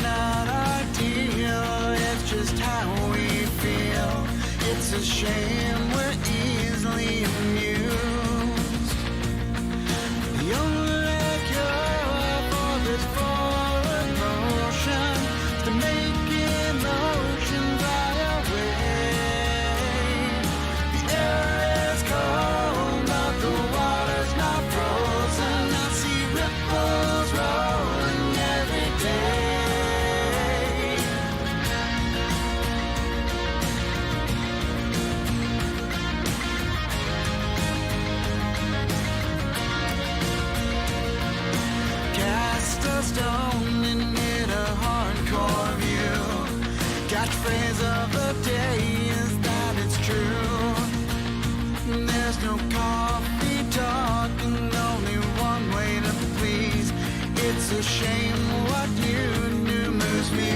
not ideal, it's just how we feel. It's a shame we're easily amused. The only cure for this forward motion is to make emotion fly away. The air is cold, but the water's not frozen. I see ripples rolling every day. Cast a stone and hit a hardcore view. Catchphrase of the day is that it's true. There's no coffee talk and only one way to please. It's a shame what you do moves me.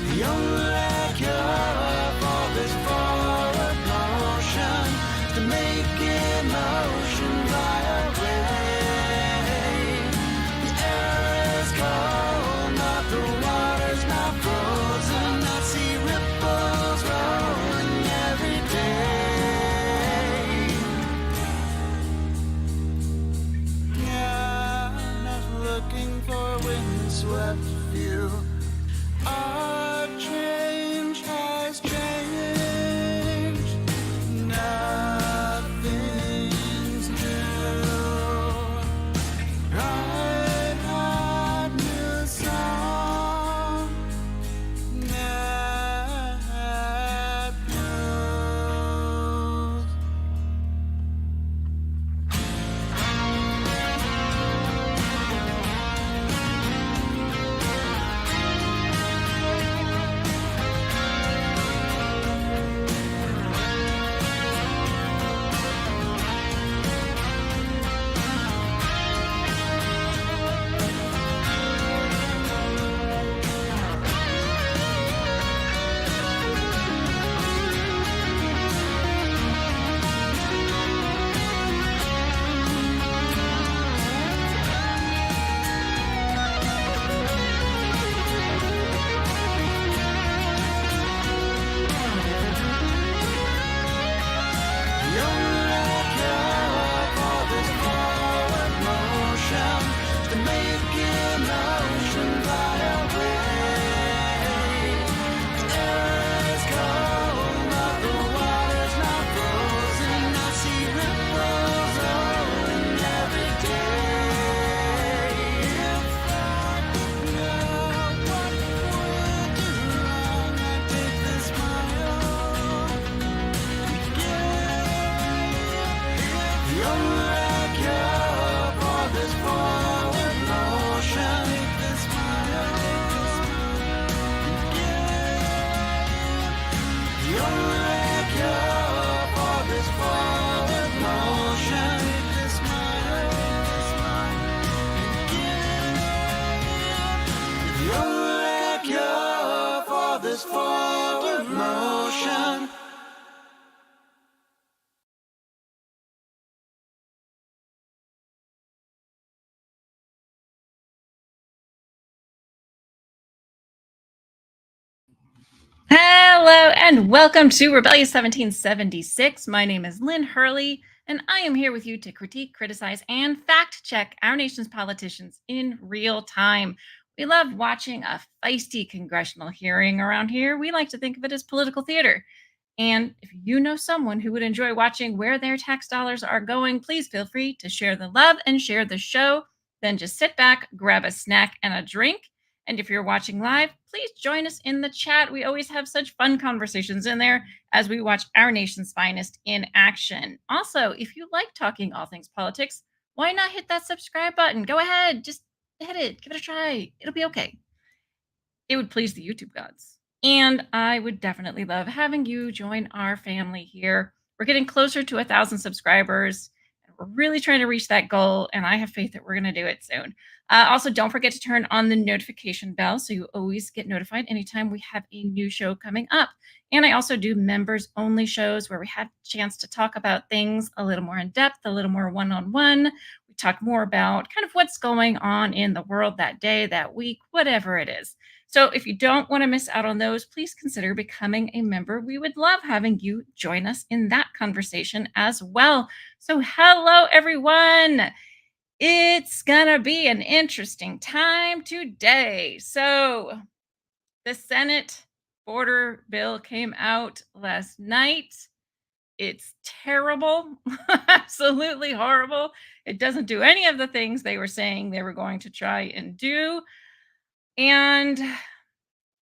The only cure for this forward motion is to make emotion fly away. The air is cold, but the water's not frozen. I see ripples rolling every day. Yeah, not looking for a windswept view. Our change has changed. Nothing's new. I've had new song. That news. The only cure for this forward motion is to make emotion fly away. The air is cold, but the water's not frozen. I see ripples rolling every day. If I know what we'll do, I'd take this smile. The only cure for this forward motion is this smile. The only cure for this forward motion is this smile. The only cure for this forward motion. Hello and welcome to Rebellious 1776. My name is Lynn Hurley, and I am here with you to critique, criticize, and fact check our nation's politicians in real time. We love watching a feisty congressional hearing around here. We like to think of it as political theater. And if you know someone who would enjoy watching where their tax dollars are going, please feel free to share the love and share the show. Then just sit back, grab a snack and a drink. And if you're watching live, please join us in the chat. We always have such fun conversations in there as we watch our nation's finest in action. Also, if you like talking all things politics, why not hit that subscribe button? Go ahead, just hit it, give it a try. It'll be okay. It would please the YouTube gods. And I would definitely love having you join our family here. We're getting closer to 1,000 subscribers. And we're really trying to reach that goal, and I have faith that we're going to do it soon. Also, don't forget to turn on the notification bell so you always get notified anytime we have a new show coming up. And I also do members-only shows where we have a chance to talk about things a little more in depth, a little more one-on-one. We We talk more about kind of what's going on in the world that day, that week, whatever it is. So if you don't want to miss out on those, please consider becoming a member. We would love having you join us in that conversation as well. So, hello, everyone. It's going to be an interesting time today. So, the Senate border bill came out last night. It's terrible, absolutely horrible. It doesn't do any of the things they were saying they were going to try and do. And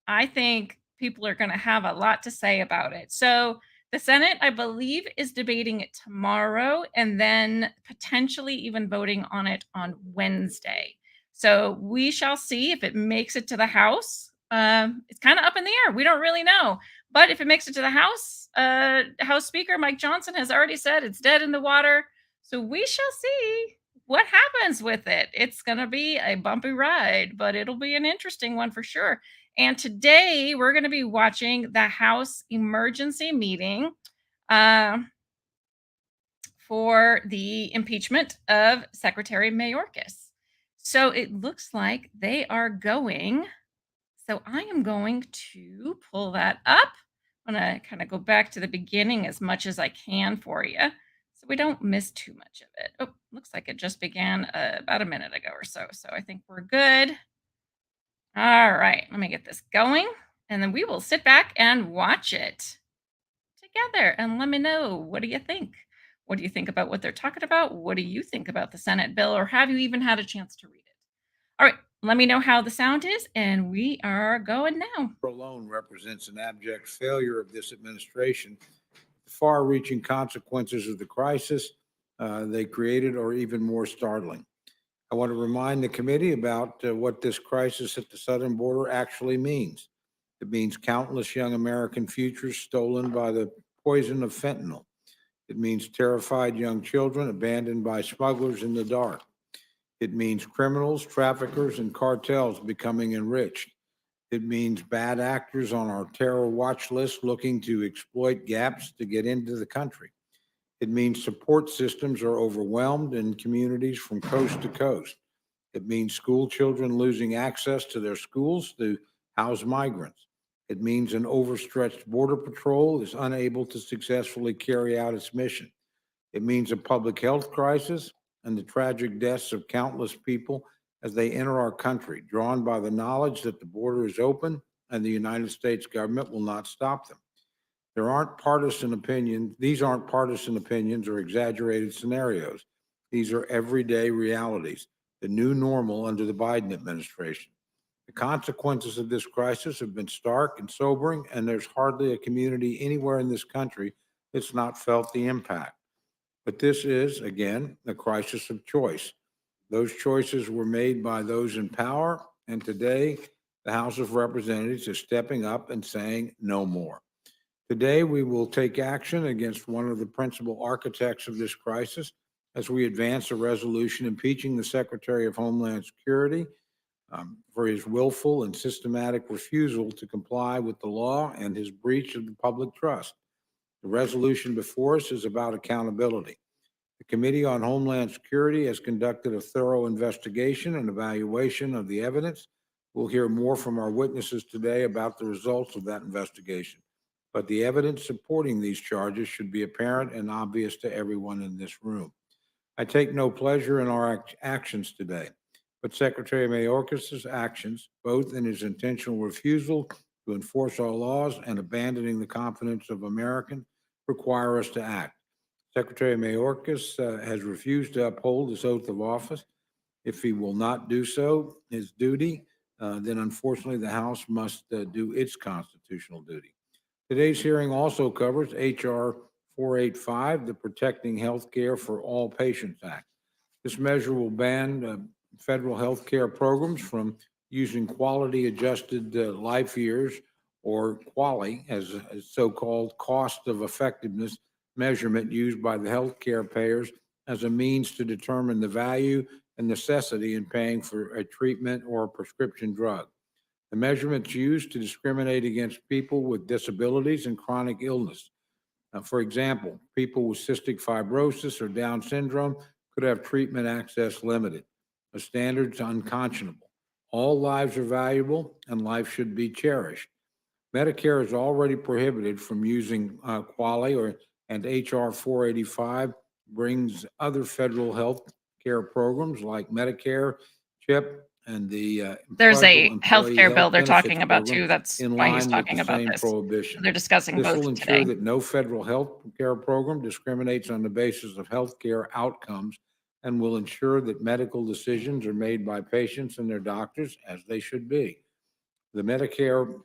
I think people are going to have a lot to say about it. So, the Senate, I believe, is debating it tomorrow and then potentially even voting on it on Wednesday. So, we shall see if it makes it to the House. It's kind of up in the air. We don't really know. But if it makes it to the House, House Speaker Mike Johnson has already said it's dead in the water. So, we shall see what happens with it. It's going to be a bumpy ride, but it'll be an interesting one for sure. And today we're going to be watching the House emergency meeting uh, for the impeachment of Secretary Mayorkas. So it looks like they are going. So I am going to pull that up. I'm going to kind of go back to the beginning as much as I can for you so we don't miss too much of it. Oh, looks like it just began about a minute ago or so. So I think we're good. All right, let me get this going, and then we will sit back and watch it together. And let me know, what do you think? What do you think about what they're talking about? What do you think about the Senate bill, or have you even had a chance to read it? All right, let me know how the sound is, and we are going now. Alone represents an abject failure of this administration. The far-reaching consequences of the crisis they created are even more startling. I want to remind the committee about what this crisis at the southern border actually means. It means countless young American futures stolen by the poison of fentanyl. It means terrified young children abandoned by smugglers in the dark. It means criminals, traffickers, and cartels becoming enriched. It means bad actors on our terror watch list looking to exploit gaps to get into the country. It means support systems are overwhelmed in communities from coast to coast. It means school children losing access to their schools to house migrants. It means an overstretched border patrol is unable to successfully carry out its mission. It means a public health crisis and the tragic deaths of countless people as they enter our country, drawn by the knowledge that the border is open and the United States government will not stop them. These aren't partisan opinions or exaggerated scenarios. These are everyday realities, the new normal under the Biden administration. The consequences of this crisis have been stark and sobering, and there's hardly a community anywhere in this country that's not felt the impact. But this is, again, a crisis of choice. Those choices were made by those in power, and today the House of Representatives is stepping up and saying no more. Today, we will take action against one of the principal architects of this crisis as we advance a resolution impeaching the Secretary of Homeland Security for his willful and systematic refusal to comply with the law and his breach of the public trust. The resolution before us is about accountability. The Committee on Homeland Security has conducted a thorough investigation and evaluation of the evidence. We'll hear more from our witnesses today about the results of that investigation. But the evidence supporting these charges should be apparent and obvious to everyone in this room. I take no pleasure in our actions today, but Secretary Mayorkas' actions, both in his intentional refusal to enforce our laws and abandoning the confidence of Americans, require us to act. Secretary Mayorkas has refused to uphold his oath of office. If he will not do so, his duty, then unfortunately the House must do its constitutional duty. Today's hearing also covers H.R. 485, the Protecting Health Care for All Patients Act. This measure will ban federal health care programs from using quality adjusted life years, or QALY, as a so-called cost of effectiveness measurement used by the health care payers as a means to determine the value and necessity in paying for a treatment or a prescription drug. The measurements used to discriminate against people with disabilities and chronic illness. For example, people with cystic fibrosis or Down syndrome could have treatment access limited. A standard is unconscionable. All lives are valuable and life should be cherished. Medicare is already prohibited from using QALY and HR 485 brings other federal health care programs like Medicare, CHIP, and the There's a Federal health Employee care Health bill they're Benefits talking about Program too. That's in why he's line with talking the about same this. So prohibition. they're discussing This will both ensure today. that no federal health care program discriminates on the basis of health care outcomes and will ensure that medical decisions are made by patients and their doctors as they should be. The Medicare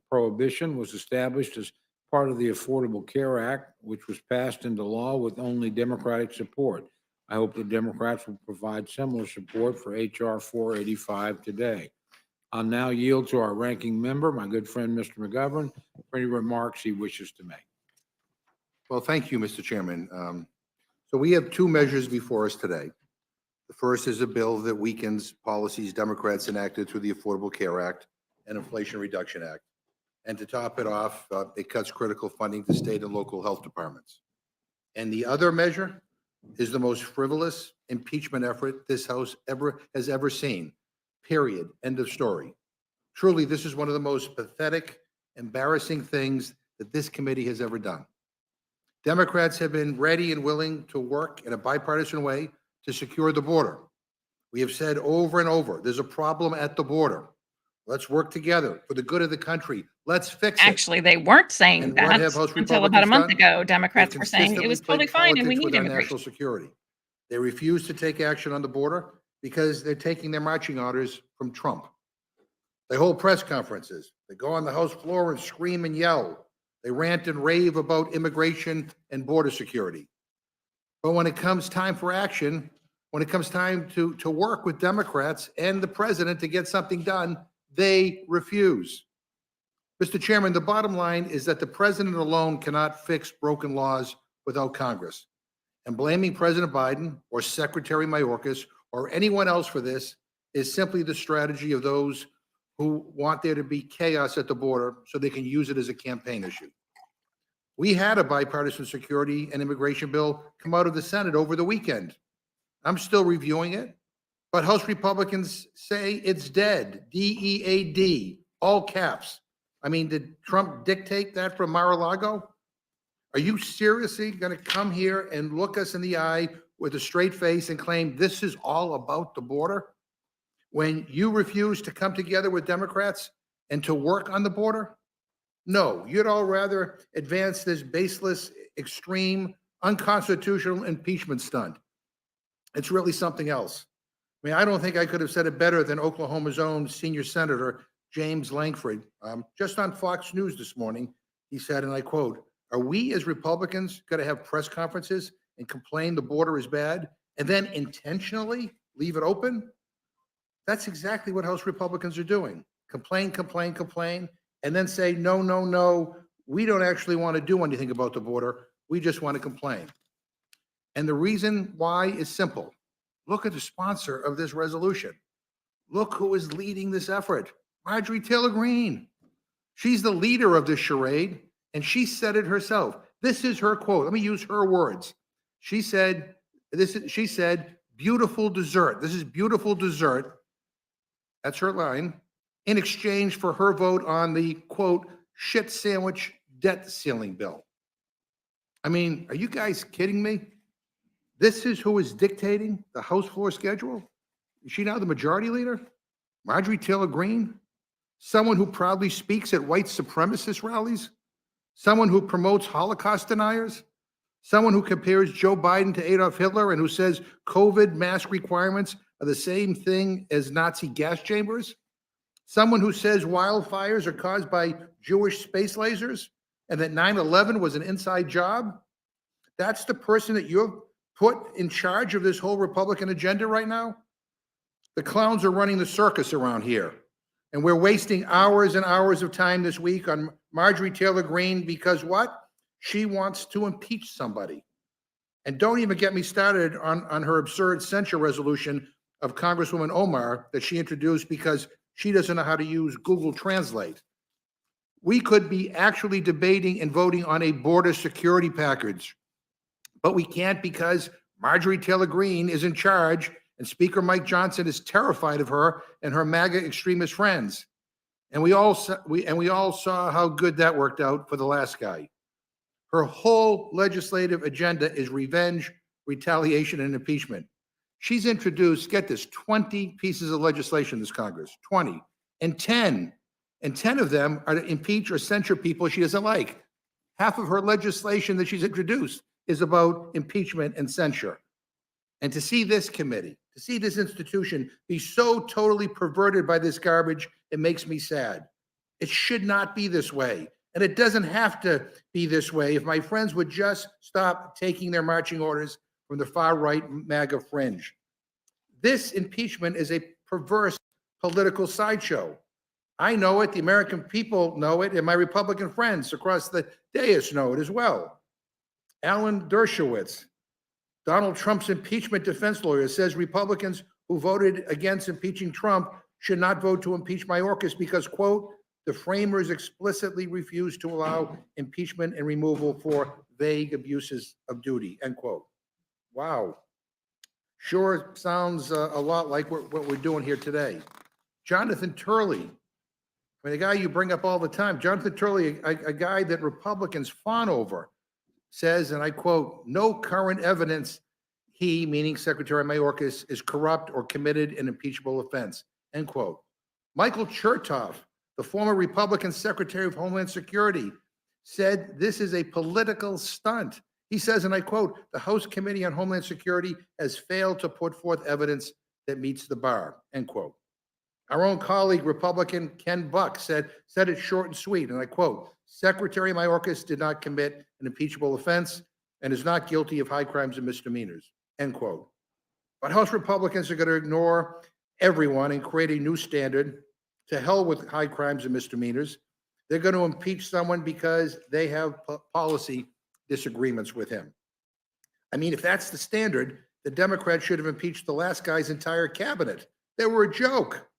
prohibition was established as part of the Affordable Care Act, which was passed into law with only Democratic support. I hope the Democrats will provide similar support for HR 485 today. I'll now yield to our ranking member, my good friend, Mr. McGovern, for any remarks he wishes to make. Well, thank you, Mr. Chairman. So we have two measures before us today. The first is a bill that weakens policies Democrats enacted through the Affordable Care Act and Inflation Reduction Act. And to top it off, it cuts critical funding to state and local health departments. And the other measure is the most frivolous impeachment effort this House has ever seen, period, end of story. Truly, this is one of the most pathetic, embarrassing things that this committee has ever done. Democrats have been ready and willing to work in a bipartisan way to secure the border. We have said over and over, there's a problem at the border. Let's work together for the good of the country. Let's fix it. Actually, they weren't saying And what that have House until about a Republicans month done? ago. Democrats They've were saying it was consistently totally played fine and we politics need with our immigration. national security. They refuse to take action on the border because they're taking their marching orders from Trump. They hold press conferences. They go on the House floor and scream and yell. They rant and rave about immigration and border security. But when it comes time for action, when it comes time to work with Democrats and the president to get something done, they refuse. Mr. Chairman, the bottom line is that the president alone cannot fix broken laws without Congress. And blaming President Biden or Secretary Mayorkas or anyone else for this is simply the strategy of those who want there to be chaos at the border so they can use it as a campaign issue. We had a bipartisan security and immigration bill come out of the Senate over the weekend. I'm still reviewing it, but House Republicans say it's dead, D-E-A-D, all caps. I mean, did Trump dictate that from Mar-a-Lago? Are you seriously going to come here and look us in the eye with a straight face and claim this is all about the border? When you refuse to come together with Democrats and to work on the border? No, you'd all rather advance this baseless, extreme, unconstitutional impeachment stunt. It's really something else. I mean, I don't think I could have said it better than Oklahoma's own senior senator, James Lankford. Just on Fox News this morning, he said, and I quote, "Are we as Republicans going to have press conferences and complain the border is bad and then intentionally leave it open?" That's exactly what House Republicans are doing. Complain, complain, complain, and then say, no, no, no, we don't actually want to do anything about the border. We just want to complain. And the reason why is simple. Look at the sponsor of this resolution. Look who is leading this effort, Marjorie Taylor Greene. She's the leader of this charade, and she said it herself. This is her quote. Let me use her words. She said, beautiful dessert. This is beautiful dessert. That's her line. In exchange for her vote on the, quote, shit sandwich debt ceiling bill. I mean, are you guys kidding me? This is who is dictating the House floor schedule? Is she now the majority leader? Marjorie Taylor Greene? Someone who proudly speaks at white supremacist rallies? Someone who promotes Holocaust deniers? Someone who compares Joe Biden to Adolf Hitler and who says COVID mask requirements are the same thing as Nazi gas chambers? Someone who says wildfires are caused by Jewish space lasers and that 9/11 was an inside job? That's the person that you've put in charge of this whole Republican agenda right now? The clowns are running the circus around here. And we're wasting hours and hours of time this week on Marjorie Taylor Greene because what? She wants to impeach somebody. And don't even get me started on her absurd censure resolution of Congresswoman Omar that she introduced because she doesn't know how to use Google Translate. We could be actually debating and voting on a border security package, but we can't because Marjorie Taylor Greene is in charge, and Speaker Mike Johnson is terrified of her and her MAGA extremist friends. And we all saw how good that worked out for the last guy. Her whole legislative agenda is revenge, retaliation, and impeachment. She's introduced, get this, 20 pieces of legislation in this Congress, 20, and 10 of them are to impeach or censure people she doesn't like. Half of her legislation that she's introduced is about impeachment and censure. And to see this committee, to see this institution be so totally perverted by this garbage, it makes me sad. It should not be this way. And it doesn't have to be this way if my friends would just stop taking their marching orders from the far-right MAGA fringe. This impeachment is a perverse political sideshow. I know it, the American people know it, and my Republican friends across the dais know it as well. Alan Dershowitz, Donald Trump's impeachment defense lawyer, says Republicans who voted against impeaching Trump should not vote to impeach Mayorkas because, quote, the framers explicitly refused to allow impeachment and removal for vague abuses of duty, end quote. Wow. Sure sounds a lot like what we're doing here today. Jonathan Turley, the guy you bring up all the time, Jonathan Turley, a guy that Republicans fawn over, says, and I quote, no current evidence he, meaning Secretary Mayorkas, is corrupt or committed an impeachable offense, end quote. Michael Chertoff, the former Republican Secretary of Homeland Security, said this is a political stunt. He says, and I quote, the House Committee on Homeland Security has failed to put forth evidence that meets the bar, end quote. Our own colleague, Republican Ken Buck, said it short and sweet, and I quote, Secretary Mayorkas did not commit an impeachable offense and is not guilty of high crimes and misdemeanors, end quote. But House Republicans are going to ignore everyone and create a new standard. To hell with high crimes and misdemeanors. They're going to impeach someone because they have policy disagreements with him. I mean, if that's the standard, the Democrats should have impeached the last guy's entire cabinet. They were a joke.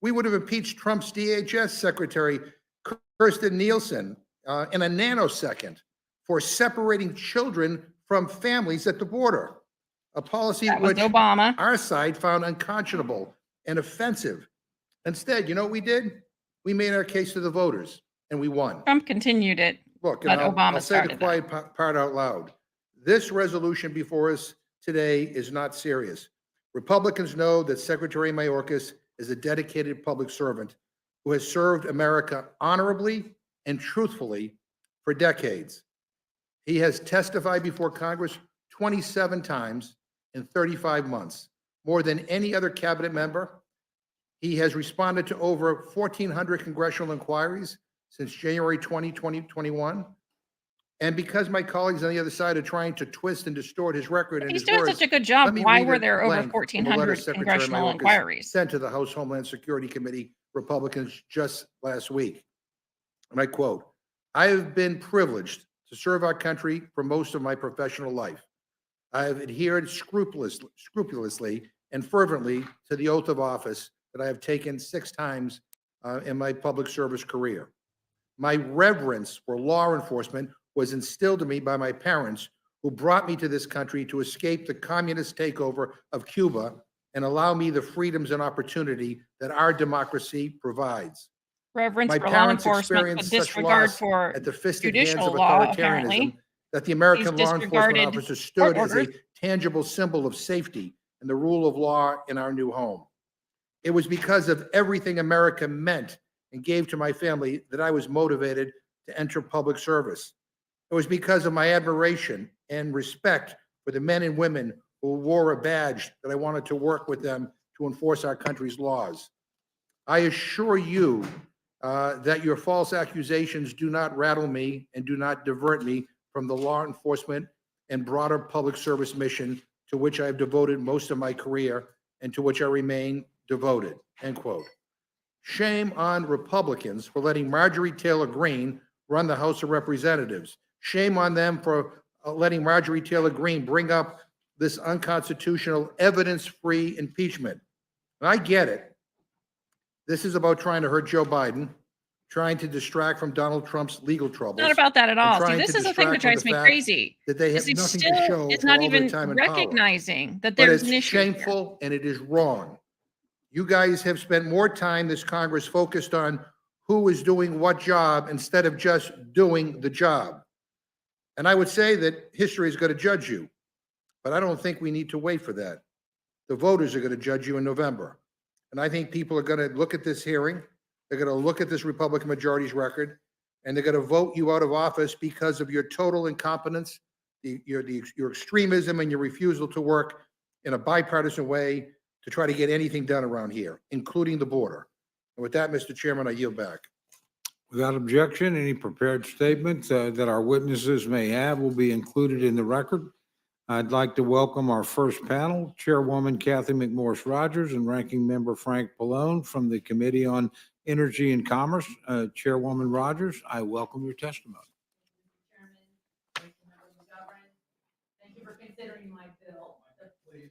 We would have impeached Trump's DHS Secretary, Kirstjen Nielsen, in a nanosecond for separating children from families at the border, a policy which Obama. Our side found unconscionable and offensive. Instead, you know what we did? We made our case to the voters, and we won. Trump continued it. Look, but Obama I'll say the started quiet part out loud. This resolution before us today is not serious. Republicans know that Secretary Mayorkas is a dedicated public servant who has served America honorably and truthfully for decades. He has testified before Congress 27 times in 35 months, more than any other cabinet member. He has responded to over 1,400 congressional inquiries since January 2021. And because my colleagues on the other side are trying to twist and distort his record and He's his doing words, such a good job. let me Why read were a there over blank from a letter 1,400 Secretary congressional Mayorkas inquiries? sent to the House Homeland Security Committee Republicans just last week. And I quote, I have been privileged to serve our country for most of my professional life. I have adhered scrupulously and fervently to the oath of office that I have taken 6 times in my public service career. My reverence for law enforcement was instilled in me by my parents, who brought me to this country to escape the communist takeover of Cuba and allow me the freedoms and opportunity that our democracy provides. Reverence My for law parents enforcement, but experienced such disregard loss for at the fisted hands judicial of law, authoritarianism apparently. that the American He's law enforcement disregarded officer stood court as a orders. tangible symbol of safety and the rule of law in our new home. It was because of everything America meant and gave to my family that I was motivated to enter public service. It was because of my admiration and respect for the men and women who wore a badge that I wanted to work with them to enforce our country's laws. I assure you that your false accusations do not rattle me and do not divert me from the law enforcement and broader public service mission to which I have devoted most of my career and to which I remain devoted, end quote. Shame on Republicans for letting Marjorie Taylor Greene run the House of Representatives. Shame on them for letting Marjorie Taylor Greene bring up this unconstitutional, evidence-free impeachment. And I get it. This is about trying to hurt Joe Biden, trying to distract from Donald Trump's legal troubles. Not about that at and all. See, trying this to is the thing that distract from drives the me fact crazy. That they have Is he nothing to still show is for not all their even time in power. recognizing that But there's it's an issue here. shameful and it is wrong. You guys have spent more time, this Congress, focused on who is doing what job instead of just doing the job. And I would say that history is going to judge you, but I don't think we need to wait for that. The voters are going to judge you in November. And I think people are going to look at this hearing, they're going to look at this Republican majority's record, and they're going to vote you out of office because of your total incompetence, your extremism, and your refusal to work in a bipartisan way to try to get anything done around here, including the border. And with that, Mr. Chairman, I yield back. Without objection, any prepared statements that our witnesses may have will be included in the record. I'd like to welcome our first panel, Chairwoman Kathy McMorris Rogers and Ranking Member Frank Pallone from the Committee on Energy and Commerce. Chairwoman Rogers, I welcome your testimony. Thank you for considering my bill. Thank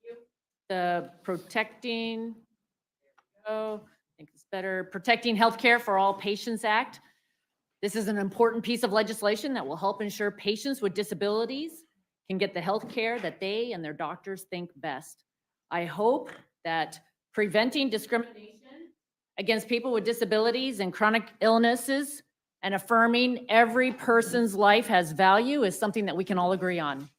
you. The Protecting, I think it's better, Protecting Healthcare for All Patients Act. This is an important piece of legislation that will help ensure patients with disabilities can get the health care that they and their doctors think best. I hope that preventing discrimination against people with disabilities and chronic illnesses and affirming every person's life has value is something that we can all agree on.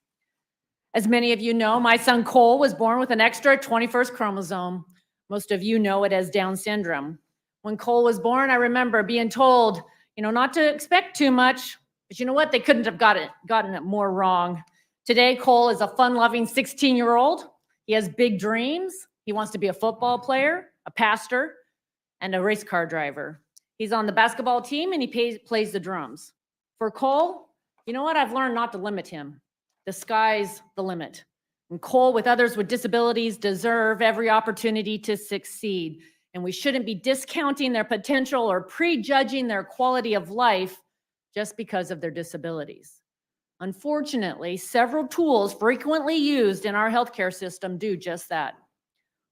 As many of you know, my son Cole was born with an extra 21st chromosome. Most of you know it as Down syndrome. When Cole was born, I remember being told, not to expect too much, but you know what? They couldn't have gotten it more wrong. Today, Cole is a fun-loving 16-year-old. He has big dreams. He wants to be a football player, a pastor, and a race car driver. He's on the basketball team and he plays the drums. For Cole, you know what? I've learned not to limit him. The sky's the limit. And Cole, with others with disabilities, deserve every opportunity to succeed. And we shouldn't be discounting their potential or prejudging their quality of life just because of their disabilities. Unfortunately, several tools frequently used in our healthcare system do just that.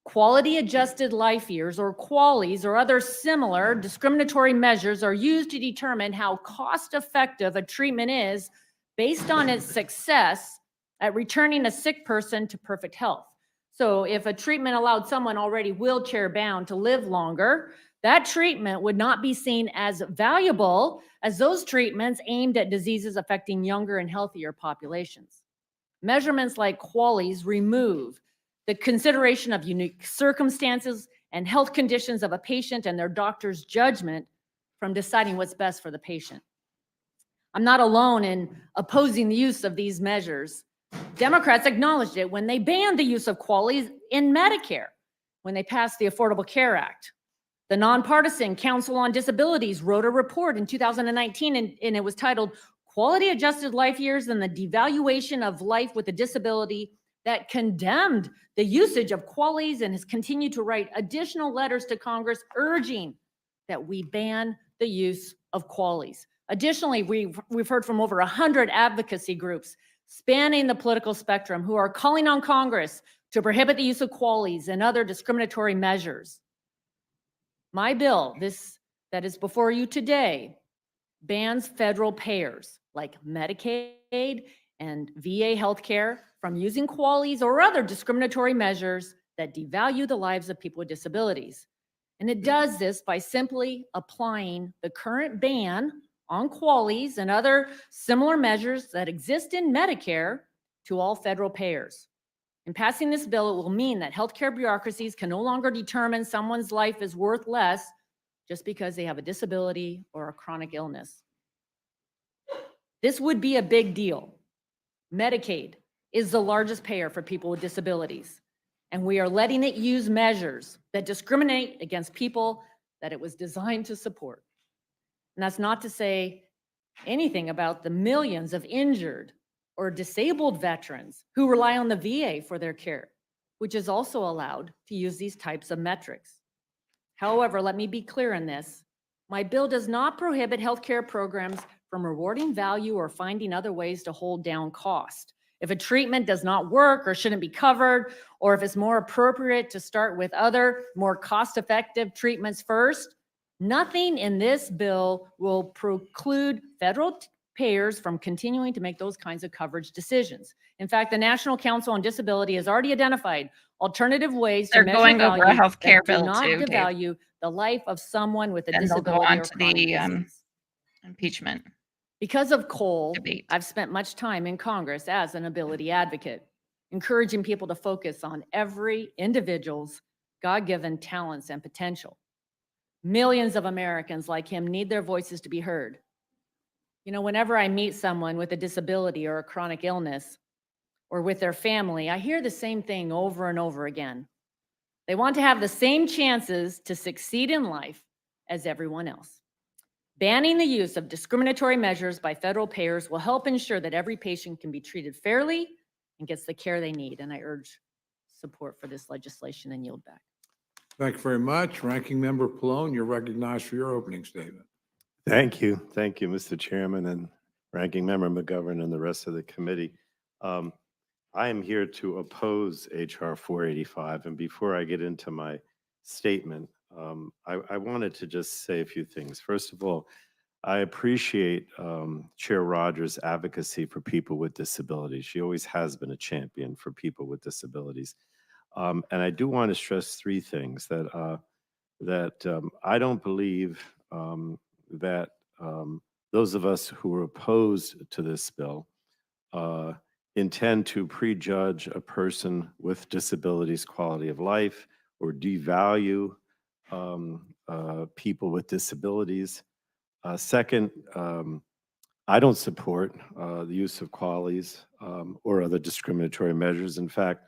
Quality adjusted life years, or QALYs, or other similar discriminatory measures are used to determine how cost effective a treatment is based on its success at returning a sick person to perfect health. So if a treatment allowed someone already wheelchair bound to live longer, that treatment would not be seen as valuable as those treatments aimed at diseases affecting younger and healthier populations. Measurements like QALYs remove the consideration of unique circumstances and health conditions of a patient and their doctor's judgment from deciding what's best for the patient. I'm not alone in opposing the use of these measures. Democrats acknowledged it when they banned the use of QALYs in Medicare, when they passed the Affordable Care Act. The Nonpartisan Council on Disabilities wrote a report in 2019, and it was titled Quality Adjusted Life Years and the Devaluation of Life with a Disability, that condemned the usage of QALYs and has continued to write additional letters to Congress urging that we ban the use of QALYs. Additionally, we've heard from over 100 advocacy groups spanning the political spectrum who are calling on Congress to prohibit the use of QALYs and other discriminatory measures. My bill, that is before you today, bans federal payers like Medicaid and VA healthcare from using QALYs or other discriminatory measures that devalue the lives of people with disabilities. And it does this by simply applying the current ban on QALYs and other similar measures that exist in Medicare to all federal payers. In passing this bill, it will mean that healthcare bureaucracies can no longer determine someone's life is worth less just because they have a disability or a chronic illness. This would be a big deal. Medicaid is the largest payer for people with disabilities, and we are letting it use measures that discriminate against people that it was designed to support. And that's not to say anything about the millions of injured or disabled veterans who rely on the VA for their care, which is also allowed to use these types of metrics. However, let me be clear in this. My bill does not prohibit healthcare programs from rewarding value or finding other ways to hold down cost. If a treatment does not work or shouldn't be covered, or if it's more appropriate to start with other, more cost-effective treatments first, Nothing in this bill will preclude federal payers from continuing to make those kinds of coverage decisions. In fact, the National Council on Disability has already identified alternative ways to They're measure going over a value health care that do bill not too, Dave. devalue the life of someone with a Then they'll go disability on or to chronic the disease. impeachment Because of coal, debate. I've spent much time in Congress as an ability advocate, encouraging people to focus on every individual's God-given talents and potential. Millions of Americans like him need their voices to be heard. You know, whenever I meet someone with a disability or a chronic illness, or with their family, I hear the same thing over and over again. They want to have the same chances to succeed in life as everyone else. Banning the use of discriminatory measures by federal payers will help ensure that every patient can be treated fairly and gets the care they need. And I urge support for this legislation and yield back. Thank you very much. Ranking Member Pallone, you're recognized for your opening statement. Thank you. Thank you, Mr. Chairman and Ranking Member McGovern and the rest of the committee. I am here to oppose H.R. 485. And before I get into my statement, I wanted to just say a few things. First of all, I appreciate Chair Rogers' advocacy for people with disabilities. She always has been a champion for people with disabilities. And I do want to stress three things that I don't believe that those of us who are opposed to this bill intend to prejudge a person with disabilities' quality of life or devalue people with disabilities. Second, I don't support the use of QALYs or other discriminatory measures. In fact,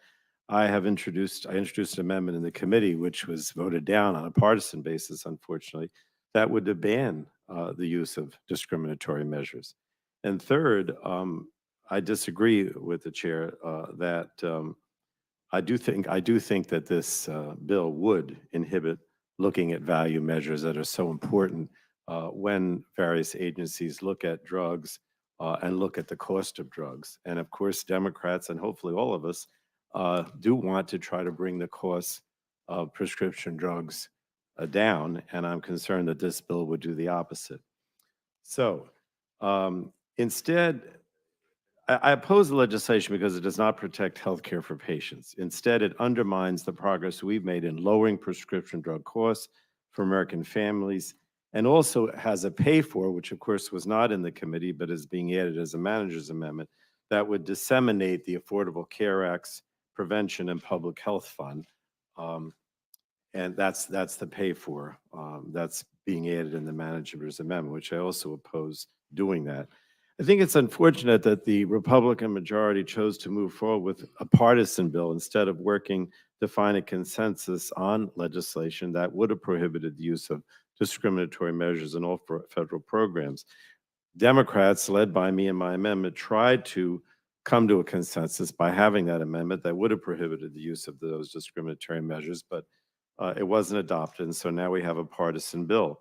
I introduced an amendment in the committee, which was voted down on a partisan basis, unfortunately, that would ban the use of discriminatory measures. And third, I disagree with the chair that I do think that this bill would inhibit looking at value measures that are so important when various agencies look at drugs and look at the cost of drugs. And of course, Democrats and hopefully all of us do want to try to bring the cost of prescription drugs down, and I'm concerned that this bill would do the opposite. So instead, I oppose the legislation because it does not protect health care for patients. Instead, it undermines the progress we've made in lowering prescription drug costs for American families, and also has a pay for, which of course was not in the committee, but is being added as a manager's amendment, that would disseminate the Affordable Care Act's Prevention and Public Health Fund. And that's the pay for. That's being added in the manager's amendment, which I also oppose doing that. I think it's unfortunate that the Republican majority chose to move forward with a partisan bill instead of working to find a consensus on legislation that would have prohibited the use of discriminatory measures in all federal programs. Democrats, led by me and my amendment, tried to come to a consensus by having that amendment that would have prohibited the use of those discriminatory measures, but it wasn't adopted, and so now we have a partisan bill.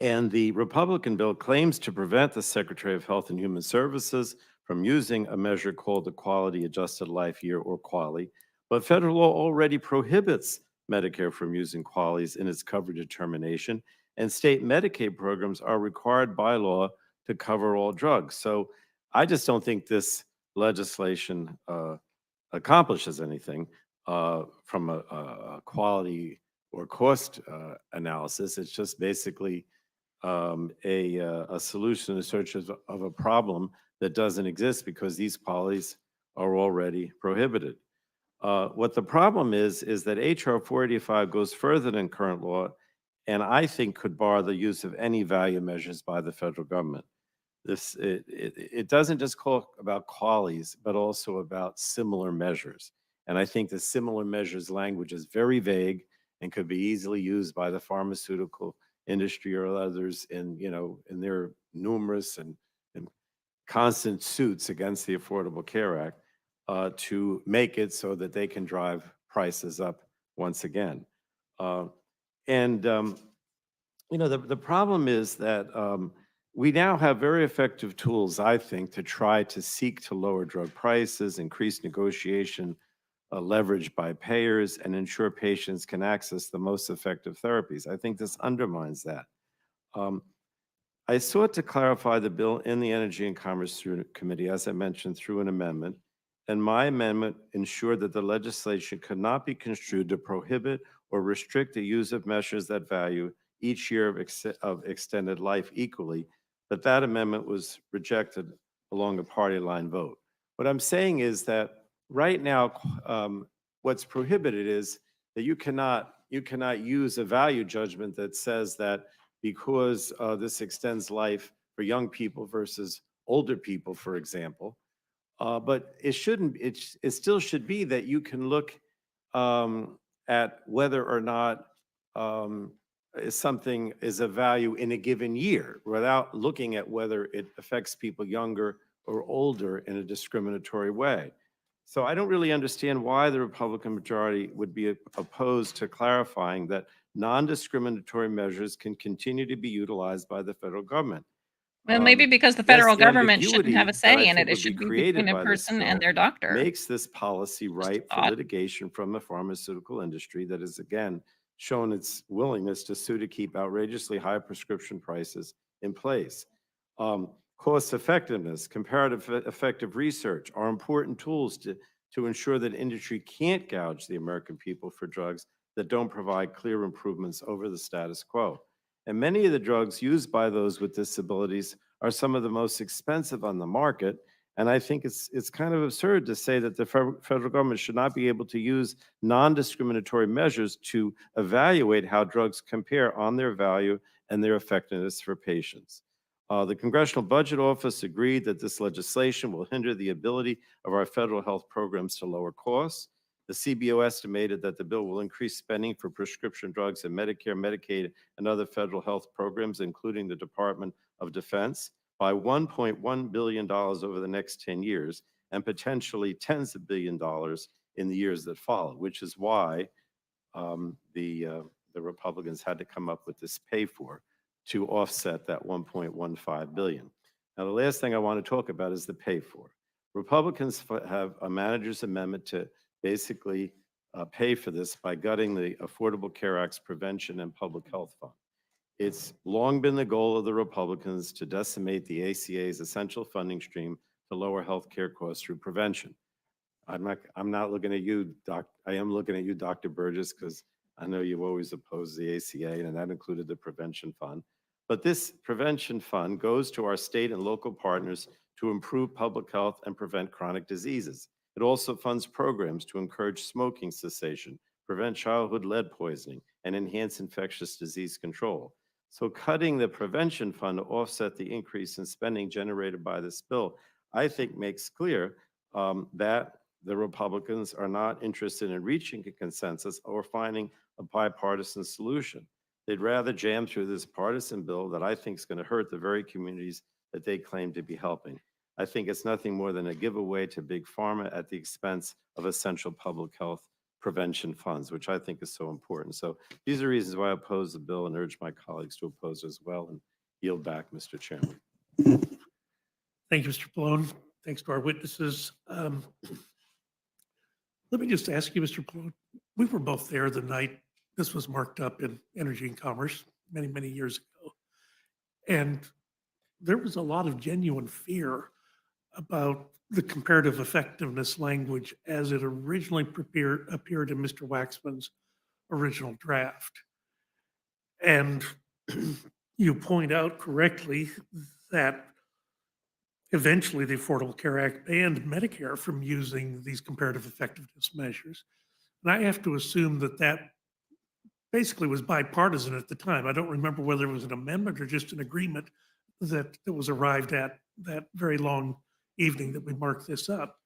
And the Republican bill claims to prevent the Secretary of Health and Human Services from using a measure called the Quality Adjusted Life Year, or QALY, but federal law already prohibits Medicare from using QALYs in its coverage determination, and state Medicaid programs are required by law to cover all drugs. So I just don't think this legislation accomplishes anything from a quality or cost analysis. It's just basically a solution in search of a problem that doesn't exist because these QALYs are already prohibited. What the problem is that H.R. 485 goes further than current law, and I think could bar the use of any value measures by the federal government. It doesn't just talk about QALYs, but also about similar measures. And I think the similar measures language is very vague and could be easily used by the pharmaceutical industry or others in their numerous and constant suits against the Affordable Care Act to make it so that they can drive prices up once again. The problem is that we now have very effective tools, I think, to try to seek to lower drug prices, increase negotiation leveraged by payers and ensure patients can access the most effective therapies. I think this undermines that. I sought to clarify the bill in the Energy and Commerce Committee, as I mentioned, through an amendment, and my amendment ensured that the legislation could not be construed to prohibit or restrict the use of measures that value each year of extended life equally, but that amendment was rejected along a party line vote. What I'm saying is that right now, what's prohibited is that you cannot use a value judgment that says that because this extends life for young people versus older people, for example. But it shouldn't, it still should be that you can look at whether or not something is of value in a given year without looking at whether it affects people younger or older in a discriminatory way. So I don't really understand why the Republican majority would be opposed to clarifying that non-discriminatory measures can continue to be utilized by the federal government. Well, maybe because the Yes, federal the government shouldn't have a ambiguity that I say in it. think It would should be created between a by this person and bill their doctor. makes this policy ripe for thought. litigation from the pharmaceutical industry that has again shown its willingness to sue to keep outrageously high prescription prices in place. Cost effectiveness, comparative effective research are important tools to ensure that industry can't gouge the American people for drugs that don't provide clear improvements over the status quo. And many of the drugs used by those with disabilities are some of the most expensive on the market. And I think it's kind of absurd to say that the federal government should not be able to use non-discriminatory measures to evaluate how drugs compare on their value and their effectiveness for patients. The Congressional Budget Office agreed that this legislation will hinder the ability of our federal health programs to lower costs. The CBO estimated that the bill will increase spending for prescription drugs in Medicare, Medicaid, and other federal health programs, including the Department of Defense, by $1.1 billion over the next 10 years, and potentially tens of billions of dollars in the years that follow, which is why the Republicans had to come up with this pay for to offset that $1.15 billion. Now, the last thing I want to talk about is the pay for. Republicans have a manager's amendment to basically pay for this by gutting the Affordable Care Act's Prevention and Public Health Fund. It's long been the goal of the Republicans to decimate the ACA's essential funding stream to lower health care costs through prevention. I'm not looking at you, Doc. I am looking at you, Dr. Burgess, because I know you've always opposed the ACA, and that included the prevention fund. But this prevention fund goes to our state and local partners to improve public health and prevent chronic diseases. It also funds programs to encourage smoking cessation, prevent childhood lead poisoning, and enhance infectious disease control. So cutting the prevention fund to offset the increase in spending generated by this bill, I think makes clear that the Republicans are not interested in reaching a consensus or finding a bipartisan solution. They'd rather jam through this partisan bill that I think is going to hurt the very communities that they claim to be helping. I think it's nothing more than a giveaway to big pharma at the expense of essential public health prevention funds, which I think is so important. So these are reasons why I oppose the bill and urge my colleagues to oppose as well, and yield back, Mr. Chairman. Thank you, Mr. Pallone. Thanks to our witnesses. Let me just ask you, Mr. Pallone, we were both there the night this was marked up in Energy and Commerce many, many years ago. And there was a lot of genuine fear about the comparative effectiveness language as it originally appeared in Mr. Waxman's original draft. And you point out correctly that eventually the Affordable Care Act banned Medicare from using these comparative effectiveness measures. And I have to assume that that basically was bipartisan at the time. I don't remember whether it was an amendment or just an agreement that was arrived at that very long evening that we marked this up.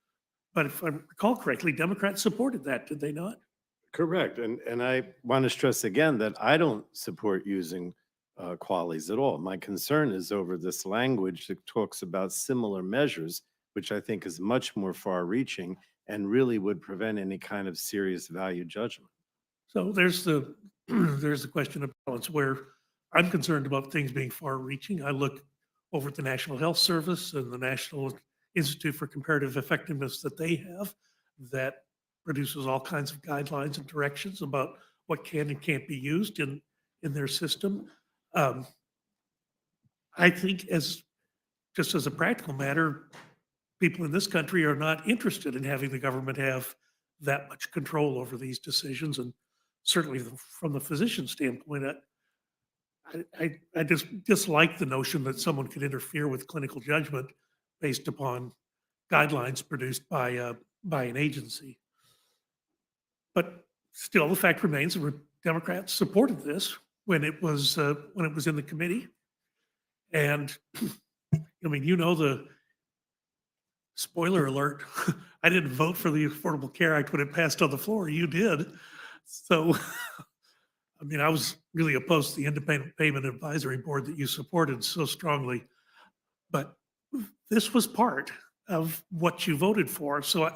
But if I recall correctly, Democrats supported that, did they not? Correct. And I want to stress again that I don't support using QALYs at all. My concern is over this language that talks about similar measures, which I think is much more far reaching and really would prevent any kind of serious value judgment. So there's the question of balance where I'm concerned about things being far reaching. I look over at the National Health Service and the National Institute for Comparative Effectiveness that they have, that produces all kinds of guidelines and directions about what can and can't be used in their system. I think just as a practical matter, people in this country are not interested in having the government have that much control over these decisions. And certainly from the physician standpoint, I just dislike the notion that someone could interfere with clinical judgment based upon guidelines produced by an agency. But still, the fact remains that Democrats supported this when it was in the committee. And I mean, the spoiler alert, I didn't vote for the Affordable Care Act when it passed on the floor. You did. So, I mean, I was really opposed to the Independent Payment Advisory Board that you supported so strongly. But this was part of what you voted for. So,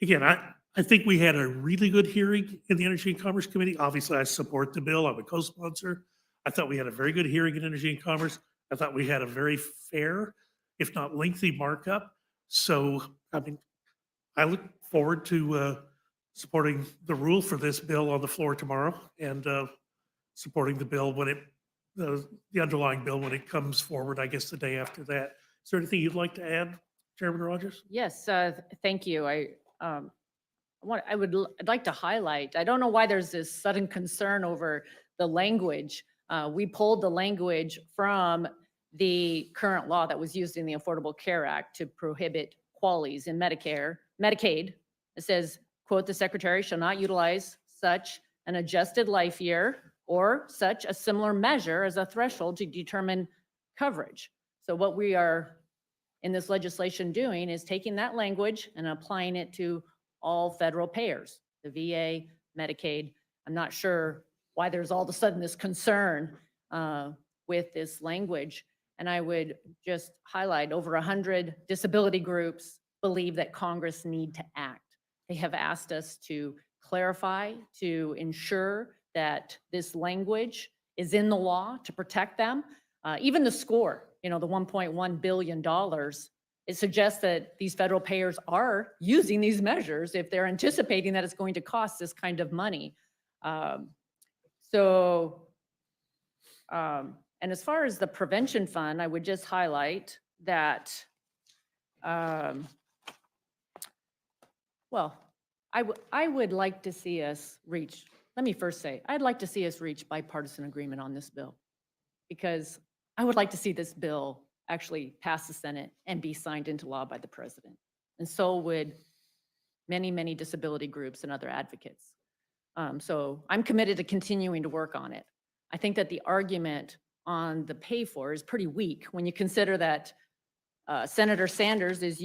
again, I think we had a really good hearing in the Energy and Commerce Committee. Obviously, I support the bill. I'm a co-sponsor. I thought we had a very good hearing in Energy and Commerce. I thought we had a very fair, if not lengthy, markup. So, I mean, I look forward to supporting the rule for this bill on the floor tomorrow and supporting the bill when the underlying bill when it comes forward, I guess the day after that. Is there anything you'd like to add, Chairman Rogers? Yes, thank you. I'd like to highlight, I don't know why there's this sudden concern over the language. We pulled the language from the current law that was used in the Affordable Care Act to prohibit QALYs in Medicaid. It says, quote, "The secretary shall not utilize such an adjusted life year or such a similar measure as a threshold to determine coverage." So what we are in this legislation doing is taking that language and applying it to all federal payers, the VA, Medicaid. I'm not sure why there's all of a sudden this concern with this language. And I would just highlight over 100 disability groups believe that Congress need to act. They have asked us to clarify, to ensure that this language is in the law to protect them. Even the score, the $1.1 billion, it suggests that these federal payers are using these measures if they're anticipating that it's going to cost this kind of money. And as far as the prevention fund, I would just highlight that, well, I would like to see us reach, let me first say, I'd like to see us reach bipartisan agreement on this bill, because I would like to see this bill actually pass the Senate and be signed into law by the president. And so would many, many disability groups and other advocates. So I'm committed to continuing to work on it. I think that the argument on the pay for is pretty weak when you consider that Senator Sanders is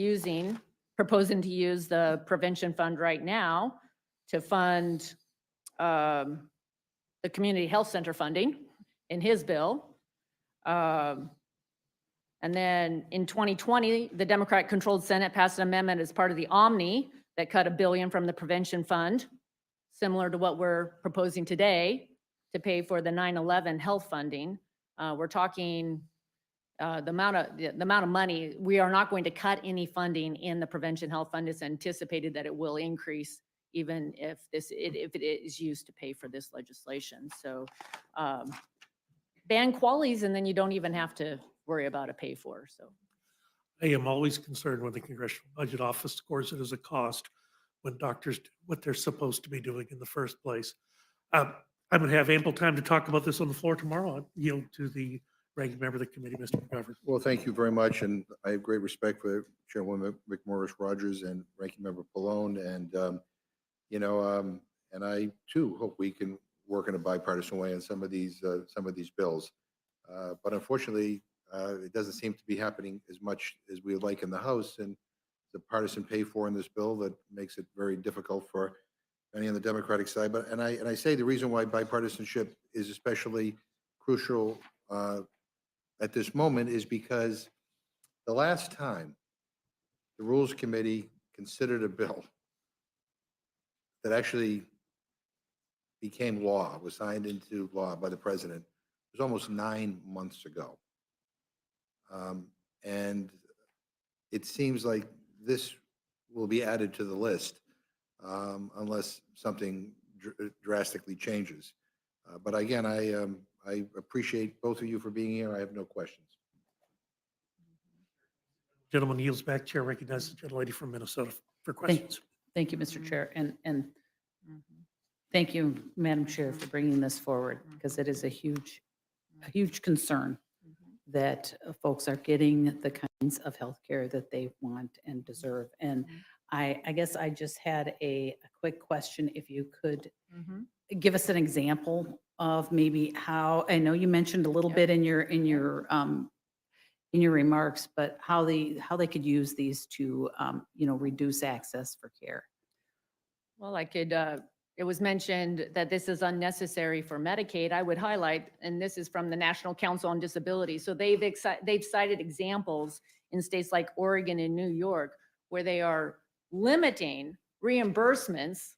proposing to use the prevention fund right now to fund the community health center funding in his bill. And then in 2020, the Democrat-controlled Senate passed an amendment as part of the Omni that cut $1 billion from the prevention fund, similar to what we're proposing today to pay for the 9/11 health funding. We're talking the amount of money. We are not going to cut any funding in the prevention health fund. It's anticipated that it will increase even if it is used to pay for this legislation. So ban QALYs and then you don't even have to worry about a pay for. So I am always concerned when the Congressional Budget Office scores it as a cost when doctors do what they're supposed to be doing in the first place. I'm going to have ample time to talk about this on the floor tomorrow. I yield to the ranking member of the committee, Mr. McGovern. Well, thank you very much, and I have great respect for Chairwoman McMorris Rogers and Ranking Member Pallone, and and I too hope we can work in a bipartisan way on some of these bills. But unfortunately, it doesn't seem to be happening as much as we would like in the House, and the partisan pay for in this bill that makes it very difficult for many on the Democratic side. But and I say the reason why bipartisanship is especially crucial at this moment is because the last time the Rules Committee considered a bill that actually became law, was signed into law by the president, was almost 9 months ago. And it seems like this will be added to the list unless something drastically changes. But again, I appreciate both of you for being here. I have no questions. Gentleman yields back. Chair recognizes the gentlelady from Minnesota for Thank questions. thank you, Mr. Chair. And thank you, Madam Chair, for bringing this forward because it is a huge concern that folks are getting the kinds of health care that they want and deserve. And I guess I just had a quick question. If you could give us an example of maybe how, I know you mentioned a little bit in your remarks, but how they could use these to, reduce access for care. Well, it was mentioned that this is unnecessary for Medicaid. I would highlight, and this is from the National Council on Disability. So they've cited examples in states like Oregon and New York where they are limiting reimbursements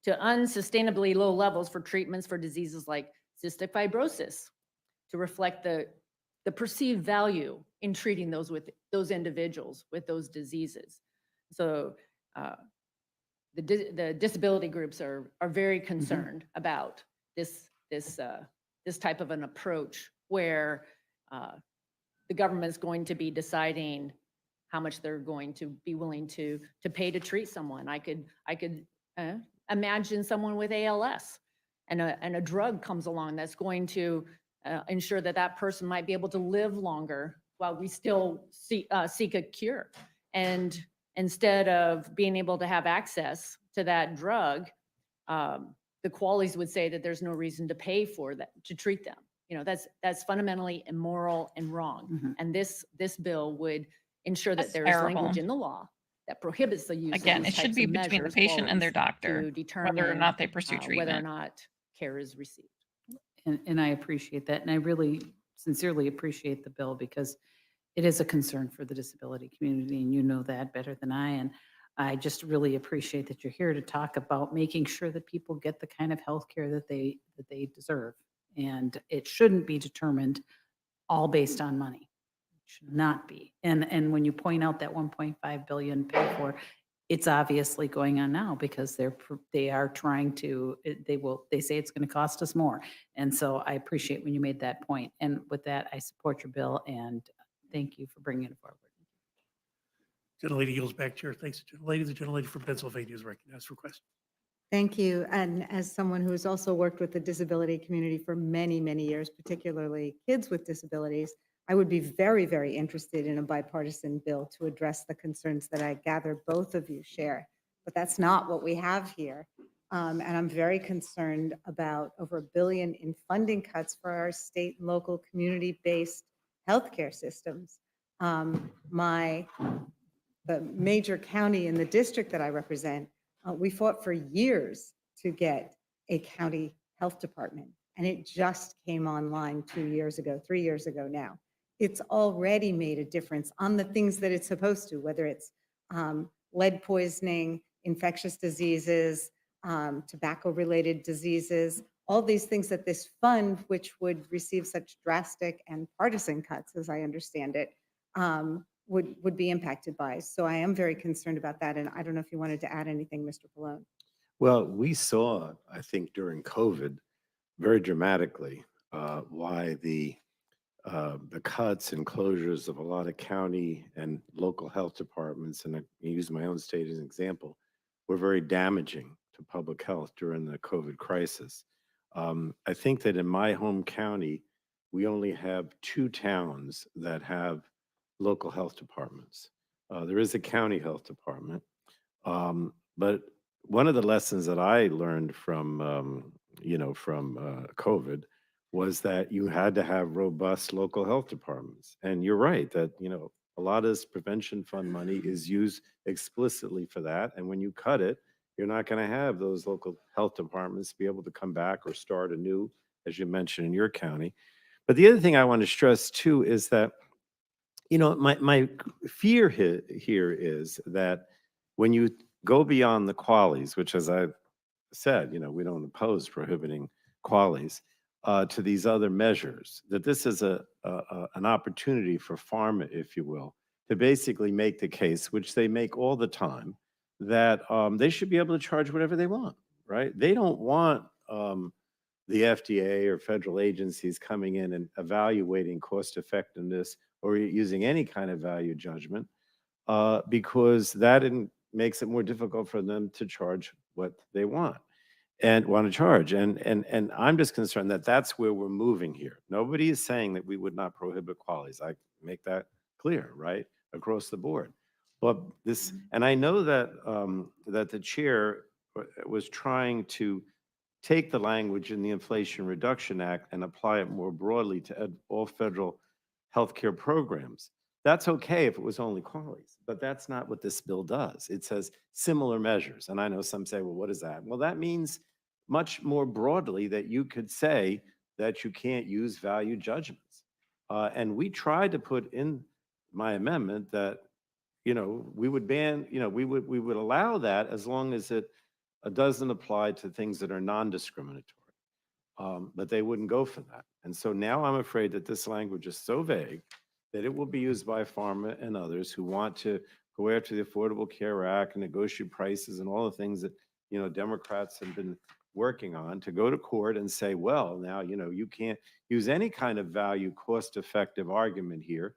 to unsustainably low levels for treatments for diseases like cystic fibrosis to reflect the perceived value in treating those individuals with those diseases. So the disability groups are very concerned about this type of an approach where the government's going to be deciding how much they're going to be willing to pay to treat someone. I could imagine someone with ALS and a drug comes along that's going to ensure that person might be able to live longer while we still seek a cure. And instead of being able to have access to that drug, the qualities would say that there's no reason to pay for that, to treat them. That's fundamentally immoral and wrong. And this bill would ensure that That's there is terrible. language in the law that prohibits the use Again, of it these should types be of between the measures, patient and their qualities, doctor, to determine whether or not they pursue whether or treatment. not care is received. And I appreciate that. And I really sincerely appreciate the bill because it is a concern for the disability community, and you know that better than I. And I just really appreciate that you're here to talk about making sure that people get the kind of health care that they deserve. And it shouldn't be determined all based on money. It should not be. And when you point out that 1.5 billion paid for, it's obviously going on now because they are trying to, they say it's going to cost us more. And so I appreciate when you made that point. And with that, I support your bill and thank you for bringing it forward. Gentlelady yields back. Chair thanks the gentlelady. The gentlelady from Pennsylvania is recognized for question. Thank you. And as someone who has also worked with the disability community for many, many years, particularly kids with disabilities, I would be very, very interested in a bipartisan bill to address the concerns that I gather both of you share. But that's not what we have here. And I'm very concerned about over $1 billion in funding cuts for our state and local community-based healthcare systems. The major county in the district that I represent, we fought for years to get a county health department, and it just came online 3 years ago now. It's already made a difference on the things that it's supposed to, whether it's lead poisoning, infectious diseases, tobacco-related diseases, all these things that this fund, which would receive such drastic and partisan cuts, as I understand it, would be impacted by. So I am very concerned about that. And I don't know if you wanted to add anything, Mr. Pallone. Well, we saw, I think, during COVID, very dramatically, why the cuts and closures of a lot of county and local health departments, and I use my own state as an example, were very damaging to public health during the COVID crisis. I think that in my home county, we only have 2 towns that have local health departments. There is a county health department, but one of the lessons that I learned from COVID was that you had to have robust local health departments. And you're right that, a lot of this prevention fund money is used explicitly for that. And when you cut it, you're not going to have those local health departments be able to come back or start anew, as you mentioned in your county. But the other thing I want to stress too is that, my fear here is that when you go beyond the QALYs, which, as I've said, we don't oppose prohibiting QALYs, to these other measures, that this is an opportunity for pharma, if you will, to basically make the case, which they make all the time, that they should be able to charge whatever they want, right? They don't want the FDA or federal agencies coming in and evaluating cost effectiveness or using any kind of value judgment because makes it more difficult for them to charge what they want and want to charge. And I'm just concerned that that's where we're moving here. Nobody is saying that we would not prohibit qualities. I make that clear, right, across the board. But this, and I know that that the chair was trying to take the language in the Inflation Reduction Act and apply it more broadly to all federal healthcare programs. That's okay if it was only qualities, but that's not what this bill does. It says similar measures. And I know some say, well, what is that? Well, that means much more broadly that you could say that you can't use value judgments. And we tried to put in my amendment that, we would ban, we would allow that as long as it doesn't apply to things that are non-discriminatory. But they wouldn't go for that. And so now I'm afraid that this language is so vague that it will be used by pharma and others who want to go after the Affordable Care Act and negotiate prices and all the things that, Democrats have been working on, to go to court and say, well, now, you can't use any kind of value cost-effective argument here.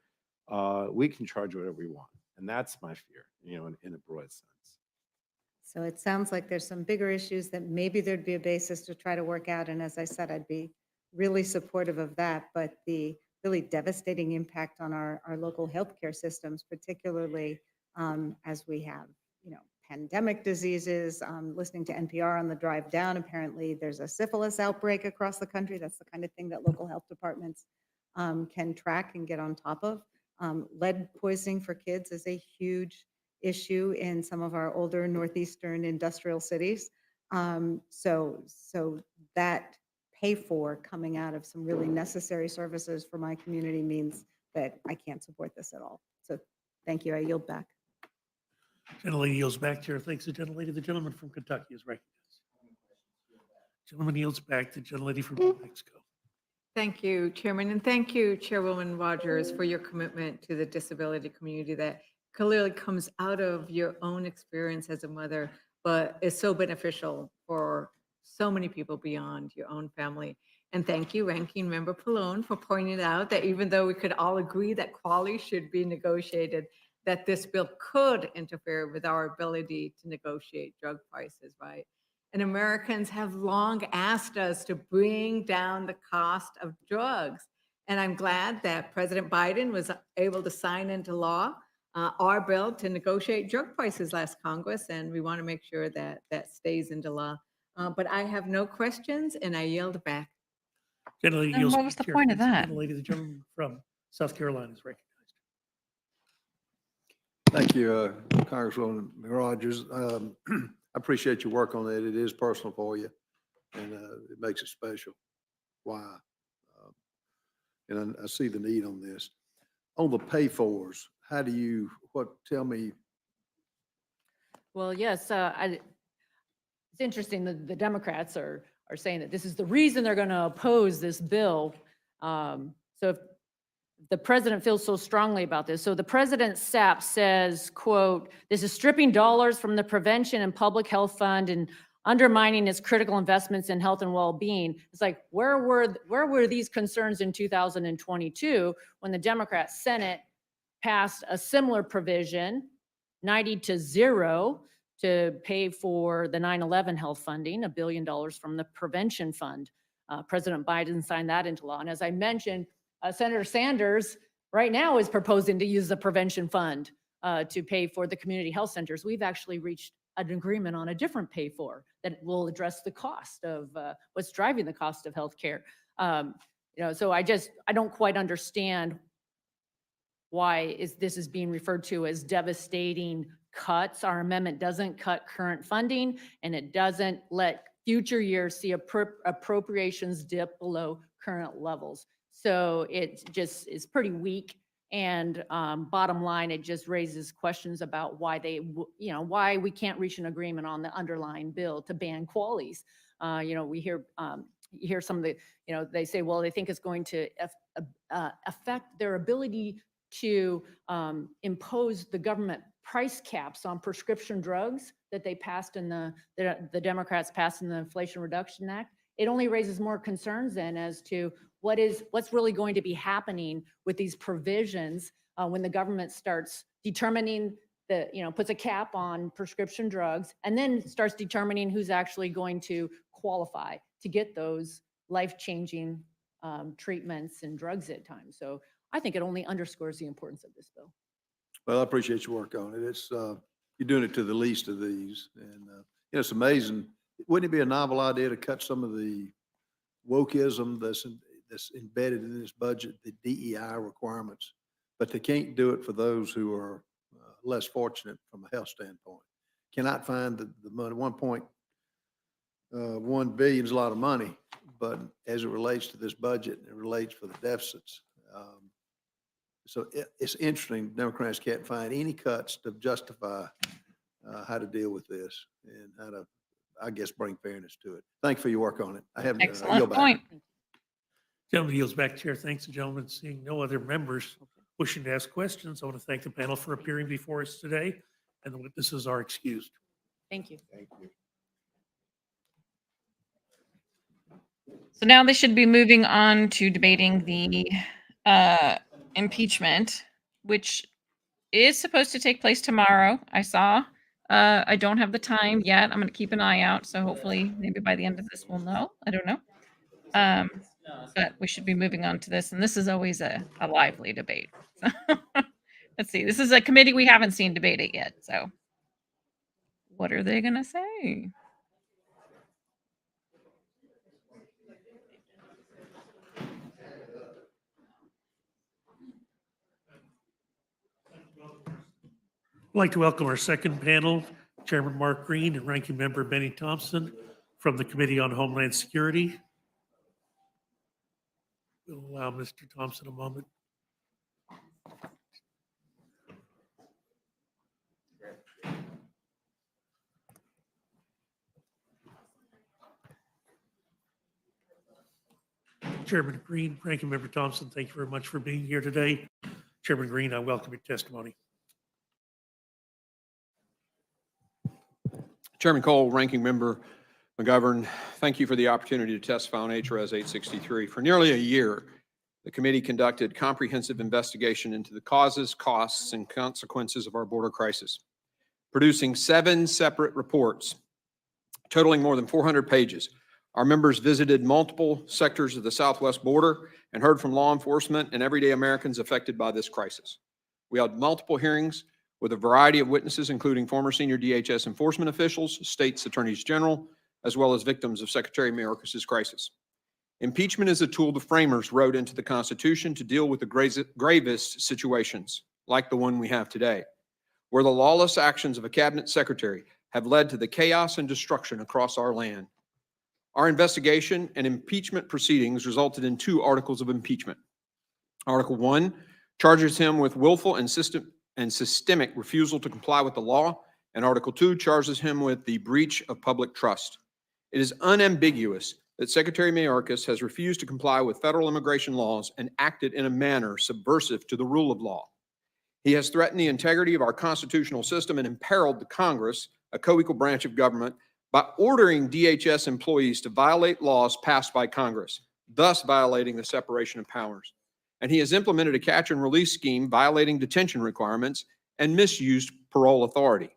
We can charge whatever we want. And that's my fear, in a broad sense. So it sounds like there's some bigger issues that maybe there'd be a basis to try to work out. And as I said, I'd be really supportive of that. But the really devastating impact on our local healthcare systems, particularly as we have, pandemic diseases. Listening to NPR on the drive down, apparently there's a syphilis outbreak across the country. That's the kind of thing that local health departments can track and get on top of. Lead poisoning for kids is a huge issue in some of our older northeastern industrial cities. So that pay for coming out of some really necessary services for my community means that I can't support this at all. So thank you. I yield back. Gentlelady yields back. Chair thanks the gentlelady. The gentleman from Kentucky is recognized. Gentleman yields back. The gentlelady from New Mexico. Thank you, Chairman, and thank you, Chairwoman Rogers, for your commitment to the disability community that clearly comes out of your own experience as a mother, but is so beneficial for so many people beyond your own family. And thank you, Ranking Member Pallone, for pointing out that even though we could all agree that quality should be negotiated, that this bill could interfere with our ability to negotiate drug prices, right? And Americans have long asked us to bring down the cost of drugs. And I'm glad that President Biden was able to sign into law our bill to negotiate drug prices last Congress. And we want to make sure that that stays into law. But I have no questions and I yield back. Gentlelady And yields what was back. the Chair point of thanks that? The gentleman from South Carolina is recognized. Thank you, Congresswoman Rogers. I appreciate your work on it. It is personal for you, and it makes it special. Why? And I see the need on this. On the pay-fors, tell me. Well, yes, it's interesting that the Democrats are saying that this is the reason they're going to oppose this bill. So if the president feels so strongly about this. So the president's SAP says, quote, this is stripping dollars from the Prevention and Public Health Fund and undermining its critical investments in health and well-being. It's like, where were these concerns in 2022 when the Democrat Senate passed a similar provision, 90-0, to pay for the 9/11 health funding, $1 billion from the prevention fund. President Biden signed that into law. And as I mentioned, Senator Sanders right now is proposing to use the prevention fund to pay for the community health centers. We've actually reached an agreement on a different pay for that will address the cost of what's driving the cost of healthcare. So I don't quite understand why this is being referred to as devastating cuts. Our amendment doesn't cut current funding, and it doesn't let future years see appropriations dip below current levels. So it just is pretty weak. And bottom line, it just raises questions about why why we can't reach an agreement on the underlying bill to ban qualities. We hear some of the, they say, well, they think it's going to affect their ability to impose the government price caps on prescription drugs that they passed in the Democrats passed in the Inflation Reduction Act, it only raises more concerns then as to what's really going to be happening with these provisions when the government starts determining puts a cap on prescription drugs and then starts determining who's actually going to qualify to get those life-changing treatments and drugs at times. So I think it only underscores the importance of this bill. Well, I appreciate your work on it. It's, you're doing it to the least of these. And, it's amazing. Wouldn't it be a novel idea to cut some of the wokeism that's embedded in this budget, the DEI requirements? But they can't do it for those who are less fortunate from a health standpoint. Cannot find the money. 1.1 billion is a lot of money, but as it relates to this budget, it relates for the deficits. So it's interesting. Democrats can't find any cuts to justify how to deal with this and how to, I guess, bring fairness to it. Thank you for your work on it. I have Excellent point. Gentleman yields back, Chair. Thanks, gentlemen. Seeing no other members wishing to ask questions, I want to thank the panel for appearing before us today, and the witnesses are excused. Thank you. Thank you. So now they should be moving on to debating the impeachment, which is supposed to take place tomorrow. I saw. I don't have the time yet. I'm going to keep an eye out. So hopefully, maybe by the end of this, we'll know. I don't know. But we should be moving on to this. And this is always a lively debate. So let's see. This is a committee we haven't seen debate it yet. So what are they going to say? I'd like to welcome our second panel, Chairman Mark Green and Ranking Member Benny Thompson from the Committee on Homeland Security. We'll allow Mr. Thompson a moment. Chairman Green, Ranking Member Thompson, thank you very much for being here today. Chairman Green, I welcome your testimony. Chairman Cole, Ranking Member McGovern, thank you for the opportunity to testify on HRS 863. For nearly a year, the committee conducted comprehensive investigation into the causes, costs, and consequences of our border crisis, producing 7 separate reports totaling more than 400 pages. Our members visited multiple sectors of the southwest border and heard from law enforcement and everyday Americans affected by this crisis. We held multiple hearings with a variety of witnesses, including former senior DHS enforcement officials, states attorneys general, as well as victims of Secretary Mayorkas' crisis. Impeachment is a tool the framers wrote into the Constitution to deal with the gravest situations, like the one we have today, where the lawless actions of a cabinet secretary have led to the chaos and destruction across our land. Our investigation and impeachment proceedings resulted in 2 articles of impeachment. Article 1 charges him with willful and systemic refusal to comply with the law, and Article 2 charges him with the breach of public trust. It is unambiguous that Secretary Mayorkas has refused to comply with federal immigration laws and acted in a manner subversive to the rule of law. He has threatened the integrity of our constitutional system and imperiled the Congress, a co-equal branch of government, by ordering DHS employees to violate laws passed by Congress, thus violating the separation of powers. And he has implemented a catch and release scheme violating detention requirements and misused parole authority.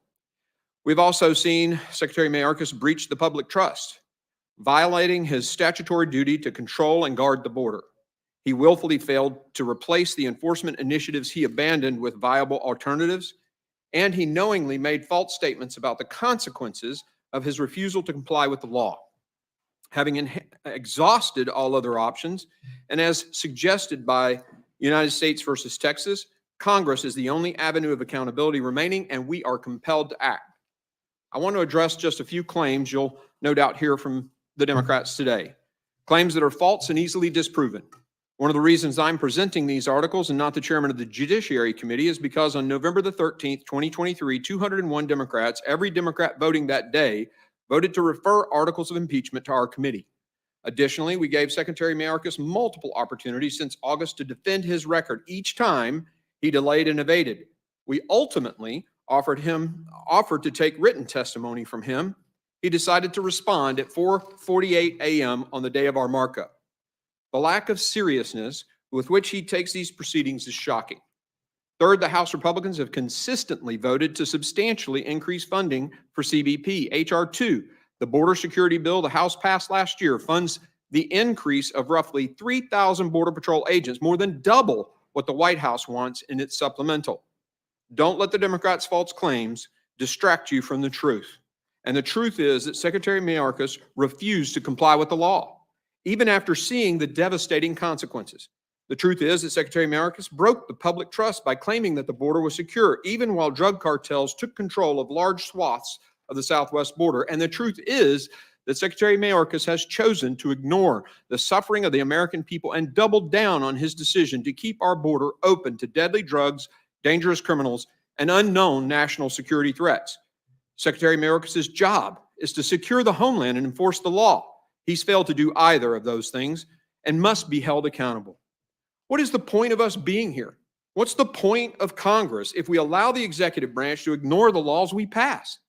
We've also seen Secretary Mayorkas breach the public trust, violating his statutory duty to control and guard the border. He willfully failed to replace the enforcement initiatives he abandoned with viable alternatives, and he knowingly made false statements about the consequences of his refusal to comply with the law. Having exhausted all other options, and as suggested by United States versus Texas, Congress is the only avenue of accountability remaining, and we are compelled to act. I want to address just a few claims you'll no doubt hear from the Democrats today. Claims that are false and easily disproven. One of the reasons I'm presenting these articles and not the chairman of the Judiciary Committee is because on November the 13th, 2023, 201 Democrats, every Democrat voting that day, voted to refer articles of impeachment to our committee. Additionally, we gave Secretary Mayorkas multiple opportunities since August to defend his record. Each time, He delayed and evaded. We ultimately offered to take written testimony from him. He decided to respond at 4:48 a.m. on the day of our markup. The lack of seriousness with which he takes these proceedings is shocking. Third, the House Republicans have consistently voted to substantially increase funding for CBP. H.R. 2, the border security bill the House passed last year, funds the increase of roughly 3,000 Border Patrol agents, more than double what the White House wants in its supplemental. Don't let the Democrats' false claims distract you from the truth. And the truth is that Secretary Mayorkas refused to comply with the law, even after seeing the devastating consequences. The truth is that Secretary Mayorkas broke the public trust by claiming that the border was secure, even while drug cartels took control of large swaths of the southwest border. And the truth is that Secretary Mayorkas has chosen to ignore the suffering of the American people and doubled down on his decision to keep our border open to deadly drugs, dangerous criminals, and unknown national security threats. Secretary Mayorkas' job is to secure the homeland and enforce the law. He's failed to do either of those things and must be held accountable. What is the point of us being here? What's the point of Congress if we allow the executive branch to ignore the laws we pass?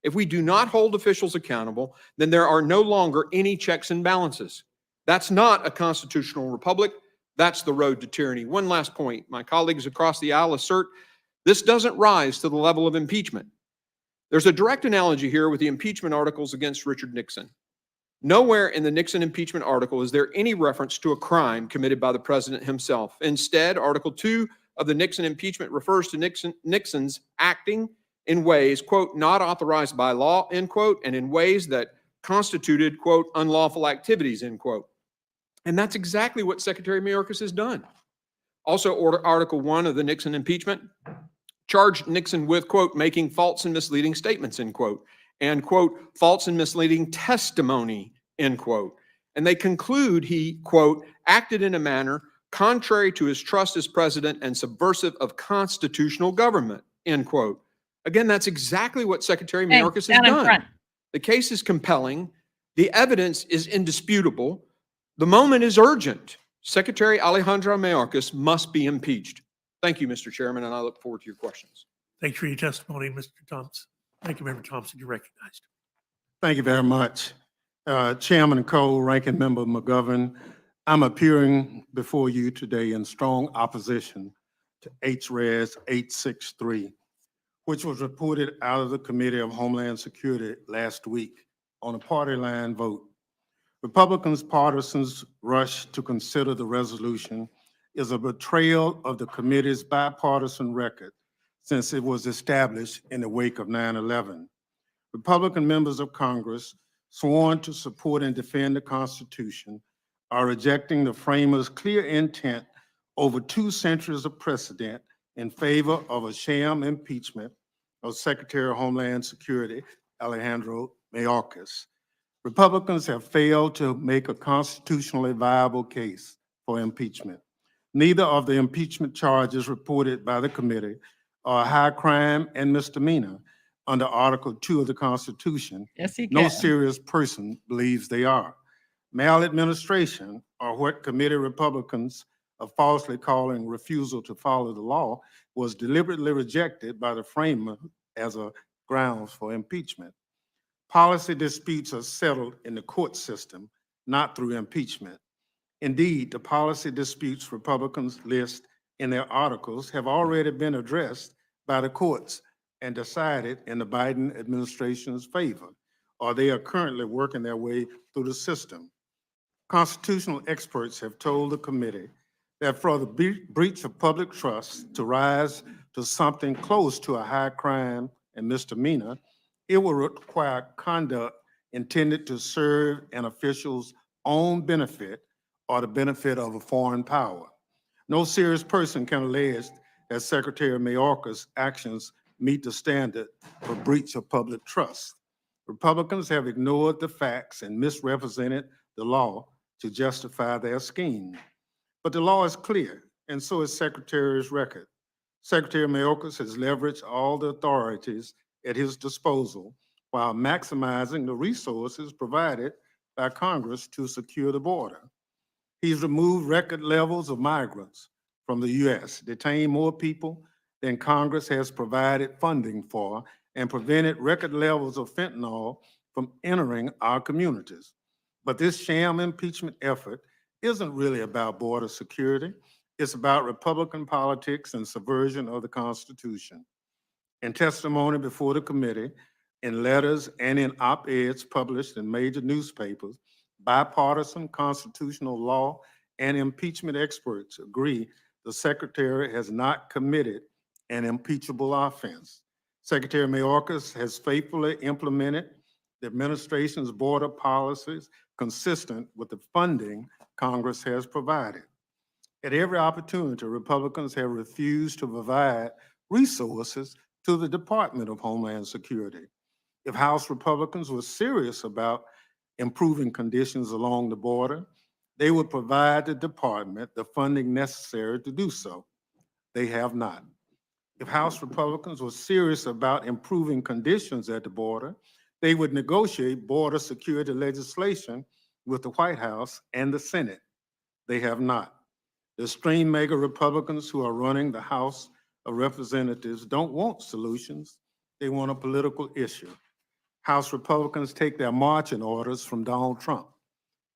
If we do not hold officials accountable, then there are no longer any checks and balances. That's not a constitutional republic. That's the road to tyranny. One last point. My colleagues across the aisle assert this doesn't rise to the level of impeachment. There's a direct analogy here with the impeachment articles against Richard Nixon. Nowhere in the Nixon impeachment article is there any reference to a crime committed by the president himself. Instead, Article 2 of the Nixon impeachment refers to Nixon's acting in ways, quote, not authorized by law, end quote, and in ways that constituted, quote, unlawful activities, end quote. And that's exactly what Secretary Mayorkas has done. Also, Article 1 of the Nixon impeachment charged Nixon with, quote, making false and misleading statements, end quote, and, quote, false and misleading testimony, end quote. And they conclude he, quote, acted in a manner contrary to his trust as president and subversive of constitutional government, end quote. Again, that's exactly what Secretary Mayorkas has done. The case is compelling. The evidence is indisputable. The moment is urgent. Secretary Alejandro Mayorkas must be impeached. Thank you, Mr. Chairman, and I look forward to your questions. Thanks for your testimony, Mr. Thompson. Thank you, Member Thompson. You're recognized. Thank you very much. Chairman Cole, Ranking Member McGovern, I'm appearing before you today in strong opposition to HRES 863, which was reported out of the Committee of Homeland Security last week on a party line vote. Republicans' partisans' rush to consider the resolution is a betrayal of the committee's bipartisan record since it was established in the wake of 9/11. Republican members of Congress sworn to support and defend the Constitution are rejecting the framers' clear intent over 2 centuries of precedent in favor of a sham impeachment of Secretary of Homeland Security Alejandro Mayorkas. Republicans have failed to make a constitutionally viable case for impeachment. Neither of the impeachment charges reported by the committee are a high crime and misdemeanor under Article 2 of the Constitution. Yes, he No can. serious person believes they are. Maladministration, or what committee Republicans are falsely calling refusal to follow the law, was deliberately rejected by the framer as a grounds for impeachment. Policy disputes are settled in the court system, not through impeachment. Indeed, the policy disputes Republicans list in their articles have already been addressed by the courts and decided in the Biden administration's favor, or they are currently working their way through the system. Constitutional experts have told the committee that for the breach of public trust to rise to something close to a high crime and misdemeanor, it will require conduct intended to serve an official's own benefit or the benefit of a foreign power. No serious person can allege that Secretary Mayorkas' actions meet the standard for breach of public trust. Republicans have ignored the facts and misrepresented the law to justify their scheme. But the law is clear, and so is Secretary's record. Secretary Mayorkas has leveraged all the authorities at his disposal while maximizing the resources provided by Congress to secure the border. He's removed record levels of migrants from the U.S., detain more people than Congress has provided funding for, and prevented record levels of fentanyl from entering our communities. But this sham impeachment effort isn't really about border security. It's about Republican politics and subversion of the Constitution. In testimony before the committee, in letters and in op-eds published in major newspapers, bipartisan constitutional law and impeachment experts agree the Secretary has not committed an impeachable offense. Secretary Mayorkas has faithfully implemented the administration's border policies consistent with the funding Congress has provided. At every opportunity, Republicans have refused to provide resources to the Department of Homeland Security. If House Republicans were serious about improving conditions along the border, they would provide the department the funding necessary to do so. They have not. If House Republicans were serious about improving conditions at the border, they would negotiate border security legislation with the White House and the Senate. They have not. The extreme mega Republicans who are running the House of Representatives don't want solutions. They want a political issue. House Republicans take their marching orders from Donald Trump,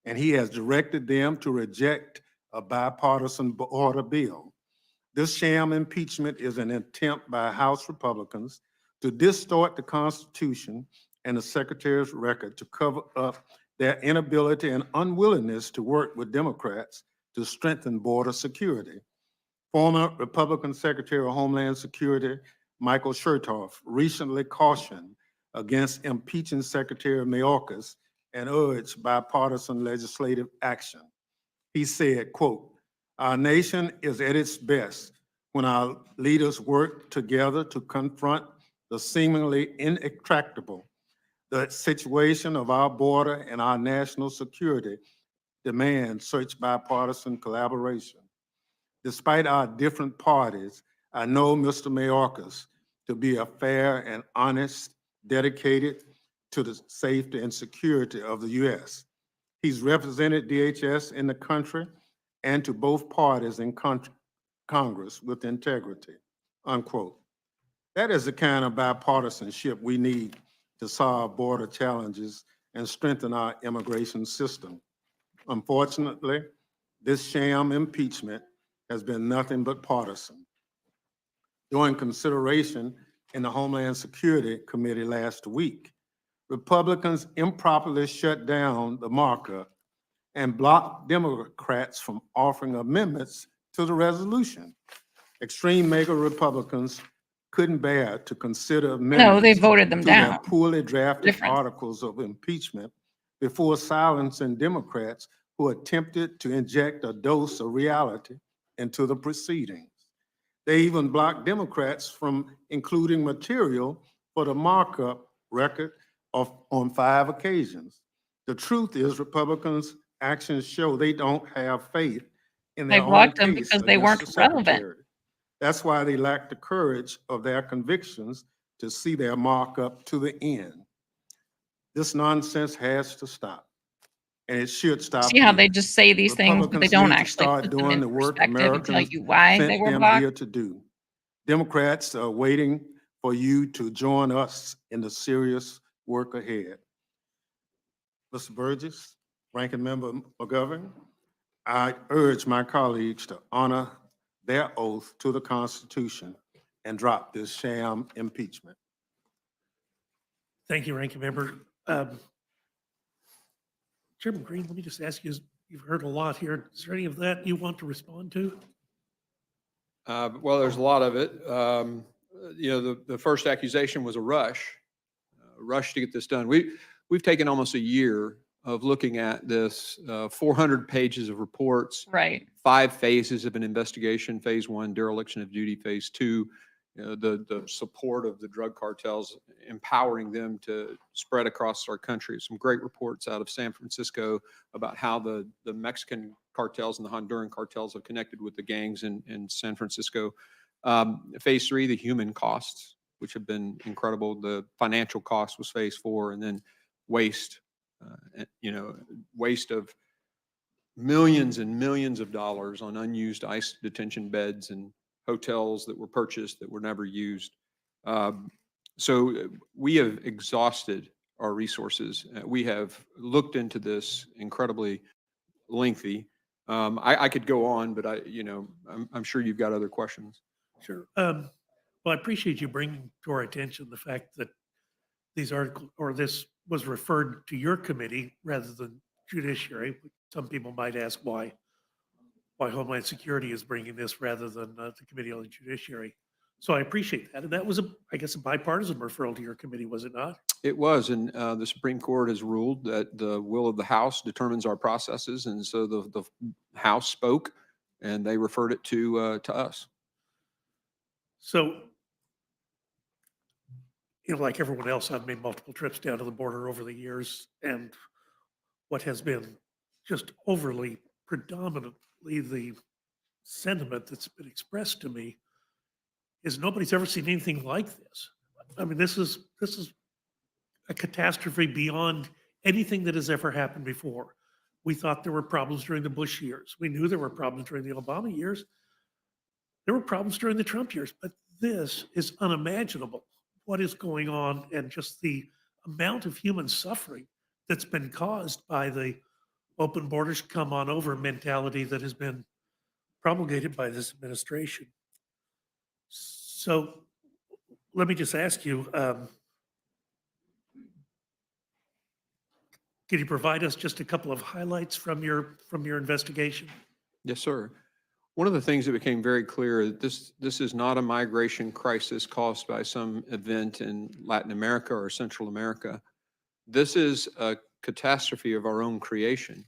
and he has directed them to reject a bipartisan border bill. This sham impeachment is an attempt by House Republicans to distort the Constitution and the Secretary's record to cover up their inability and unwillingness to work with Democrats to strengthen border security. Former Republican Secretary of Homeland Security Michael Chertoff recently cautioned against impeaching Secretary Mayorkas and urged bipartisan legislative action. He said, quote, "Our nation is at its best when our leaders work together to confront the seemingly intractable. The situation of our border and our national security demands such bipartisan collaboration. Despite our different parties, I know Mr. Mayorkas to be a fair and honest, dedicated to the safety and security of the U.S. He's represented DHS in the country and to both parties in Congress with integrity," unquote. That is the kind of bipartisanship we need to solve border challenges and strengthen our immigration system. Unfortunately, this sham impeachment has been nothing but partisan. During consideration in the Homeland Security Committee last week, Republicans improperly shut down the markup and blocked Democrats from offering amendments to the resolution. Extreme mega Republicans couldn't bear to consider amendments No, they voted them to their down. poorly drafted Difference. articles of impeachment before silencing Democrats who attempted to inject a dose of reality into the proceedings. They even blocked Democrats from including material for the markup record on 5 occasions. The truth is Republicans' actions show they don't have faith in They their own blocked them case because they against weren't the relevant. Secretary. That's why they lack the courage of their convictions to see their markup to the end. This nonsense has to stop, and it should stop See how here. they just say these things, but they Republicans don't need to actually start put them doing in the work perspective and tell Americans you why they sent were them blocked. here to do. Democrats are waiting for you to join us in the serious work ahead. Mr. Burgess, Ranking Member McGovern, I urge my colleagues to honor their oath to the Constitution and drop this sham impeachment. Thank you, Ranking Member. Chairman Green, let me just ask you, you've heard a lot here. Is there any of that you want to respond to? Well, there's a lot of it. The first accusation was a rush to get this done. We've taken almost a year of looking at this, 400 pages of reports. Right. 5 phases of an investigation: phase 1, dereliction of duty; phase 2, the support of the drug cartels, empowering them to spread across our country. Some great reports out of San Francisco about how the Mexican cartels and the Honduran cartels have connected with the gangs in San Francisco. Phase 3, the human costs, which have been incredible. The financial cost was phase 4, and then waste, waste of millions and millions of dollars on unused ICE detention beds and hotels that were purchased that were never used. So we have exhausted our resources. We have looked into this incredibly lengthy. I could go on, but I'm sure you've got other questions. Sure. Well, I appreciate you bringing to our attention the fact that these articles, or this was referred to your committee rather than judiciary. Some people might ask why Homeland Security is bringing this rather than the Committee on the Judiciary. So I appreciate that. And that was, I guess, a bipartisan referral to your committee, was it not? It was, and the Supreme Court has ruled that the will of the House determines our processes, and so the House spoke, and they referred it to us. So, like everyone else, I've made multiple trips down to the border over the years, and what has been just overly predominantly the sentiment that's been expressed to me is nobody's ever seen anything like this. I mean, this is a catastrophe beyond anything that has ever happened before. We thought there were problems during the Bush years. We knew there were problems during the Obama years. There were problems during the Trump years, but this is unimaginable. What is going on, and just the amount of human suffering that's been caused by the open borders, come on over mentality that has been promulgated by this administration. So let me just ask you, can you provide us just a couple of highlights from your investigation? Yes, sir. One of the things that became very clear, this is not a migration crisis caused by some event in Latin America or Central America. This is a catastrophe of our own creation.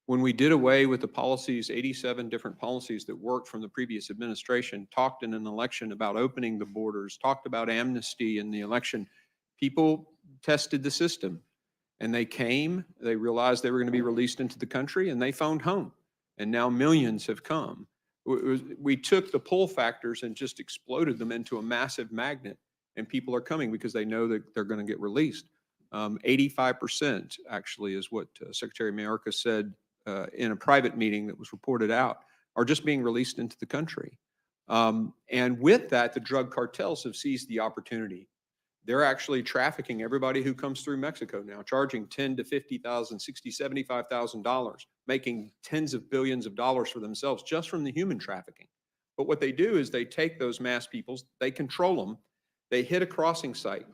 When we did away with the policies, 87 different policies that worked from the previous administration, talked in an election about opening the borders, talked about amnesty in the election, people tested the system. And they came, they realized they were going to be released into the country, and they phoned home. And now millions have come. We took the pull factors and just exploded them into a massive magnet, and people are coming because they know that they're going to get released. 85% actually is what Secretary Mayorkas said in a private meeting that was reported out, are just being released into the country. And with that, the drug cartels have seized the opportunity. They're actually trafficking everybody who comes through Mexico now, charging $10,000 to $50,000, $60,000, $75,000, making tens of billions of dollars for themselves just from the human trafficking. But what they do is they take those mass peoples, they control them, they hit a crossing site,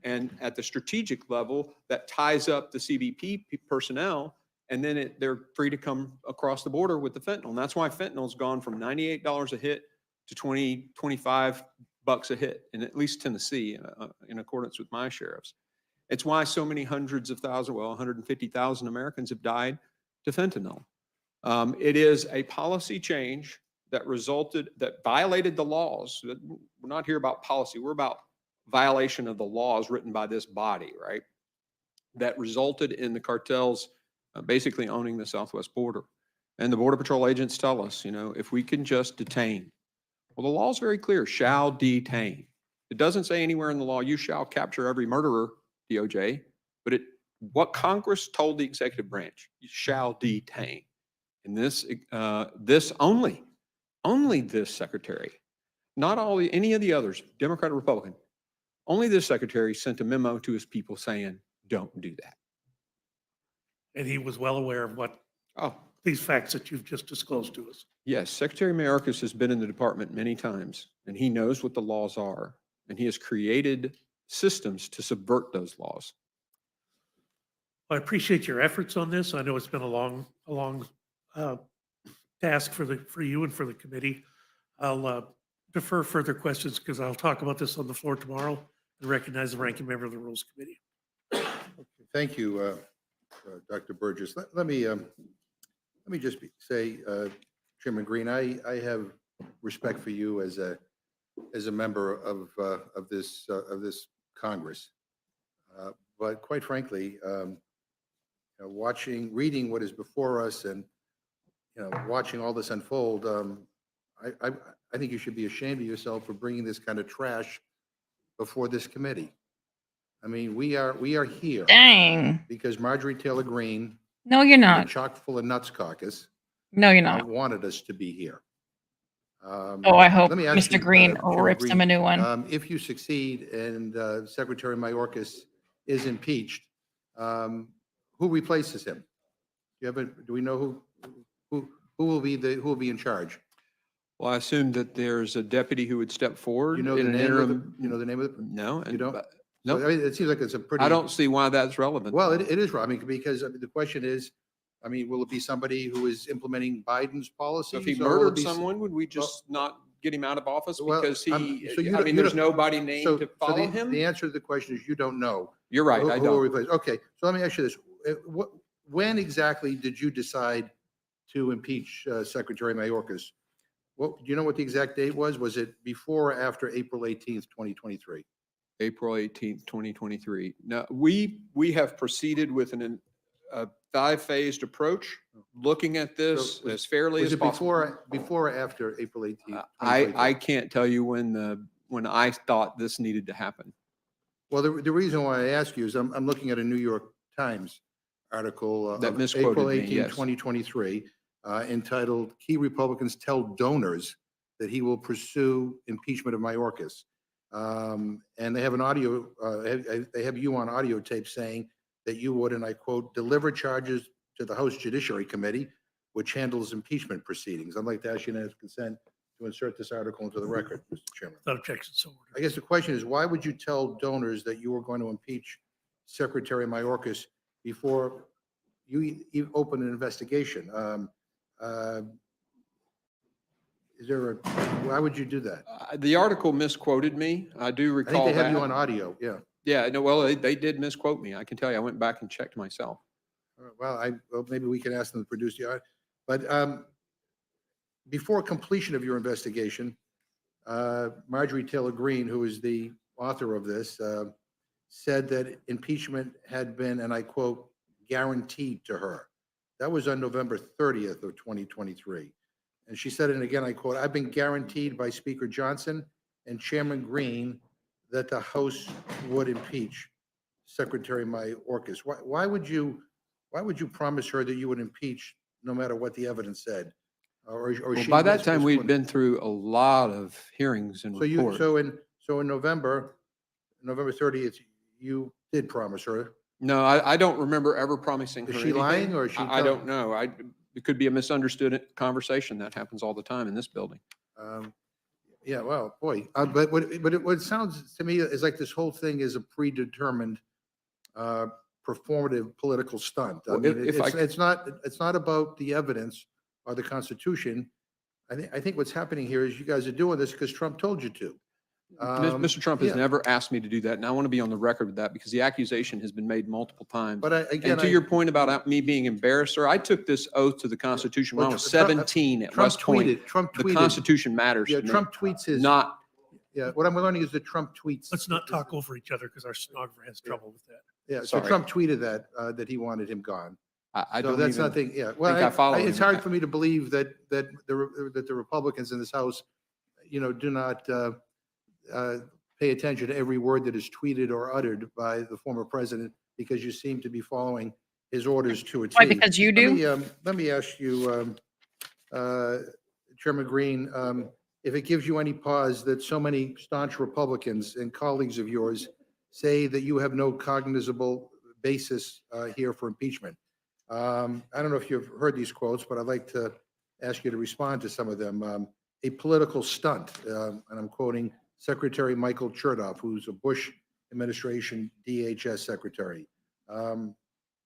and at the strategic level, that ties up the CBP personnel, and then they're free to come across the border with the fentanyl. And that's why fentanyl's gone from $98 a hit to $20, $25 a hit, in at least Tennessee, in accordance with my sheriffs. It's why so many hundreds of thousands, 150,000 Americans have died to fentanyl. It is a policy change that violated the laws. We're not here about policy. We're about violation of the laws written by this body, right? That resulted in the cartels basically owning the southwest border. And the Border Patrol agents tell us, if we can just detain. Well, the law is very clear, shall detain. It doesn't say anywhere in the law, you shall capture every murderer, DOJ, but what Congress told the executive branch, you shall detain. And this only this secretary, not any of the others, Democrat or Republican, only this secretary sent a memo to his people saying, don't do that. And he was well aware of these facts that you've just disclosed to us. Yes, Secretary Mayorkas has been in the department many times, and he knows what the laws are, and he has created systems to subvert those laws. I appreciate your efforts on this. I know it's been a long task for you and for the committee. I'll defer further questions because I'll talk about this on the floor tomorrow and recognize the ranking member of the Rules Committee. Thank you, Dr. Burgess. Let me just say, Chairman Green, I have respect for you as a member of this Congress. But quite frankly, reading what is before us and watching all this unfold, I think you should be ashamed of yourself for bringing this kind of trash before this committee. I mean, we are here Dang. because Marjorie Taylor Greene No, you're the not. chock full of nuts caucus No, you're not. wanted us to be here. Oh, I hope Let me ask Mr. you, Green Chairman rips him a Green, new one. if you succeed and Secretary Mayorkas is impeached, who replaces him? Do we know who will be in charge? Well, I assume that there's a deputy who would step forward You know in the an name of the, interim. you know the name of the? No, You and, don't? but- So, no, I mean, it seems like it's a pretty. I don't see why that's relevant. Well, though. it is, I mean, because the question is, I mean, will it be somebody who is implementing Biden's policies? So if he or will it murdered be someone, would we just not get him out of office Well, because so I mean, there's nobody so- named to so follow the- him? The answer to the question is you don't know. You're right, I who will don't. replace. Okay, so let me ask you this. When exactly did you decide to impeach Secretary Mayorkas? Do you know what the exact date was? Was it before or after April 18th, 2023? April 18th, 2023. Now, we have proceeded with a five-phased approach, looking at this So was- as fairly Was as it possible. before or after April 18th? I can't tell you when I thought this needed to happen. Well, the reason why I ask you is I'm looking at a New York Times article That of misquoted April me, 18, yes. 2023, entitled "Key Republicans Tell Donors That He Will Pursue Impeachment of Mayorkas." And they have an audio, they have you on audio tape saying that you would, and I quote, "deliver charges to the House Judiciary Committee, which handles impeachment proceedings." I'd like to ask unanimous consent to insert this article into the record, Mr. Chairman. Without objection, so ordered. I guess the question is, why would you tell donors that you were going to impeach Secretary Mayorkas before you open an investigation? Why would you do that? The article misquoted me. I do I recall think they have you that. on audio, yeah. Yeah, no, well, they did misquote me. I can tell you, I went back and checked myself. Well, maybe we can ask them to produce the, but before completion of your investigation, Marjorie Taylor Greene, who is the author of this, said that impeachment had been, and I quote, "guaranteed to her." That was on November 30th of 2023. And she said, and again, I quote, "I've been guaranteed by Speaker Johnson and Chairman Green that the House would impeach Secretary Mayorkas." Why would you promise her that you would impeach no matter what the evidence said? Or Well, she by that was time, we'd put- been through a lot of hearings and So reports. so in November 30th, you did promise her. No, I don't remember ever promising her Is she anything. lying, or is she I telling- don't know. It could be a misunderstood conversation. That happens all the time in this building. Yeah, well, boy, but what it sounds to me is like this whole thing is a predetermined performative political stunt. I Well, mean, if I it's not about the evidence or the Constitution. I think what's happening here is you guys are doing this because Trump told you to. Mr. Trump has yeah. never asked me to do that, and I want to be on the record with that because the accusation has been made multiple times. But again, And to your point about me being embarrassed, sir, I took this oath to the Constitution when I Well, was Trump- 17 at West Point. Trump The tweeted. Constitution matters Yeah, to me, Trump tweets his. not, Yeah, what I'm learning is that Trump tweets. Let's not talk over each other because our stenographer has trouble with that. Yeah, so Sorry. Trump tweeted that he wanted him gone. I So don't that's even nothing, yeah. think Well, I follow it's him. hard for me to believe that the Republicans in this House, do not pay attention to every word that is tweeted or uttered by the former president, because you seem to be following his orders to a T. Why, because you do? Let me ask you, Chairman Green, if it gives you any pause that so many staunch Republicans and colleagues of yours say that you have no cognizable basis here for impeachment. I don't know if you've heard these quotes, but I'd like to ask you to respond to some of them. A political stunt, and I'm quoting Secretary Michael Chertoff, who's a Bush administration DHS secretary.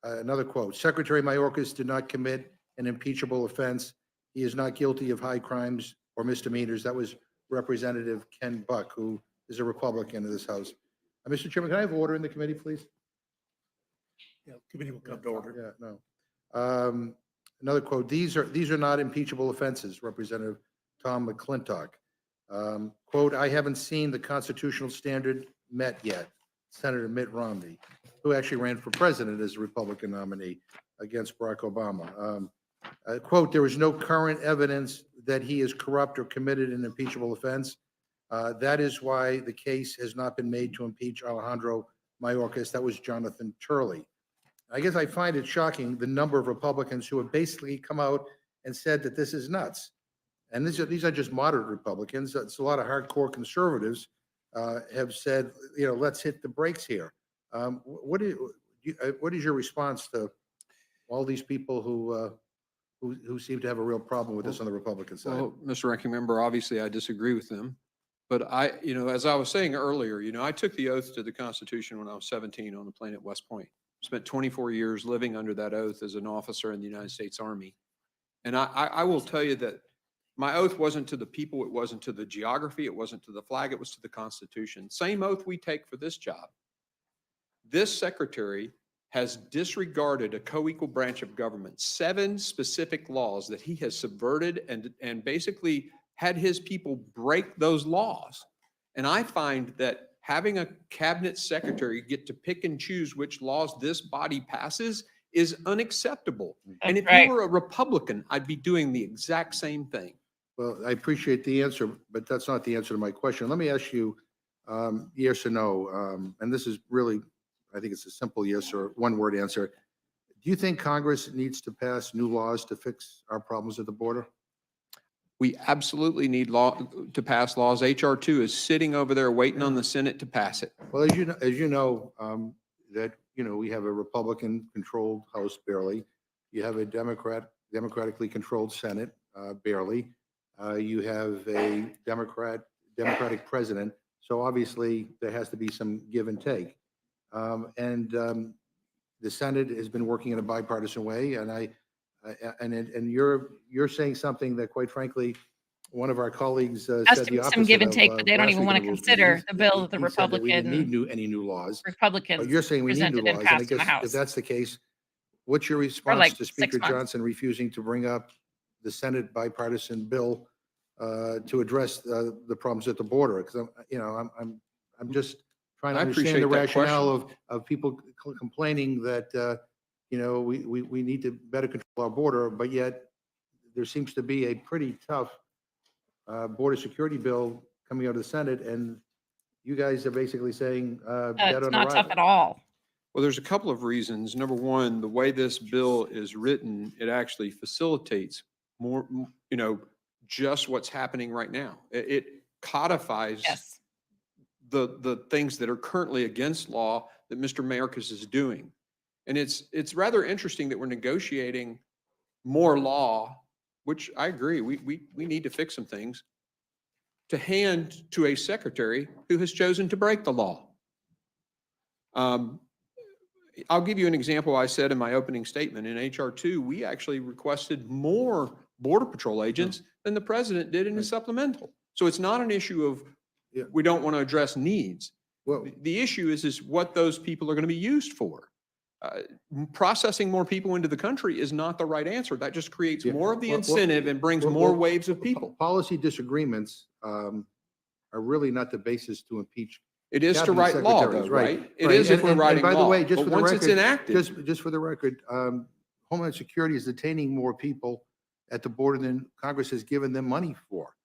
Another quote, "Secretary Mayorkas did not commit an impeachable offense. He is not guilty of high crimes or misdemeanors." That was Representative Ken Buck, who is a Republican in this House. Mr. Chairman, can I have order in the committee, please? Yeah, committee will come to order. Yeah, no. Another quote, these are not impeachable offenses," Representative Tom McClintock. Quote, "I haven't seen the constitutional standard met yet." Senator Mitt Romney, who actually ran for president as a Republican nominee against Barack Obama. Quote, "There is no current evidence that he is corrupt or committed an impeachable offense. That is why the case has not been made to impeach Alejandro Mayorkas." That was Jonathan Turley. I guess I find it shocking, the number of Republicans who have basically come out and said that this is nuts. And these are just moderate Republicans. It's a lot of hardcore conservatives have said, let's hit the brakes here. What is your response to all these people who seem to have a real problem with this on the Republican side? Well, Mr. Ranking Member, obviously I disagree with them. But as I was saying earlier, I took the oath to the Constitution when I was 17 on the plane at West Point. Spent 24 years living under that oath as an officer in the United States Army. And I will tell you that my oath wasn't to the people, it wasn't to the geography, it wasn't to the flag, it was to the Constitution. Same oath we take for this job. This secretary has disregarded a co-equal branch of government, 7 specific laws that he has subverted and basically had his people break those laws. And I find that having a cabinet secretary get to pick and choose which laws this body passes is unacceptable. And if you were a Republican, I'd be doing the exact same thing. Well, I appreciate the answer, but that's not the answer to my question. Let me ask you, yes or no, and this is really, I think it's a simple yes or one-word answer. Do you think Congress needs to pass new laws to fix our problems at the border? We absolutely need to pass laws. HR 2 is sitting over there waiting on the Senate to pass it. Well, as you know, that, we have a Republican-controlled House barely. You have a democratically controlled Senate barely. You have a Democratic president. So obviously there has to be some give and take. The Senate has been working in a bipartisan way, and you're saying something that, quite frankly, one of our colleagues said Has to the be opposite some give and of, take, but they don't last even week want in to the Rules consider Meetings. the bill that the He said that we didn't Republican need any new laws. Republicans But you're saying we need new presented and laws, and I passed in the guess if House. that's the case, what's your response like to 6 Speaker months. Johnson refusing to bring up the Senate bipartisan bill to address the problems at the border? Because I'm just trying to I understand appreciate the that rationale of people complaining that we need to better control our border, but yet there seems to be a pretty tough border security bill coming out of the Senate, and you guys are basically saying dead It's on not tough arrival. at all. Well, there's a couple of reasons. Number one, the way this bill is written, it actually facilitates more, just what's happening right now. It codifies Yes. the things that are currently against law that Mr. Mayorkas is doing. And it's rather interesting that we're negotiating more law, which I agree, we need to fix some things, to hand to a secretary who has chosen to break the law. I'll give you an example. I said in my opening statement, in HR 2, we actually requested more Border Patrol agents than the president did in his supplemental. So it's not an issue of we don't want to address needs. Well, The issue is what those people are going to be used for. Processing more people into the country is not the right answer. That just creates Yeah. more of the Well, incentive and brings well, more well, waves of people. Policy disagreements are really not the basis to impeach. It is to cabinet write law, though, secretaries, right? It is if we're writing By the law. way, just But for the once it's record, enacted, just for the record, Homeland Security is detaining more people at the border than Congress has given them money for.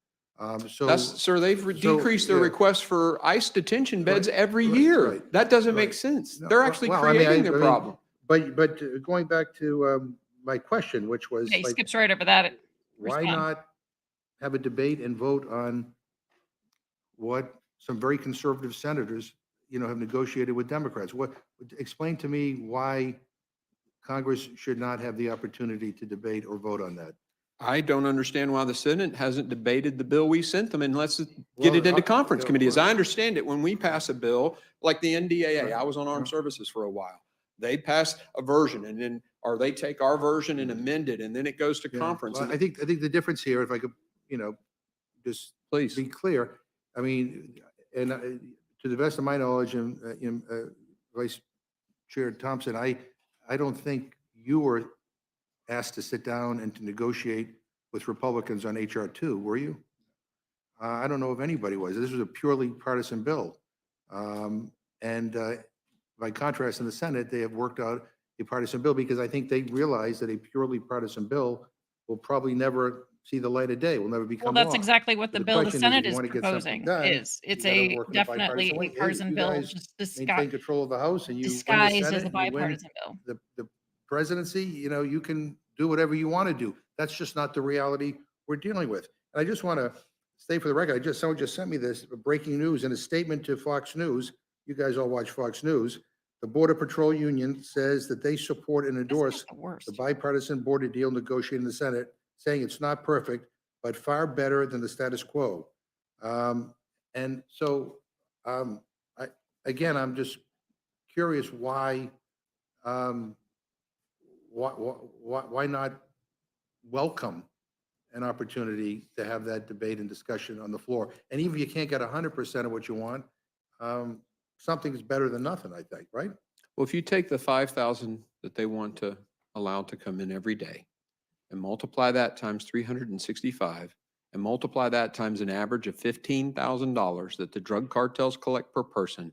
sir, they've so, decreased their yeah. requests for ICE detention beds every right, year. right, That doesn't make right. sense. No, They're well, actually well, I mean, creating I the mean, problem. But going back to my question, which was Yeah, he like, skips right over that. why response. not have a debate and vote on what some very conservative senators, have negotiated with Democrats? Explain to me why Congress should not have the opportunity to debate or vote on that. I don't understand why the Senate hasn't debated the bill we sent them and let's get Well, it into I- conference yeah, committee. As well- I understand it, when we pass a bill, like the NDAA, I was on armed Right. services for a while. They pass a version and then, or they take our version and amend it, and then it goes to Yeah, conference. well, and I think the difference here, if I could, just Please. be clear, I mean, and to the best of my knowledge, and Vice Chair Thompson, I don't think you were asked to sit down and to negotiate with Republicans on HR 2, were you? I don't know if anybody was. This was a purely partisan bill. By contrast, in the Senate, they have worked out a partisan bill because I think they realize that a purely partisan bill will probably never see the light of day, will never Well, become that's law. exactly what So the bill the question Senate if you is wanna get something proposing done, is. It's you gotta a work in definitely bipartisan way. a Hey, partisan you bill, guys just maintain control of the House and you win the disguised as Senate a and you win bipartisan bill. the presidency, you can do whatever you want to do. That's just not the reality we're dealing with. And I just want to stay for the record. Someone just sent me this breaking news in a statement to Fox News. You guys all watch Fox News. The Border Patrol Union says that they support and This guy's endorse the worst. the bipartisan border deal negotiated in the Senate, saying it's not perfect, but far better than the status quo. And so, again, I'm just curious um, why not welcome an opportunity to have that debate and discussion on the floor? And even if you can't get 100% of what you want, something's better than nothing, I think, right? Well, if you take the 5,000 that they want to allow to come in every day and multiply that times 365 and multiply that times an average of $15,000 that the drug cartels collect per person,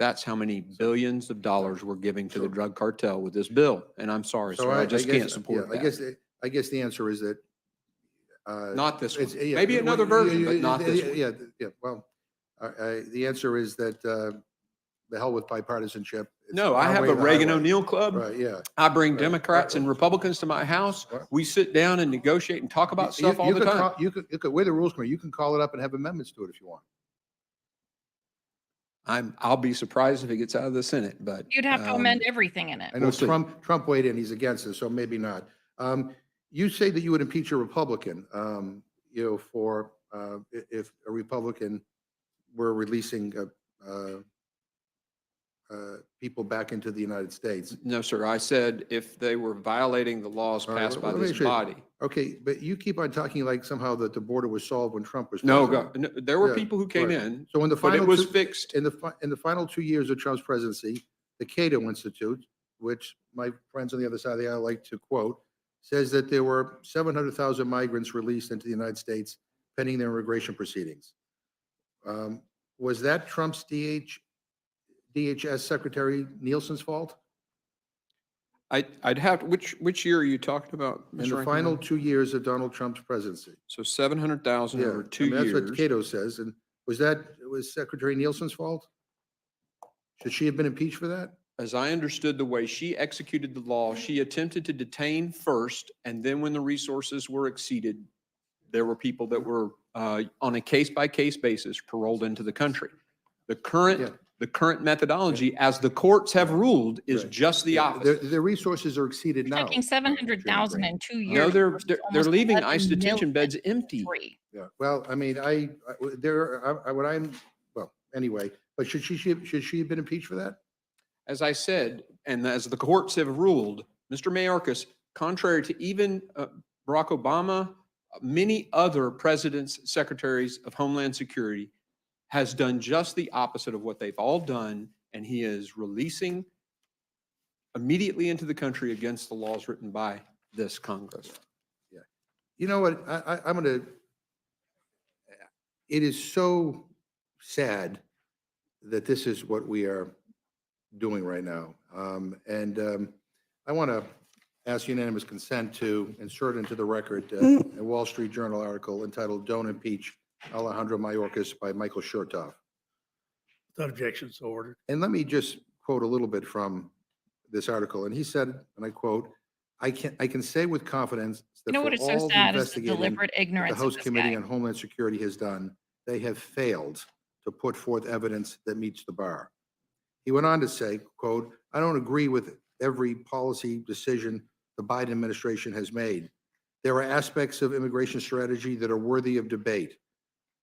that's how many billions of dollars we're giving to the drug cartel with this bill. And I'm sorry, So sir, I just can't guess- support yeah, that. I guess the answer is that. Not this one. yeah, Maybe another version, but not this one. Yeah, well, the answer is that, the hell with bipartisanship. It's No, I our have way a or the Reagan highway. O'Neill Club. Right, yeah. I bring Right. Democrats and Republicans to my house. Right. We sit down and negotiate and talk about stuff all the could time. You could, we're the rules committee. You can call it up and have amendments to it if you want. I'll be surprised if it gets out of the Senate, but. You'd have to amend everything in it. I know We'll see. Trump weighed in, he's against it, so maybe not. You say that you would impeach a Republican, for, if a Republican were releasing, people back into the United States. No, sir. I said if they were violating the laws All right, passed by let me this show you. body. Okay, but you keep on talking like somehow that the border was solved when Trump was No, president. there were Yeah, people who came right. in, So in the but final it was two- fixed. In the final 2 years of Trump's presidency, the Cato Institute, which my friends on the other side of the aisle like to quote, says that there were 700,000 migrants released into the United States pending their immigration proceedings. Was that Trump's DHS Secretary Nielsen's fault? I'd have, which year are you talking about? In Mr. the Ranking final Member? 2 years of Donald Trump's presidency. So 700,000 Yeah, over I mean, 2 that's what years. Cato says. And was Secretary Nielsen's fault? Should she have been impeached for that? As I understood the way she executed the law, she attempted to detain first, and then when the resources were exceeded, there were people that were on a case-by-case basis paroled into the country. The current methodology, as the courts have ruled, is Right. just the Yeah, opposite. The resources are exceeded now. Taking 700,000 in 2 years. No, they're versus they're almost leaving 11 ICE detention million beds in empty. 3. Yeah, well, I mean, anyway, but should she have been impeached for that? As I said, and as the courts have ruled, Mr. Mayorkas, contrary to even Barack Obama, many other presidents, secretaries of Homeland Security, has done just the opposite of what they've all done, and he is releasing immediately into the country against the laws written by this Congress. You know what, I'm gonna, it is so sad that this is what we are doing right now. I want to ask unanimous consent to insert into the record a Wall Street Journal article entitled "Don't Impeach Alejandro Mayorkas" by Michael Chertoff. Without objection, so ordered. And let me just quote a little bit from this article. And he said, and I quote, I can say with confidence that You know for what is so all the sad is the investigating deliberate the ignorance of House this Committee guy. on Homeland Security has done, they have failed to put forth evidence that meets the bar. He went on to say, quote, I don't agree with every policy decision the Biden administration has made. There are aspects of immigration strategy that are worthy of debate,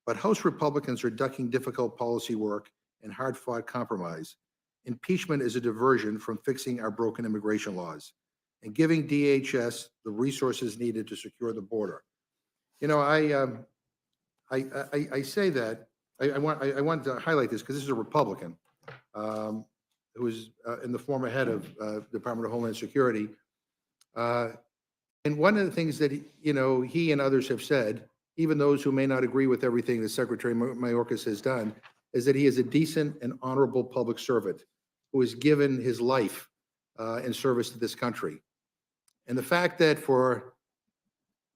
but House Republicans are ducking difficult policy work and hard-fought compromise. Impeachment is a diversion from fixing our broken immigration laws and giving DHS the resources needed to secure the border. You know, I say that, I want to highlight this because this is a Republican who is in the former head of Department of Homeland Security. And one of the things that, he and others have said, even those who may not agree with everything that Secretary Mayorkas has done, is that he is a decent and honorable public servant who has given his life in service to this country. And the fact that for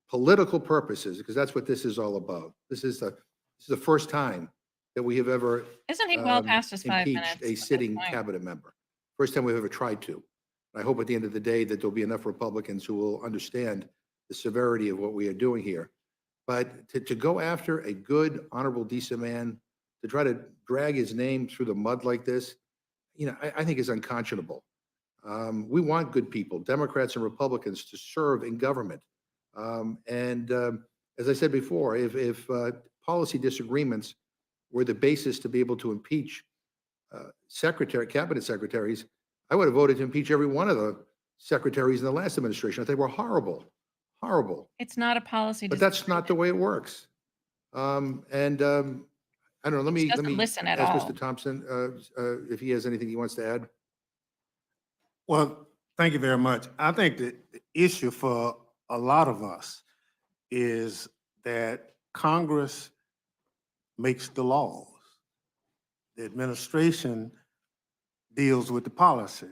political purposes, because that's what this is all about. This is the first time that we have ever Isn't he well past his 5 minutes? impeached at a this sitting point? cabinet member. First time we've ever tried to. I hope at the end of the day that there'll be enough Republicans who will understand the severity of what we are doing here. But to go after a good, honorable, decent man, to try to drag his name through the mud like this, I think is unconscionable. We want good people, Democrats and Republicans, to serve in government. As I said before, if policy disagreements were the basis to be able to impeach cabinet secretaries, I would have voted to impeach every one of the secretaries in the last administration. I think were horrible, horrible. It's not a policy. But that's not the way it works. I don't know, let me doesn't listen at ask all. Mr. Thompson if he has anything he wants to add. Well, thank you very much. I think that the issue for a lot of us is that Congress makes the laws. The administration deals with the policy.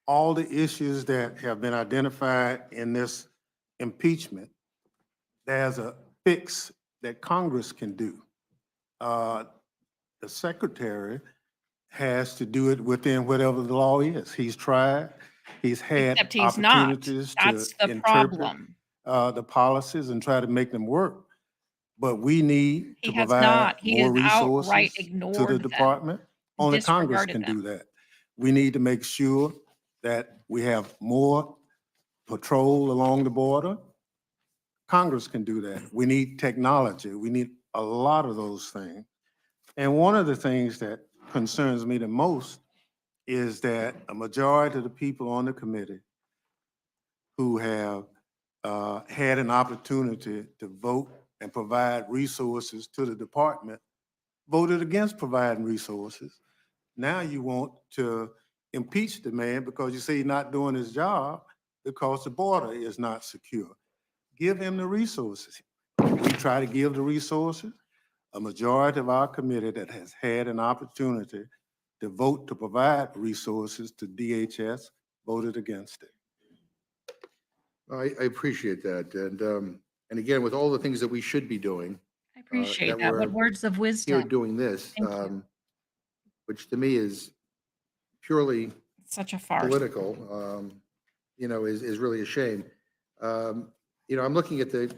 All the issues that have been identified in this impeachment, there's a fix that Congress can do. The secretary has to do it within whatever the law is. He's tried, he's had Except he's not. opportunities That's to the interpret problem. the policies and try to make them work. But we need He to has provide not. He more has outright resources to the ignored them, department. Only Congress disregarded can them. do that. We need to make sure that we have more patrol along the border. Congress can do that. We need technology. We need a lot of those things. And one of the things that concerns me the most is that a majority of the people on the committee who have had an opportunity to vote and provide resources to the department voted against providing resources. Now you want to impeach the man because you say he's not doing his job because the border is not secure. Give him the resources. We try to give the resources. A majority of our committee that has had an opportunity to vote to provide resources to DHS voted against it. I appreciate that. And again, with all the things that we should be doing, I appreciate that. we're What words of here wisdom. doing this, Thank you. which to me is purely It's such a farce. political, is really a shame. I'm looking at the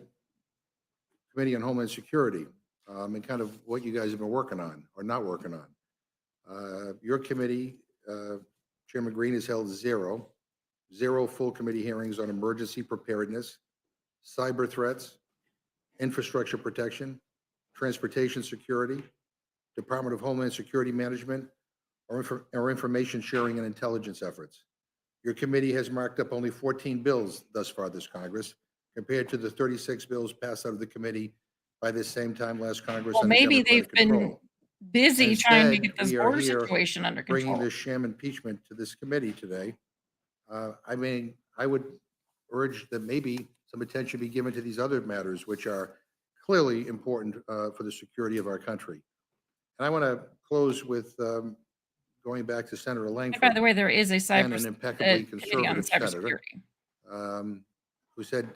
Committee on Homeland Security and kind of what you guys have been working on or not working on. Your committee, Chairman Green, has held zero full committee hearings on emergency preparedness, cyber threats, infrastructure protection, transportation security, Department of Homeland Security management, or information sharing and intelligence efforts. Your committee has marked up only 14 bills thus far this Congress, compared to the 36 bills passed out of the committee by this same time last Congress. Well, under maybe they've Democratic been control. busy trying to Instead, get this we are border here situation under Bringing control. this sham impeachment to this committee today. I would urge that maybe some attention be given to these other matters, which are clearly important for the security of our country. And I want to close with going back to Senator And Langford. by the way, there is a and an impeccably committee on conservative senator, cybersecurity. who said,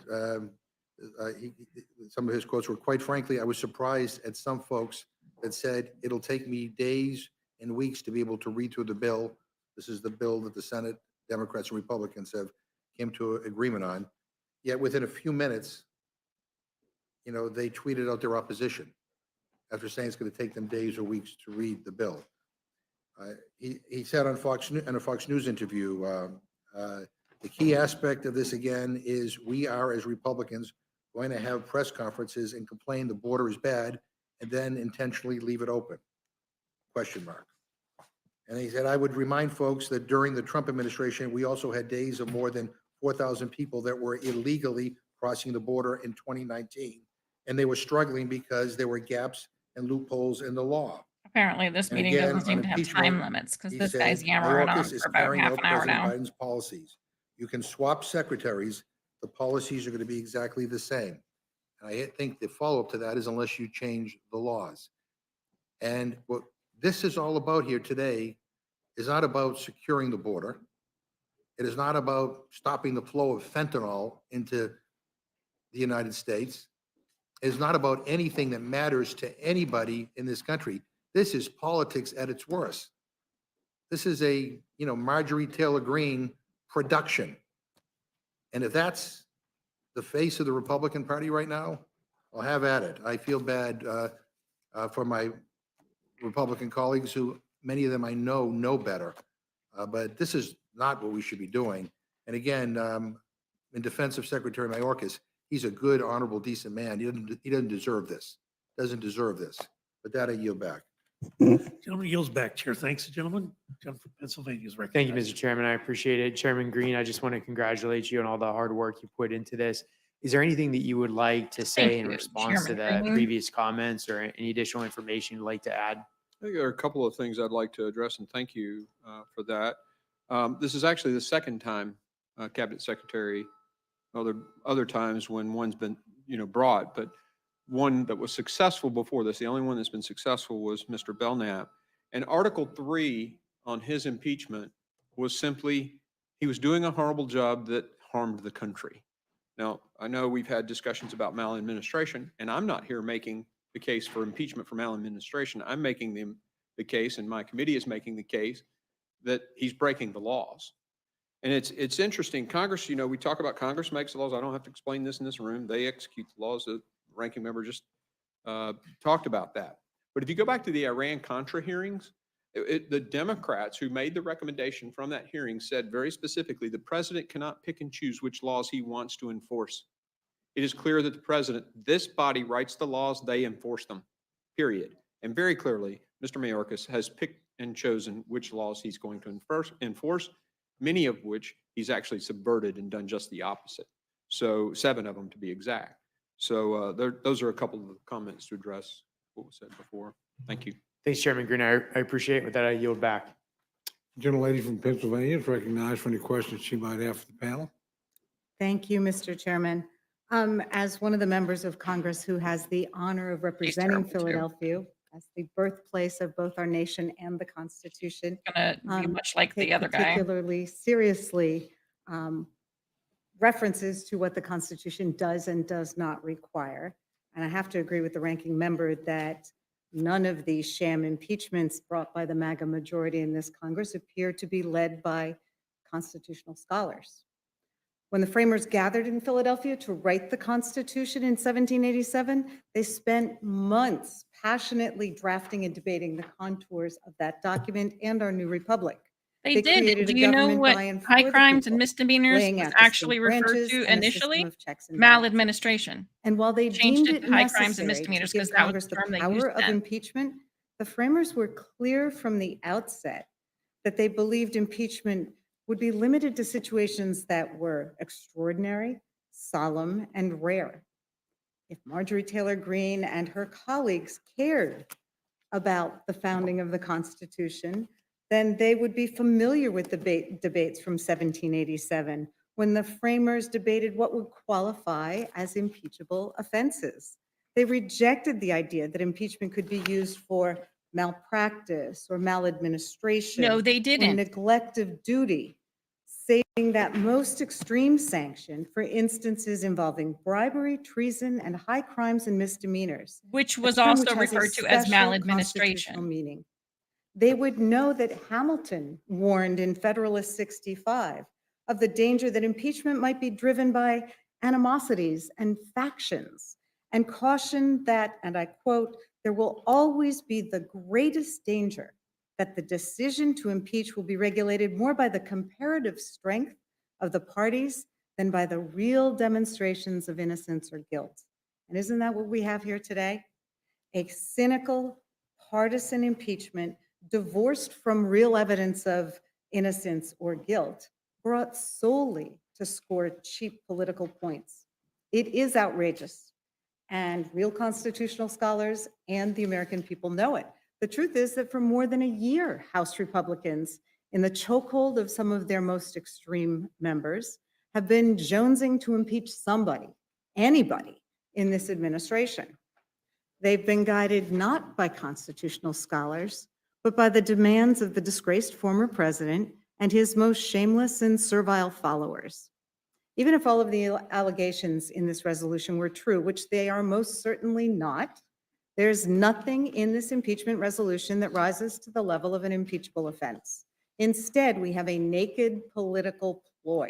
some of his quotes were, quite frankly, I was surprised at some folks that said, it'll take me days and weeks to be able to read through the bill. This is the bill that the Senate Democrats and Republicans have came to an agreement on. Yet within a few minutes, they tweeted out their opposition after saying it's going to take them days or weeks to read the bill. He said on a Fox News interview, the key aspect of this again is we are, as Republicans, going to have press conferences and complain the border is bad and then intentionally leave it open, ? And he said, I would remind folks that during the Trump administration, we also had days of more than 4,000 people that were illegally crossing the border in 2019. And they were struggling because there were gaps and loopholes in the law. Apparently, this And meeting again, doesn't seem on to have impeachment, time limits because he this said, guy's yammering on Mayorkas is for about carrying half out an hour President now. Biden's policies. You can swap secretaries. The policies are going to be exactly the same. And I think the follow-up to that is unless you change the laws. And what this is all about here today is not about securing the border. It is not about stopping the flow of fentanyl into the United States is not about anything that matters to anybody in this country. This is politics at its worst. This is a, Marjorie Taylor Greene production. And if that's the face of the Republican Party right now, I'll have at it. I feel bad for my Republican colleagues who, many of them I know better. But this is not what we should be doing. And again, in defense of Secretary Mayorkas, he's a good, honorable, decent man. He doesn't deserve this. Doesn't deserve this. But that I yield back. Gentleman yields back. Chair thanks the gentleman. Gentleman from Pennsylvania is Thank recognized. you, Mr. Chairman. I appreciate it. Chairman Green, I just want to congratulate you on all the hard work you put into this. Is there anything that you would like to say in you, response to Chairman the Green. previous comments or any additional information you'd like to add? I think there are a couple of things I'd like to address, and thank you for that. This is actually the second time Cabinet Secretary, other times when one's been, brought, but one that was successful before this, the only one that's been successful was Mr. Belknap. And Article 3 on his impeachment was simply, he was doing a horrible job that harmed the country. Now, I know we've had discussions about maladministration, and I'm not here making the case for impeachment for maladministration. I'm making the case, and my committee is making the case, that he's breaking the laws. And it's interesting. Congress, we talk about Congress makes the laws. I don't have to explain this in this room. They execute the laws. The ranking member just talked about that. But if you go back to the Iran-Contra hearings, the Democrats who made the recommendation from that hearing said very specifically, the president cannot pick and choose which laws he wants to enforce. It is clear that the president, this body writes the laws, they enforce them, period. And very clearly, Mr. Mayorkas has picked and chosen which laws he's going to enforce, many of which he's actually subverted and done just the opposite. So 7 of them to be exact. So those are a couple of comments to address what was said before. Thank you. Thanks, Chairman Green. I appreciate it. With that, I yield back. Gentlelady from Pennsylvania is recognized for any questions she might have for the panel. Thank you, Mr. Chairman. As one of the members of Congress who has the honor of representing terrible, too. Philadelphia as the birthplace of both our nation and the Constitution, Gonna be much like the take other guy. particularly seriously references to what the Constitution does and does not require. And I have to agree with the ranking member that none of these sham impeachments brought by the MAGA majority in this Congress appear to be led by constitutional scholars. When the framers gathered in Philadelphia to write the Constitution in 1787, they spent months passionately drafting and debating the contours of that document and our new republic. They They did. created a Do you know government what by and high for the crimes and people, misdemeanors laying was out actually distinct referred branches to and a system initially? of checks and balances. Maladministration. And while they Changed deemed it it to high crimes and necessary to misdemeanors give because that was Congress the the term they used power of then. impeachment, the framers were clear from the outset that they believed impeachment would be limited to situations that were extraordinary, solemn, and rare. If Marjorie Taylor Greene and her colleagues cared about the founding of the Constitution, then they would be familiar with the debates from 1787, when the framers debated what would qualify as impeachable offenses. They rejected the idea that impeachment could be used for malpractice or maladministration. No, they or didn't. neglect of duty, saying that most extreme sanction for instances involving bribery, treason, and high crimes and misdemeanors, Which a was term also which has a referred to as special constitutional maladministration. meaning. They would know that Hamilton warned in Federalist 65 of the danger that impeachment might be driven by animosities and factions, and cautioned that, and I quote, "there will always be the greatest danger that the decision to impeach will be regulated more by the comparative strength of the parties than by the real demonstrations of innocence or guilt." And isn't that what we have here today? A cynical, partisan impeachment divorced from real evidence of innocence or guilt, brought solely to score cheap political points. It is outrageous, and real constitutional scholars and the American people know it. The truth is that for more than a year, House Republicans, in the chokehold of some of their most extreme members, have been jonesing to impeach somebody, anybody in this administration. They've been guided not by constitutional scholars, but by the demands of the disgraced former president and his most shameless and servile followers. Even if all of the allegations in this resolution were true, which they are most certainly not, there's nothing in this impeachment resolution that rises to the level of an impeachable offense. Instead, we have a naked political ploy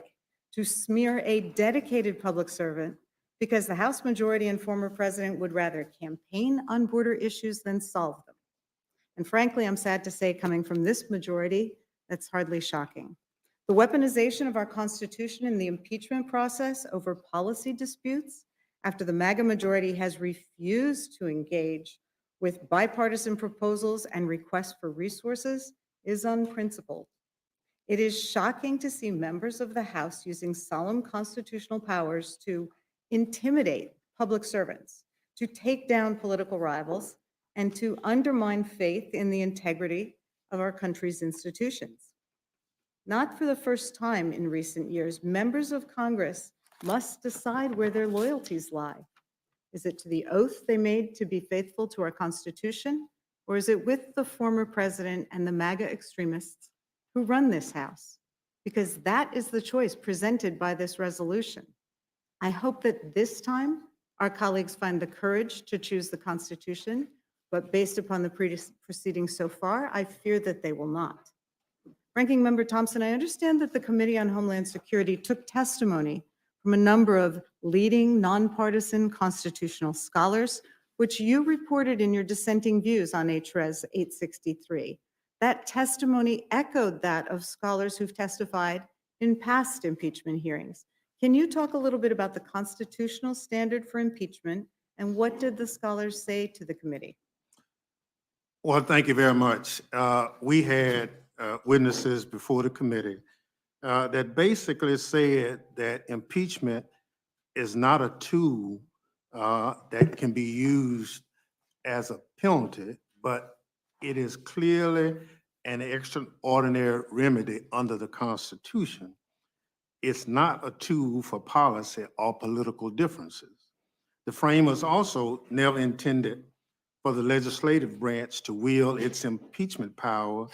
to smear a dedicated public servant because the House majority and former president would rather campaign on border issues than solve them. And frankly, I'm sad to say, coming from this majority, that's hardly shocking. The weaponization of our Constitution in the impeachment process over policy disputes after the MAGA majority has refused to engage with bipartisan proposals and requests for resources is unprincipled. It is shocking to see members of the House using solemn constitutional powers to intimidate public servants, to take down political rivals, and to undermine faith in the integrity of our country's institutions. Not for the first time in recent years, members of Congress must decide where their loyalties lie. Is it to the oath they made to be faithful to our Constitution, or is it with the former president and the MAGA extremists who run this House? Because that is the choice presented by this resolution. I hope that this time our colleagues find the courage to choose the Constitution, but based upon the proceedings so far, I fear that they will not. Ranking Member Thompson, I understand that the Committee on Homeland Security took testimony from a number of leading nonpartisan constitutional scholars, which you reported in your dissenting views on HRES 863. That testimony echoed that of scholars who've testified in past impeachment hearings. Can you talk a little bit about the constitutional standard for impeachment, and what did the scholars say to the committee? Well, thank you very much. We had witnesses before the committee that basically said that impeachment is not a tool that can be used as a penalty, but it is clearly an extraordinary remedy under the Constitution. It's not a tool for policy or political differences. The framers also never intended for the legislative branch to wield its impeachment power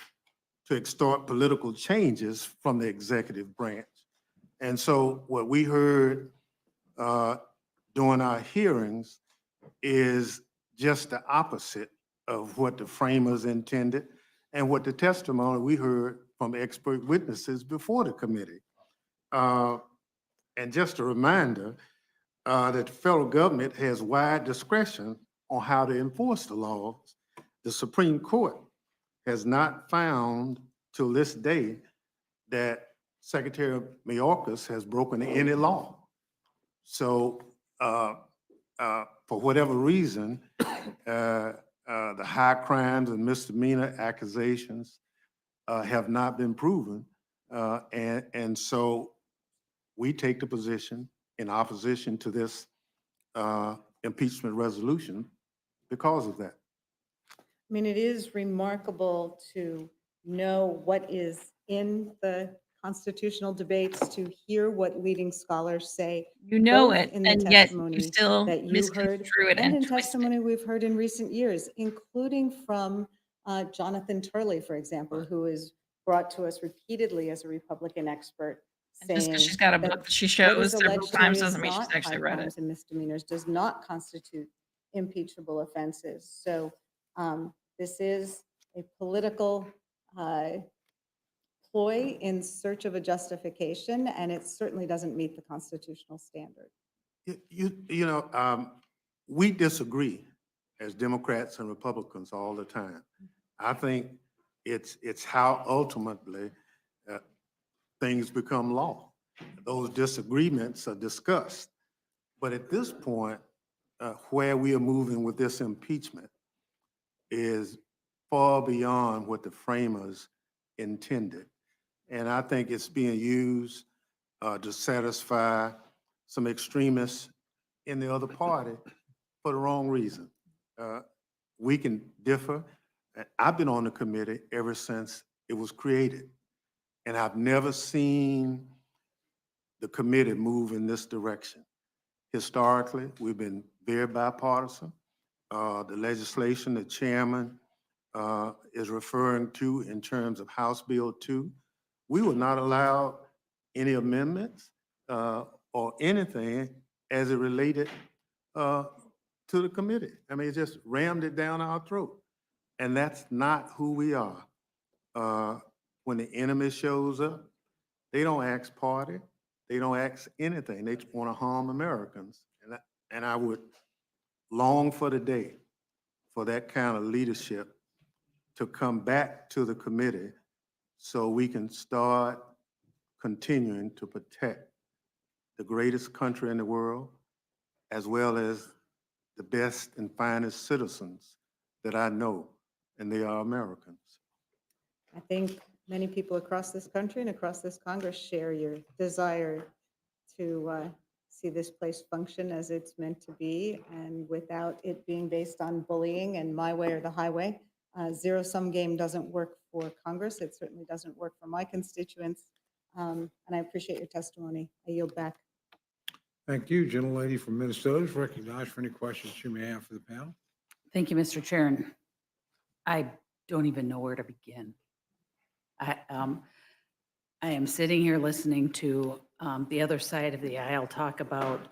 to extort political changes from the executive branch. And so what we heard during our hearings is just the opposite of what the framers intended and what the testimony we heard from expert witnesses before the committee. And just a reminder that the federal government has wide discretion on how to enforce the laws. The Supreme Court has not found till this day that Secretary Mayorkas has broken any law. So for whatever reason, the high crimes and misdemeanor accusations have not been proven. And so we take the position in opposition to this impeachment resolution because of that. I mean, it is remarkable to know what is in the constitutional debates, to hear what leading scholars say. You know both it, in the and yet testimony you still that you heard, misconstrue it and and in twist it. testimony we've heard in recent years, including from Jonathan Hurley, for example, who is brought to us repeatedly as a Republican expert, And just saying because she's got a that book that she what is shows several alleged here times is doesn't mean she's not actually high read it. crimes and misdemeanors, does not constitute impeachable offenses. So this is a political ploy in search of a justification, and it certainly doesn't meet the constitutional standard. We disagree as Democrats and Republicans all the time. I think it's how ultimately things become law. Those disagreements are discussed. But at this point, where we are moving with this impeachment is far beyond what the framers intended. And I think it's being used to satisfy some extremists in the other party for the wrong reason. We can differ. I've been on the committee ever since it was created, and I've never seen the committee move in this direction. Historically, we've been very bipartisan. The legislation the chairman is referring to in terms of House Bill 2, we were not allowed any amendments or anything as it related to the committee. I mean, it just rammed it down our throat. And that's not who we are. When the enemy shows up, they don't ask party, they don't ask anything. They want to harm Americans. And I would long for the day for that kind of leadership to come back to the committee so we can start continuing to protect the greatest country in the world, as well as the best and finest citizens that I know, and they are Americans. I think many people across this country and across this Congress share your desire to see this place function as it's meant to be, and without it being based on bullying and my way or the highway. Zero-sum game doesn't work for Congress. It certainly doesn't work for my constituents. And I appreciate your testimony. I yield back. Thank you. Gentlelady from Minnesota is recognized for any questions you may have for the panel. Thank you, Mr. Chair. And I don't even know where to begin. I am sitting here listening to the other side of the aisle talk about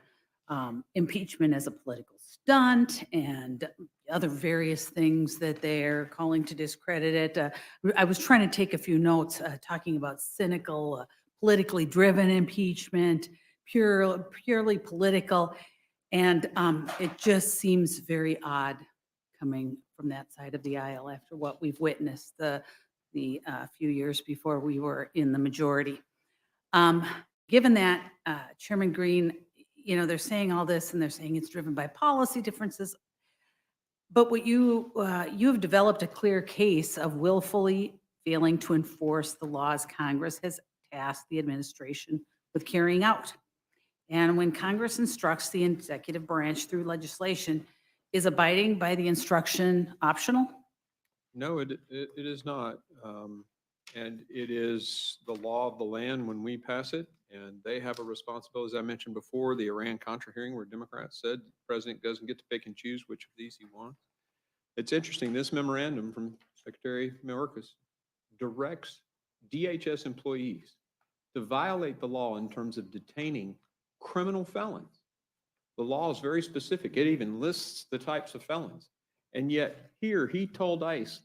impeachment as a political stunt and other various things that they're calling to discredit it. I was trying to take a few notes talking about cynical, politically driven impeachment, purely political. And it just seems very odd coming from that side of the aisle after what we've witnessed the few years before we were in the majority. Given that, Chairman Green, you know, they're saying all this and they're saying it's driven by policy differences. But what you've developed a clear case of willfully failing to enforce the laws Congress has tasked the administration with carrying out. And when Congress instructs the executive branch through legislation, is abiding by the instruction optional? No, it is not. And it is the law of the land when we pass it, and they have a responsibility. As I mentioned before, the Iran-Contra hearing where Democrats said the president doesn't get to pick and choose which of these he wants. It's interesting, this memorandum from Secretary Mayorkas directs DHS employees to violate the law in terms of detaining criminal felons. The law is very specific. It even lists the types of felons. And yet here he told ICE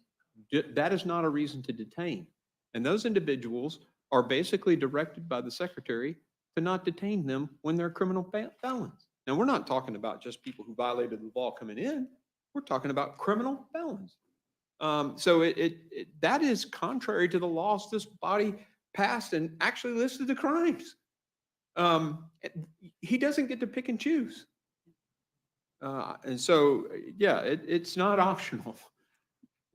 that is not a reason to detain. And those individuals are basically directed by the secretary to not detain them when they're criminal felons. Now, we're not talking about just people who violated the law coming in. We're talking about criminal felons. So that is contrary to the laws this body passed and actually listed the crimes. He doesn't get to pick and choose. And so, yeah, it's not optional.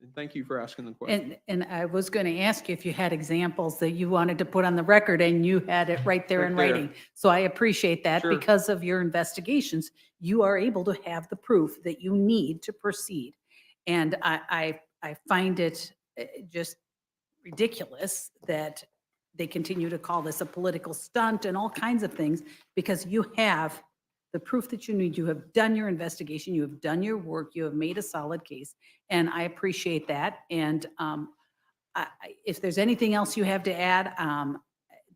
And thank you for asking the question. And I was going to ask you if you had examples that you wanted to put on the record, and you had it right there in writing. So I appreciate that. Sure. Because of your investigations, you are able to have the proof that you need to proceed. And I find it just ridiculous that they continue to call this a political stunt and all kinds of things, because you have the proof that you need. You have done your investigation, you have done your work, you have made a solid case, and I appreciate that. And if there's anything else you have to add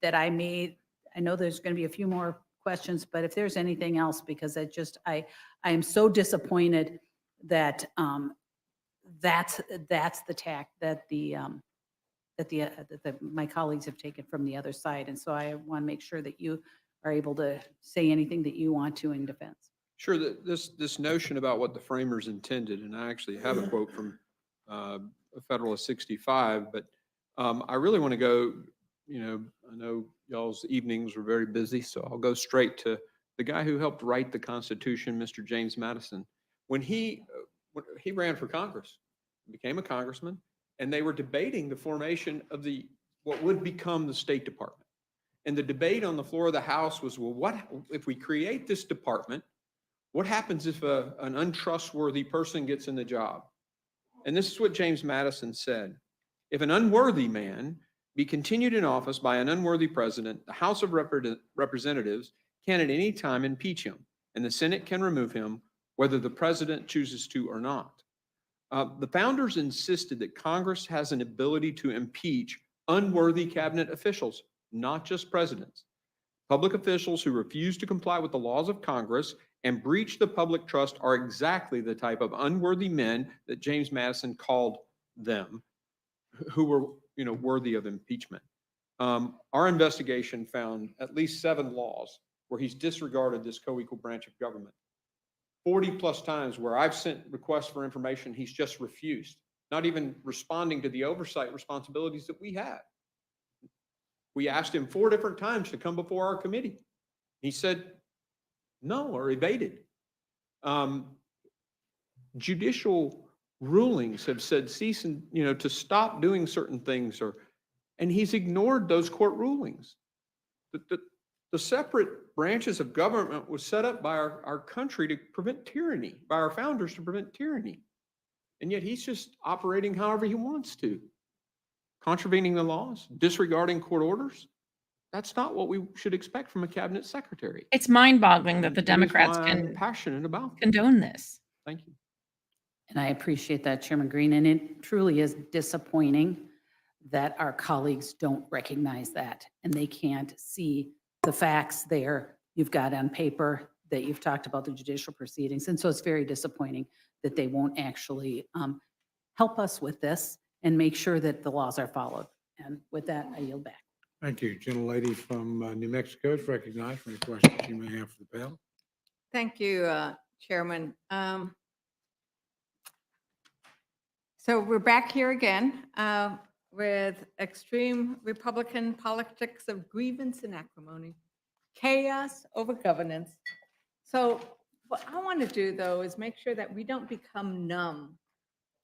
that I know there's going to be a few more questions, but if there's anything else, because I am so disappointed that that's the tack that my colleagues have taken from the other side. And so I want to make sure that you are able to say anything that you want to in defense. Sure. This notion about what the framers intended, and I actually have a quote from a Federalist 65, but I really want to go, I know y'all's evenings were very busy, so I'll go straight to the guy who helped write the Constitution, Mr. James Madison. When he ran for Congress, became a congressman, and they were debating the formation of what would become the State Department. And the debate on the floor of the House was, well, what if we create this department, what happens if an untrustworthy person gets in the job? And this is what James Madison said: if an unworthy man be continued in office by an unworthy president, the House of Representatives can at any time impeach him, and the Senate can remove him, whether the president chooses to or not. The founders insisted that Congress has an ability to impeach unworthy cabinet officials, not just presidents. Public officials who refuse to comply with the laws of Congress and breach the public trust are exactly the type of unworthy men that James Madison called them, who were, worthy of impeachment. Our investigation found at least 7 laws where he's disregarded this co-equal branch of government. 40 plus times where I've sent requests for information, he's just refused, not even responding to the oversight responsibilities that we have. We asked him 4 different times to come before our committee. He said no or evaded. Judicial rulings have said cease and, to stop doing certain things, and he's ignored those court rulings. The separate branches of government was set up by our country to prevent tyranny, by our founders to prevent tyranny. And yet he's just operating however he wants to, contravening the laws, disregarding court orders. That's not what we should expect from a cabinet secretary. It's mind-boggling that the It is Democrats why I'm can passionate about this. condone this. Thank you. And I appreciate that, Chairman Green, and it truly is disappointing that our colleagues don't recognize that and they can't see the facts there you've got on paper, that you've talked about the judicial proceedings. And so it's very disappointing that they won't actually help us with this and make sure that the laws are followed. And with that, I yield back. Thank you. Gentlelady from New Mexico is recognized for any questions you may have for the panel. Thank you, Chairman. So we're back here again with extreme Republican politics of grievance and acrimony, chaos over governance. So what I want to do, though, is make sure that we don't become numb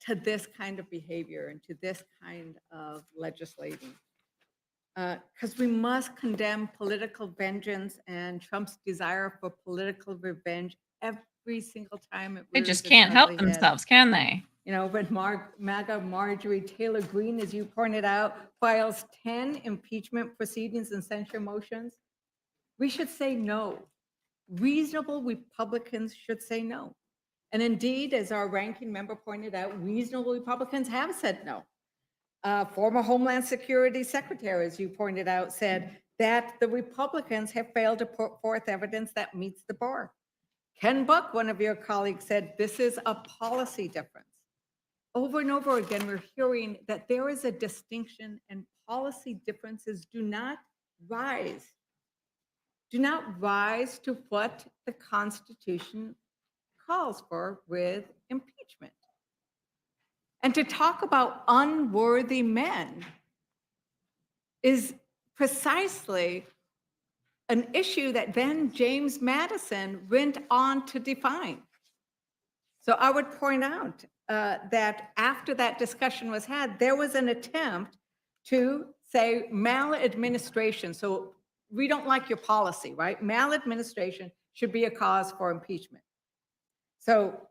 to this kind of behavior and to this kind of legislating. Because we must condemn political vengeance and Trump's desire for political revenge every single time it They rears just its can't help ugly head. themselves, can they? When MAGA Marjorie Taylor Greene, as you pointed out, files 10 impeachment proceedings and censure motions, we should say no. Reasonable Republicans should say no. And indeed, as our ranking member pointed out, reasonable Republicans have said no. Former Homeland Security Secretary, as you pointed out, said that the Republicans have failed to put forth evidence that meets the bar. Ken Buck, one of your colleagues, said this is a policy difference. Over and over again, we're hearing that there is a distinction and policy differences do not rise to what the Constitution calls for with impeachment. And to talk about unworthy men is precisely an issue that then James Madison went on to define. So I would point out that after that discussion was had, there was an attempt to say maladministration. So we don't like your policy, right? Maladministration should be a cause for impeachment. So,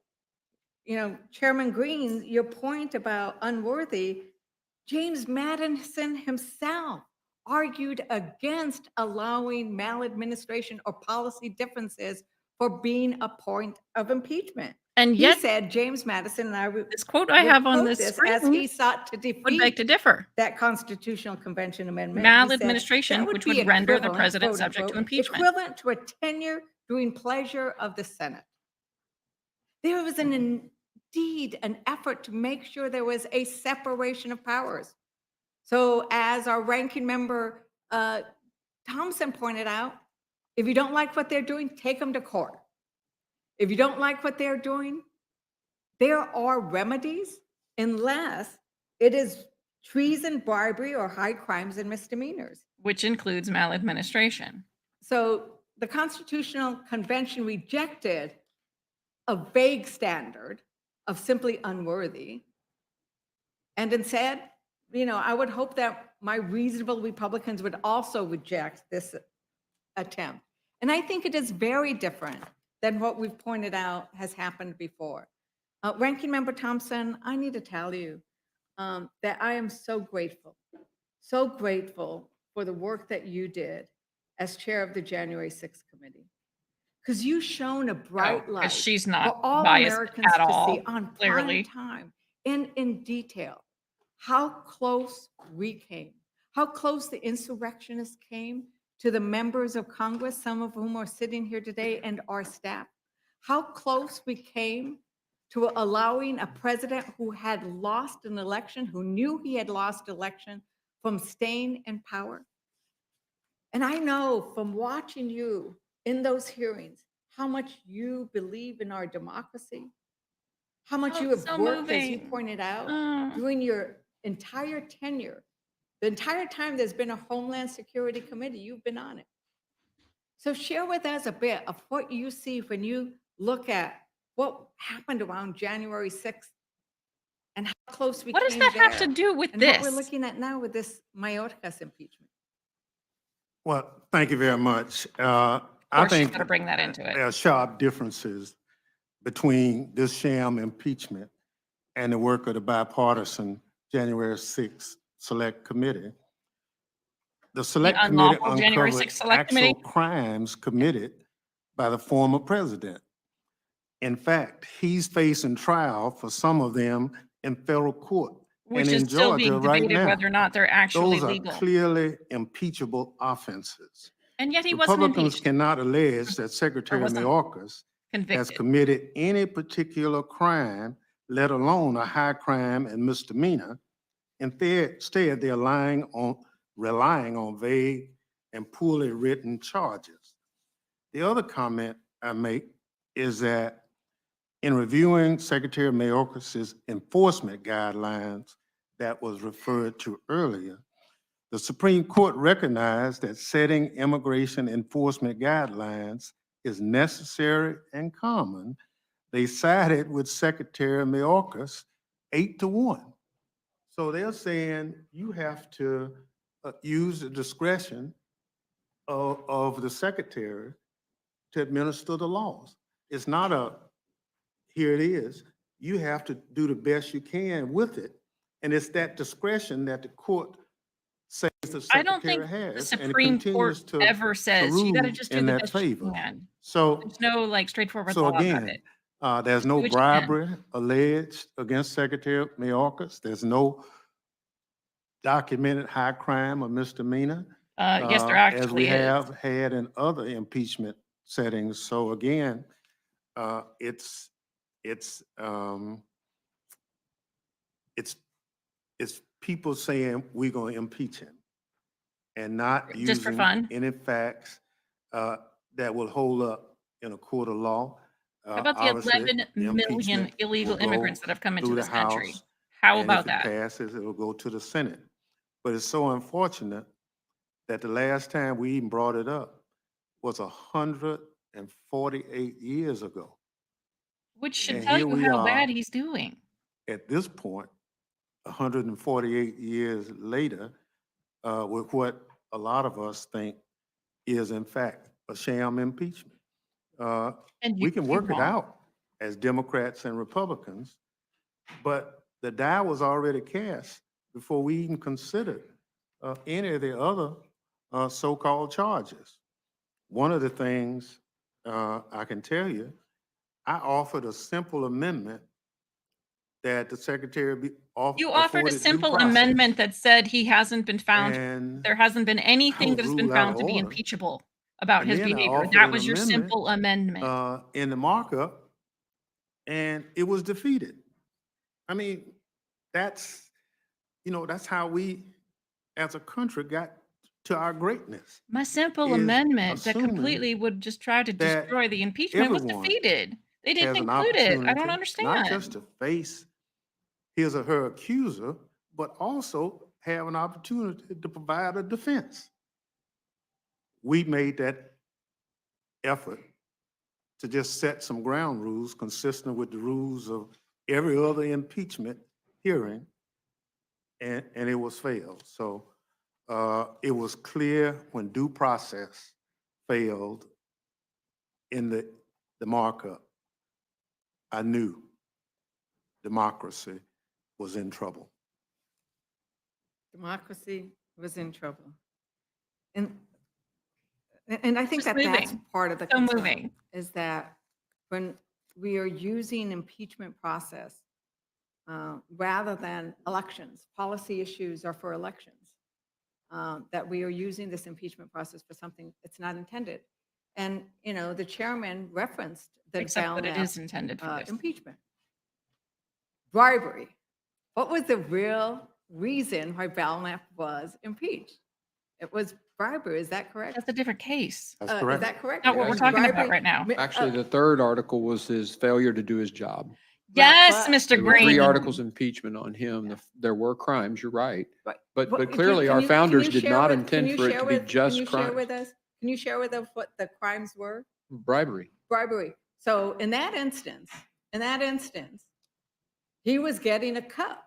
Chairman Green, your point about unworthy, James Madison himself argued against allowing maladministration or policy differences for being a point of impeachment. And He yet, said, James Madison, and I would this quote I would have on quote this as screen he sought to would beg defeat to differ. that Constitutional Convention amendment. He said, Maladministration, "That which be would render the equivalent, president quote, subject to unquote, impeachment." Equivalent to a tenure doing pleasure of the Senate. There was indeed an effort to make sure there was a separation of powers. So as our ranking member Thompson pointed out, if you don't like what they're doing, take them to court. If you don't like what they're doing, there are remedies unless it is treason, bribery, or high crimes and misdemeanors. Which includes maladministration. So the Constitutional Convention rejected a vague standard of simply unworthy. And instead, I would hope that my reasonable Republicans would also reject this attempt. And I think it is very different than what we've pointed out has happened before. Ranking Member Thompson, I need to tell you that I am so grateful for the work that you did as chair of the January 6th committee. Because you've shown a bright 'Cause light she's for not all biased Americans at to all, see on clearly. prime time and in detail how close we came, how close the insurrectionists came to the members of Congress, some of whom are sitting here today, and our staff, how close we came to allowing a president who had lost an election, who knew he had lost election, from staying in power. And I know from watching you in those hearings, how much you believe in our democracy, how much Oh, you have so worked, as you moving. pointed out, Oh. during your entire tenure. The entire time there's been a Homeland Security Committee, you've been on it. So share with us a bit of what you see when you look at what happened around January 6th and how close we What does came that have to there, do with and what we're this? looking at now with this Mayorkas impeachment. Well, thank you very much. I Of course, she's think got to bring that into there it. are sharp differences between this sham impeachment and the work of the bipartisan January 6th Select Committee. The Select Committee unlawful January uncovered 6th Select actual Committee? crimes committed by the former president. In fact, he's facing trial for some of them in federal court Which and is in still Georgia being right debated now. whether or not they're actually Those are legal. clearly impeachable offenses. And yet he wasn't Republicans impeached cannot allege that or Secretary wasn't Mayorkas has convicted. committed any particular crime, let alone a high crime and misdemeanor. Instead, they're relying on vague and poorly written charges. The other comment I make is that in reviewing Secretary Mayorkas' enforcement guidelines that was referred to earlier, the Supreme Court recognized that setting immigration enforcement guidelines is necessary and common. They sided with Secretary Mayorkas 8-1. So they're saying you have to use the discretion of the secretary to administer the laws. It's not a, here it is. You have to do the best you can with it. And it's that discretion that the court says the I don't think secretary the has, and it Supreme continues Court to ever says you got to rule just do in the that best you favor. can. So, There's no like straightforward so law about again, it. there's Do no what you can. bribery alleged against Secretary Mayorkas. There's no documented high crime or misdemeanor. Yes, there As we actually is. have had in other impeachment settings. So again, it's people saying we're going to impeach him and not Just for using fun? any facts that will hold up in a court of law. How about the Obviously, 11 the million impeachment illegal will go immigrants that have come into through the this country? House, How and about if it that? passes, it'll go to the Senate. But it's so unfortunate that the last time we even brought it up was 148 years ago. Which should And tell here you we how are bad he's doing. at this point, 148 years later, with what a lot of us think is in fact a sham impeachment. And We can work it won't. out as Democrats and Republicans, but the die was already cast before we even considered any of the other so-called charges. One of the things I can tell you, I offered a simple amendment that the secretary be You offered a afforded due simple process. amendment that said he hasn't been found, And there hasn't been anything was that has been ruled out found of to be order. impeachable about And his then I behavior. offered That an was your amendment, simple amendment. in the markup, and it was defeated. I mean, that's how we as a country got to our greatness. My simple is amendment that assuming completely would just try to that destroy the impeachment was everyone defeated. They didn't has an include it. I don't opportunity, understand. not just to face his or her accuser, but also have an opportunity to provide a defense. We made that effort to just set some ground rules consistent with the rules of every other impeachment hearing, and it was failed. So it was clear when due process failed in the markup, I knew democracy was in trouble. Democracy was in trouble. And I think Just that that's moving. part of the So concern, moving. is that when we are using impeachment process rather than elections, policy issues are for elections. that we are using this impeachment process for something it's not intended. And, you know, the chairman referenced the Except that it Belknap, is intended for this. impeachment. Bribery. What was the real reason why Belknap was impeached? It was bribery. Is that correct? That's a different case. That's Is correct. that correct? Not what It we're was talking about bribery. right now. Actually, the third article was his failure to do his job. Yes, but- Mr. There were 3 Green. articles of impeachment on him. There were crimes, you're right. Right. But What- clearly can our you- founders can you did share not with- can intend you for it share to be with- just Can you share with crimes. us? Can you share with us what the crimes were? Bribery. Bribery. So in that instance, he was getting a cut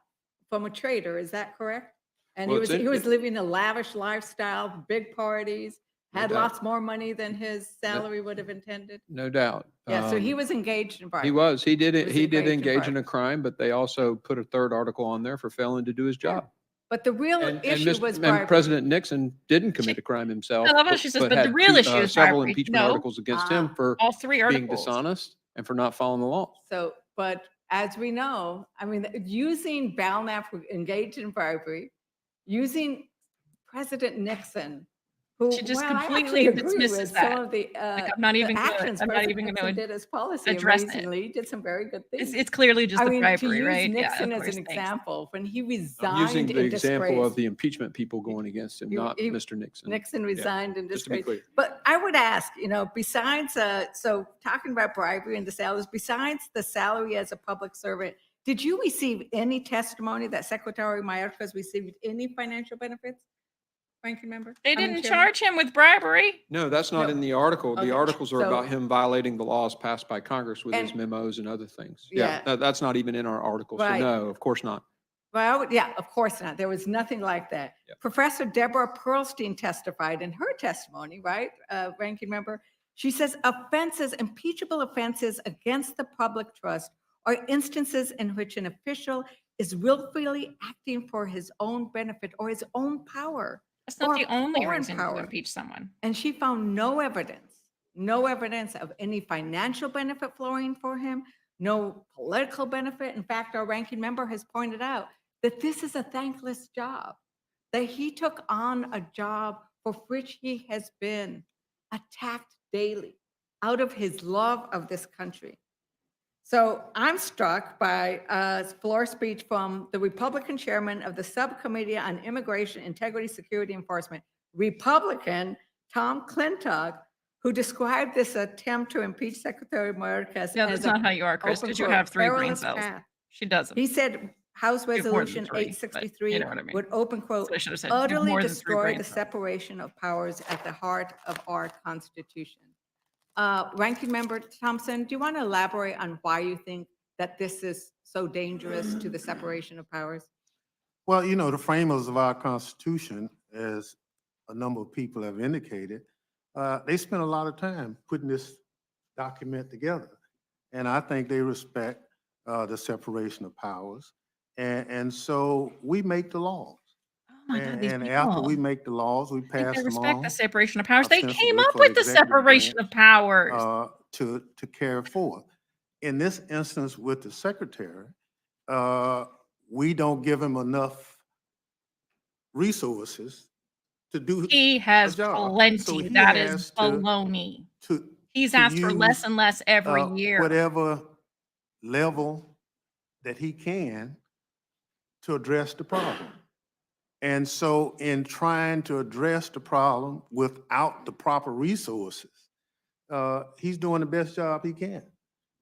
from a trader. Is that correct? And Well, he was living a lavish lifestyle, big parties, No had doubt. lots more money than his salary would have intended. No doubt. Yeah, so he Um, was engaged in bribery. He was. He did it. was He did engaged in engage in bribery. a crime, but they also put a third article on there for failing to do his job. But the real And issue was and bribery. President Nixon didn't commit a crime himself. I love how but- she says, but but the had real issue is several bribery. impeachment No. articles against him for All 3 being articles. dishonest and for not following the law. So, but as we know, I mean, using Belknap engaged in bribery, using President Nixon, who, She just well, I completely actually agree dismisses with that. some of the I'm not the even gonna- actions I'm not President even gonna Nixon did as policy. address it. Amazingly, he did some very good things. It's clearly just I the mean, bribery, to use right? Yeah, Nixon of as course, an thanks. example, when he I'm resigned using the in example disgrace, of the impeachment people going against him, He- not he- Mr. Nixon. Nixon resigned in Just to be disgrace. clear. But I would ask, you know, besides, so talking about bribery and the salaries, besides the salary as a public servant, did you receive any testimony that Secretary Mayorkas received any financial benefits? Ranking member? They I mean, didn't Chairman? charge him with bribery. No, that's not No. in the article. The Okay, articles are so- about him violating the laws passed by Congress with his And- memos and other things. Yeah. Yeah, that's not even in our article. So Right. no, of course not. Well, yeah, of course not. There was nothing like that. Yep. Professor Deborah Pearlstein testified in her testimony, right, ranking member? She says offenses, impeachable offenses against the public trust are instances in which an official is willfully acting for his own benefit or his own power. That's not or the only foreign reason to power. impeach someone. And she found no evidence of any financial benefit flowing for him, no political benefit. In fact, our ranking member has pointed out that this is a thankless job, that he took on a job for which he has been attacked daily out of his love of this country. So I'm struck by a floor speech from the Republican chairman of the Subcommittee on Immigration, Integrity, Security Enforcement, Republican Tom Clintock, who described this attempt to impeach Secretary Mayorkas No, as that's a not how you are, Chris, open because you quote, have 3 brain perilous cells. path. She doesn't. He said House You have more than Resolution 3, but 863 you know what I mean. would open quote, So I should have said you have utterly more than 3 destroy brain the cells. separation of powers at the heart of our Constitution. Ranking Member Thompson, do you want to elaborate on why you think that this is so dangerous to the separation of powers? Well, you know, the framers of our Constitution, as a number of people have indicated, they spent a lot of time putting this document together. And I think they respect the separation of powers. And so we make the laws. Oh my God, these And after people. we make the laws, we I think pass they them respect on the separation of powers. They ostensibly came up for with the executive separation branch, of powers. to carry forth. In this instance with the secretary, we don't give him enough resources to do He has job. So plenty. he That has is to- baloney. to He's to asked for less use, and less every year. whatever level that he can to address the problem. And so in trying to address the problem without the proper resources, he's doing the best job he can.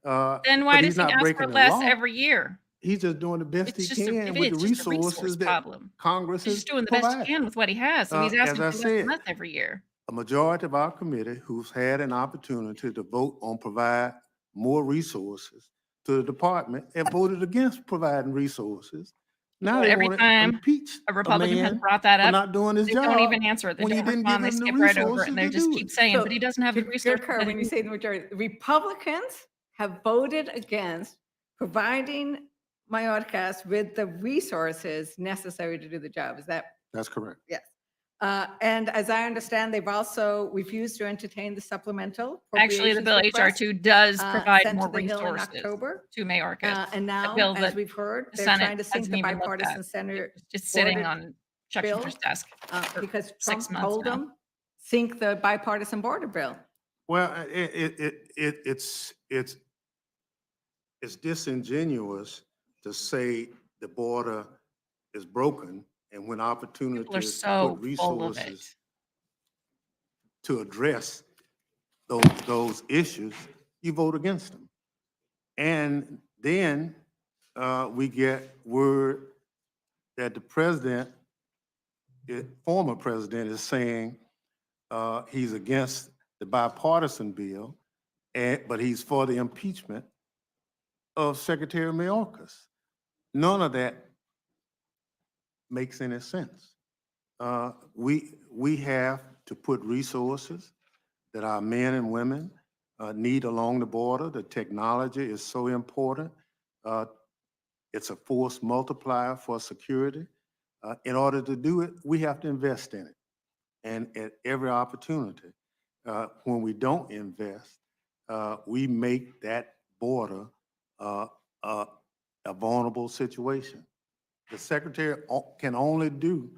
Then why but does he's he not ask for breaking the less law. every year? He's just doing the best It's he just a, can with the it's just a resource resources that problem. Congress He's has just doing the best he provided. can with what he has. So he's As asking I for less said, and less every year. A majority of our committee who's had an opportunity to vote on provide more resources to the department have voted against providing resources. Now But they every want to time impeach A Republican has man brought that for up. not doing his They job. don't even answer it. They when he don't didn't respond. give They him the skip right over it, and they resources to just do keep it. saying, So, but he doesn't have the resources. Concur that when he you say the majority. Republicans have voted against providing Mayorkas with the resources necessary to do the job. Is that That's correct. yes? And as I understand, they've also refused to entertain the supplemental. Actually, the bill appropriations HR2 request, does provide sent to more the Hill in resources October. to Mayorkas. And now, bill as that we've heard, the they're Senate trying to sink hasn't the even looked bipartisan at. Senate It's just sitting boarded- on Chuck bill Schumer's desk. because Trump 6 months told now. them, sink the bipartisan border bill. Well, it's disingenuous to say the border is broken and when People are opportunities to so put full of it. resources to address those issues, you vote against them. And then we get word that the president, former president, is saying he's against the bipartisan bill, but he's for the impeachment of Secretary Mayorkas. None of that makes any sense. We have to put resources that our men and women need along the border. The technology is so important. It's a force multiplier for security. In order to do it, we have to invest in it. And at every opportunity, when we don't invest, we make that border a vulnerable situation. The secretary can only do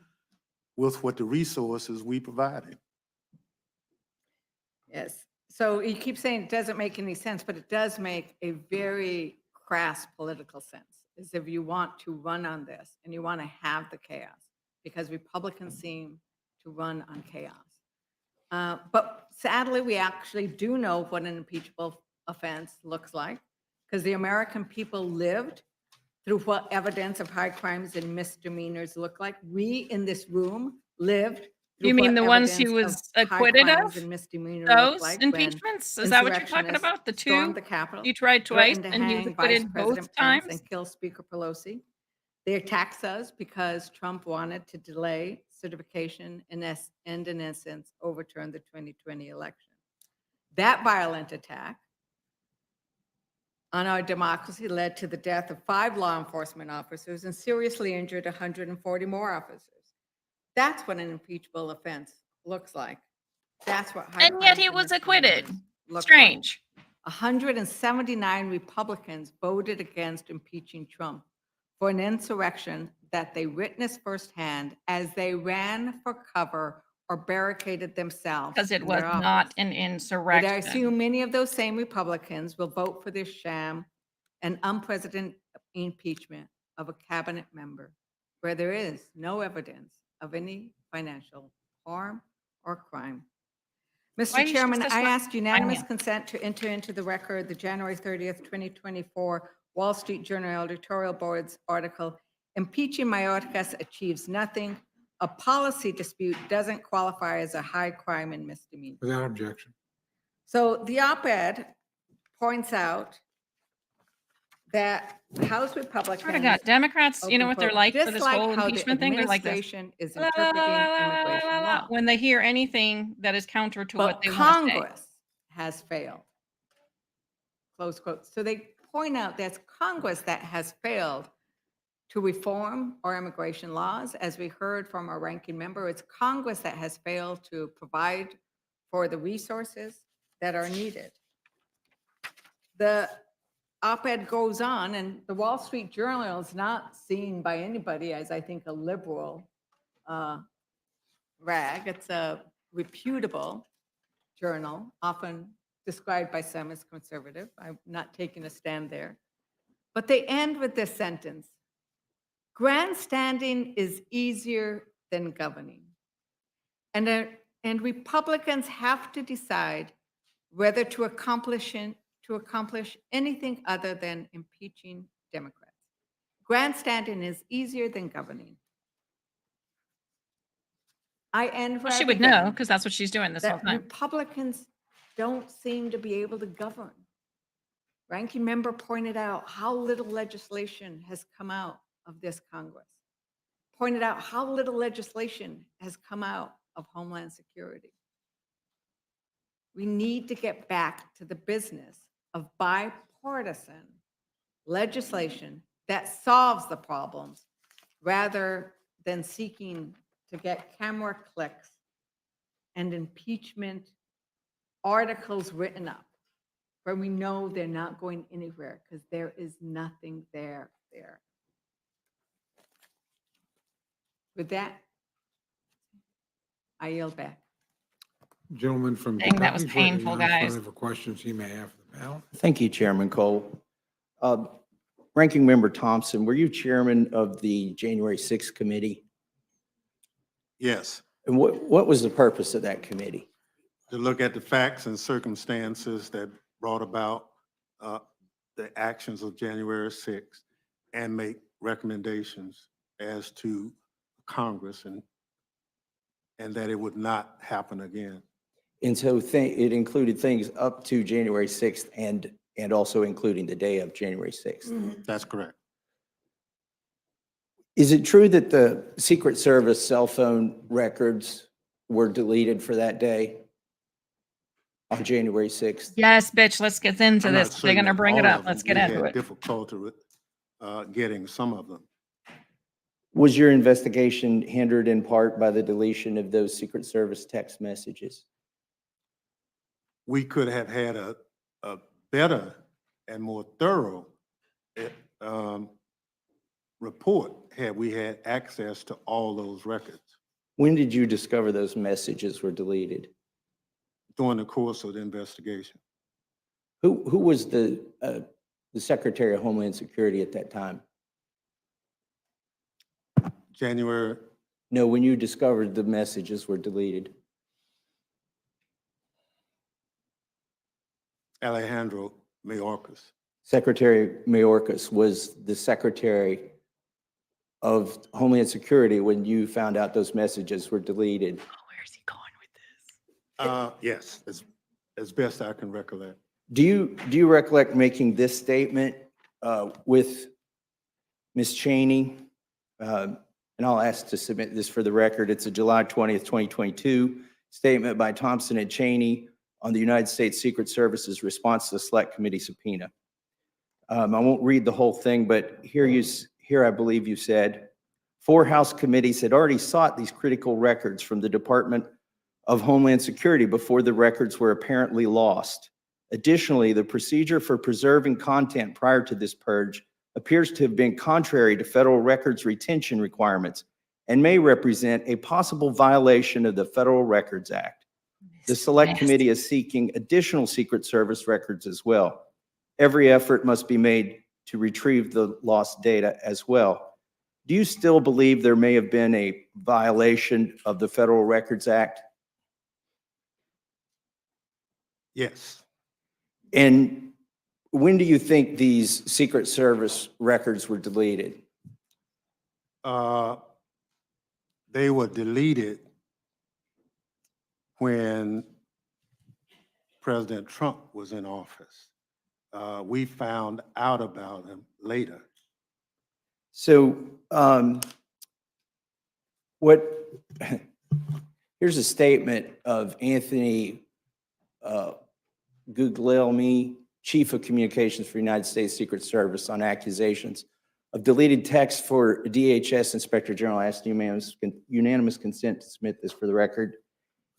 with what the resources we provide him. Yes. So you keep saying it doesn't make any sense, but it does make a very crass political sense. Is if you want to run on this and you want to have the chaos, because Republicans seem to run on chaos. But sadly, we actually do know what an impeachable offense looks like, because the American people lived through what evidence of high crimes and misdemeanors look like. We in this room lived through You mean what the ones he evidence was of high acquitted crimes of? and misdemeanors look Those like when impeachments? Is that what you're talking insurrectionists about? The stormed two? the Capitol, He tried twice threatened to and he was hang Vice acquitted President both Pence times? and kill Speaker Pelosi. They attacked us because Trump wanted to delay certification and in essence overturn the 2020 election. That violent attack on our democracy led to the death of 5 law enforcement officers and seriously injured 140 more officers. That's what an impeachable offense looks like. That's what high And yet he crimes and was acquitted. misdemeanors look like. Strange. 179 Republicans voted against impeaching Trump for an insurrection that they witnessed firsthand as they ran for cover or barricaded themselves. Because it in was their office. not an But I insurrection. assume many of those same Republicans will vote for this sham and unprecedented impeachment of a cabinet member where there is no evidence of any financial harm or crime. Why Mr. is Chairman, this I one asked unanimous finance? consent to enter into the record the January 30th, 2024 Wall Street Journal editorial board's article, "Impeaching Mayorkas Achieves Nothing. A policy dispute doesn't qualify as a high crime and misdemeanor." Without objection. So the op-ed points out that House Republicans. Swear to God, Democrats, you know open what they're quote, like for this dislike whole how the impeachment thing? They're like this. administration is La, la, la, interpreting la, la, la, immigration la, la, law. when they hear anything that is counter to what But they want to say. Congress has failed. Close quote. So they point out that's Congress that has failed to reform our immigration laws. As we heard from our ranking member, it's Congress that has failed to provide for the resources that are needed. The op-ed goes on, and the Wall Street Journal is not seen by anybody as, I think, a liberal rag. It's a reputable journal, often described by some as conservative. I'm not taking a stand there. But they end with this sentence: grandstanding is easier than governing. And Republicans have to decide whether to accomplish anything other than impeaching Democrats. Grandstanding is easier than governing. I end Well, where she I would know began, because that's what she's doing this whole that time. Republicans don't seem to be able to govern. Ranking member pointed out how little legislation has come out of this Congress. Pointed out how little legislation has come out of Homeland Security. We need to get back to the business of bipartisan legislation that solves the problems rather than seeking to get camera clicks and impeachment articles written up where we know they're not going anywhere because there is nothing there. With that, I yield back. Gentleman from Dang, that was Kentucky is painful, recognized guys. for questions he may have for the panel. Thank you, Chairman Cole. Ranking Member Thompson, were you chairman of the January 6th committee? Yes, And what was the purpose of that committee? to look at the facts and circumstances that brought about the actions of January 6th and make recommendations as to Congress and that it would not happen again. And so it included things up to January 6th and also including the day of January 6th. That's correct. Is it true that the Secret Service cell phone records were deleted for that day on January 6th? Yes, bitch, let's get into I'm not this. They're certain going to that bring it all up. of Let's them. get We into had it. difficulty with getting some of them. Was your investigation hindered in part by the deletion of those Secret Service text messages? We could have had a better and more thorough report had we had access to all those records When did you discover those messages were deleted? during the course of the investigation. Who was the Secretary of Homeland Security at that time? January, No, when you discovered the messages were deleted. Alejandro Mayorkas. Secretary Mayorkas was the Secretary of Homeland Security when you found out those messages were deleted. Where's he going with this? Yes, as best I can recollect. Do you recollect making this statement with Ms. Cheney? And I'll ask to submit this for the record. It's a July 20th, 2022 statement by Thompson and Cheney on the United States Secret Service's response to the Select Committee subpoena. I won't read the whole thing, but here I believe you said, 4 House committees had already sought these critical records from the Department of Homeland Security before the records were apparently lost. Additionally, the procedure for preserving content prior to this purge appears to have been contrary to federal records retention requirements and may represent a possible violation of the Federal Records Act. The Select Committee is seeking additional Secret Service records as well. Every effort must be made to retrieve the lost data as well. Do you still believe there may have been a violation of the Federal Records Act? Yes. And when do you think these Secret Service records were deleted? They were deleted when President Trump was in office. We found out about him later. So here's a statement of Anthony Guglielmi, Chief of Communications for United States Secret Service, on accusations of deleted text for DHS Inspector General. I asked unanimous consent to submit this for the record.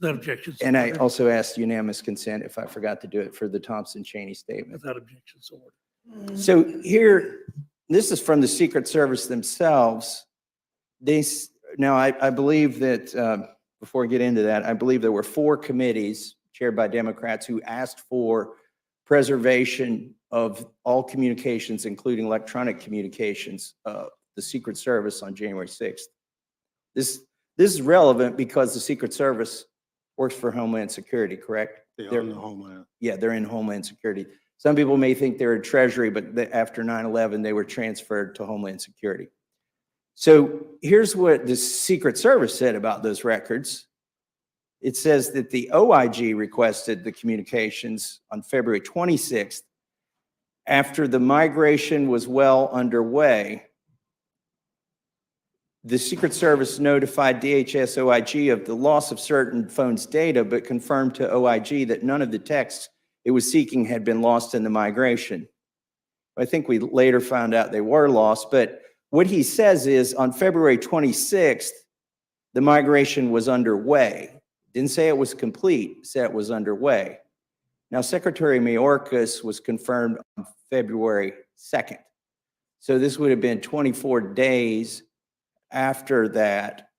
Without objection. And I ordered. also asked unanimous consent if I forgot to do it for the Thompson-Cheney statement. Without objection, so ordered. So here, this is from the Secret Service themselves. Now, I believe that, before I get into that, I believe there were 4 committees chaired by Democrats who asked for preservation of all communications, including electronic communications, the Secret Service on January 6th. This is relevant because the Secret Service works for Homeland Security, correct? They're in the Homeland. Yeah, they're in Homeland Security. Some people may think they're in Treasury, but after 9/11, they were transferred to Homeland Security. So here's what the Secret Service said about those records. It says that the OIG requested the communications on February 26th after the migration was well underway. The Secret Service notified DHS OIG of the loss of certain phones' data, but confirmed to OIG that none of the texts it was seeking had been lost in the migration. I think we later found out they were lost, but what he says is on February 26th, the migration was underway. Didn't say it was complete, said it was underway. Now, Secretary Mayorkas was confirmed on February 2nd. So this would have been 24 days after that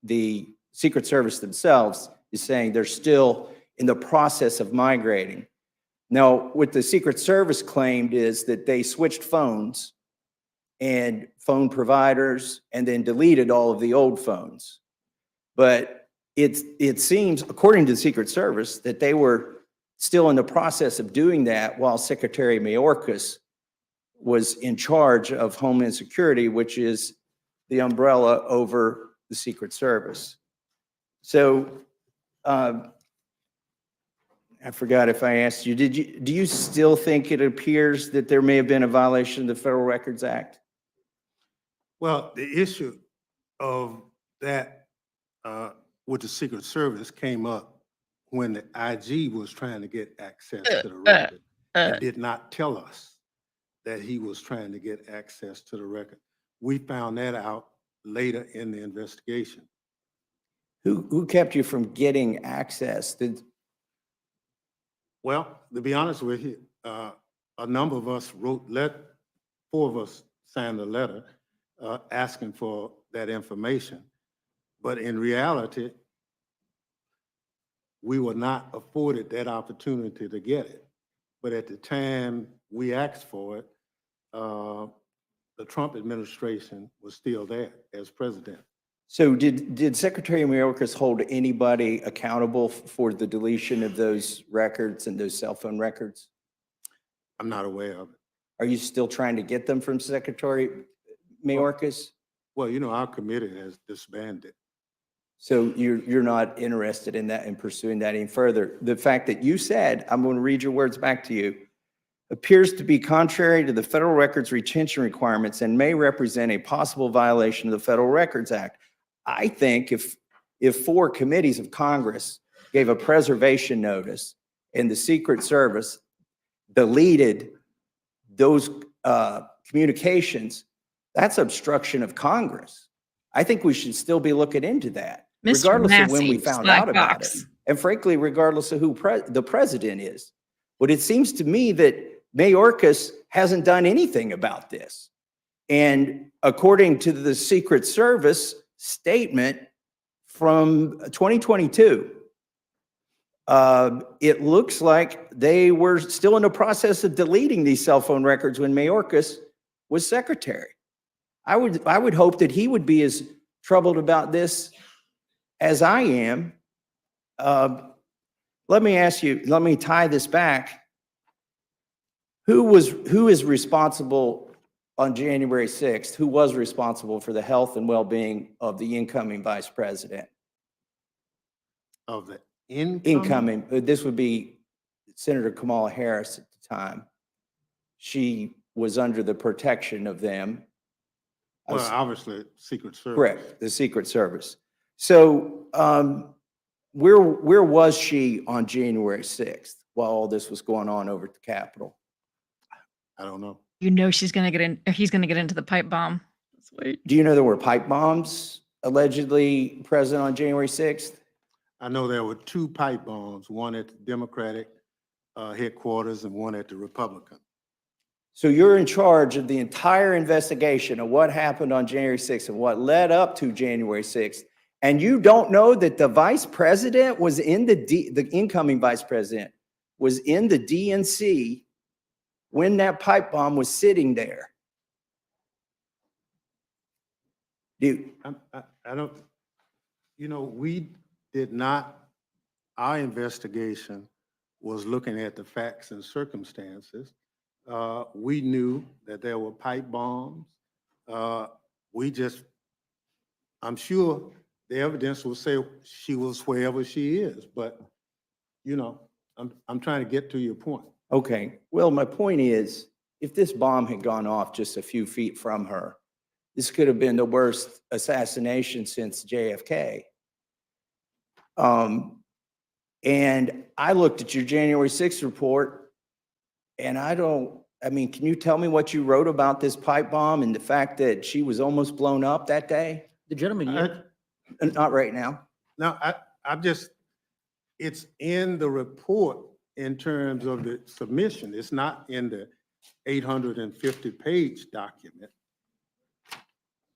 the Secret Service themselves is saying they're still in the process of migrating. Now, what the Secret Service claimed is that they switched phones and phone providers and then deleted all of the old phones. But it seems, according to the Secret Service, that they were still in the process of doing that while Secretary Mayorkas was in charge of Homeland Security, which is the umbrella over the Secret Service. So I forgot if I asked you, do you still think it appears that there may have been a violation of the Federal Records Act? Well, the issue of that with the Secret Service came up when the IG was trying to get access to the record and did not tell us that he was trying to get access to the record. We found that out later in the investigation. Who kept you from getting access? Well, to be honest with you, a number of us wrote 4 of us signed a letter asking for that information. But in reality, we were not afforded that opportunity to get it. But at the time we asked for it, the Trump administration was still there as president. So did Secretary Mayorkas hold anybody accountable for the deletion of those records and those cell phone records? I'm not aware of it. Are you still trying to get them from Secretary Mayorkas? Well, you know, our committee has disbanded. So you're not interested in that and pursuing that any further. The fact that you said, I'm going to read your words back to you, appears to be contrary to the federal records retention requirements and may represent a possible violation of the Federal Records Act. I think if 4 committees of Congress gave a preservation notice and the Secret Service deleted those communications, that's obstruction of Congress. I think we should still be looking into that, regardless of when we found out about it. And frankly, regardless of who the president is. But it seems to me that Mayorkas hasn't done anything about this. And according to the Secret Service statement from 2022, it looks like they were still in the process of deleting these cell phone records when Mayorkas was secretary. I would hope that he would be as troubled about this as I am. Let me ask you, let me tie this back. Who is responsible on January 6th? Who was responsible for the health and well-being of the incoming vice president? Of the incoming? This would be Senator Kamala Harris at the time. She was under the protection of them. Well, obviously, Secret Service. Correct, the Secret Service. So where was she on January 6th while all this was going on over at the Capitol? I don't know. You know she's going to get in, or he's going to get into the pipe bomb. Let's wait. Do you know there were pipe bombs allegedly present on January 6th? I know there were 2 pipe bombs, one at the Democratic headquarters and one at the Republican. So you're in charge of the entire investigation of what happened on January 6th and what led up to January 6th. And you don't know that the vice president was in the incoming vice president was in the DNC when that pipe bomb was sitting there. Dude, I don't, you know, we did not, our investigation was looking at the facts and circumstances. We knew that there were pipe bombs. I'm sure the evidence will say she was wherever she is, but you know, I'm trying to get to your point. okay. Well, my point is, if this bomb had gone off just a few feet from her, this could have been the worst assassination since JFK. And I looked at your January 6th report, and can you tell me what you wrote about this pipe bomb and the fact that she was almost blown up that day? The gentleman, Not right now. No, it's in the report in terms of the submission. It's not in the 850-page document.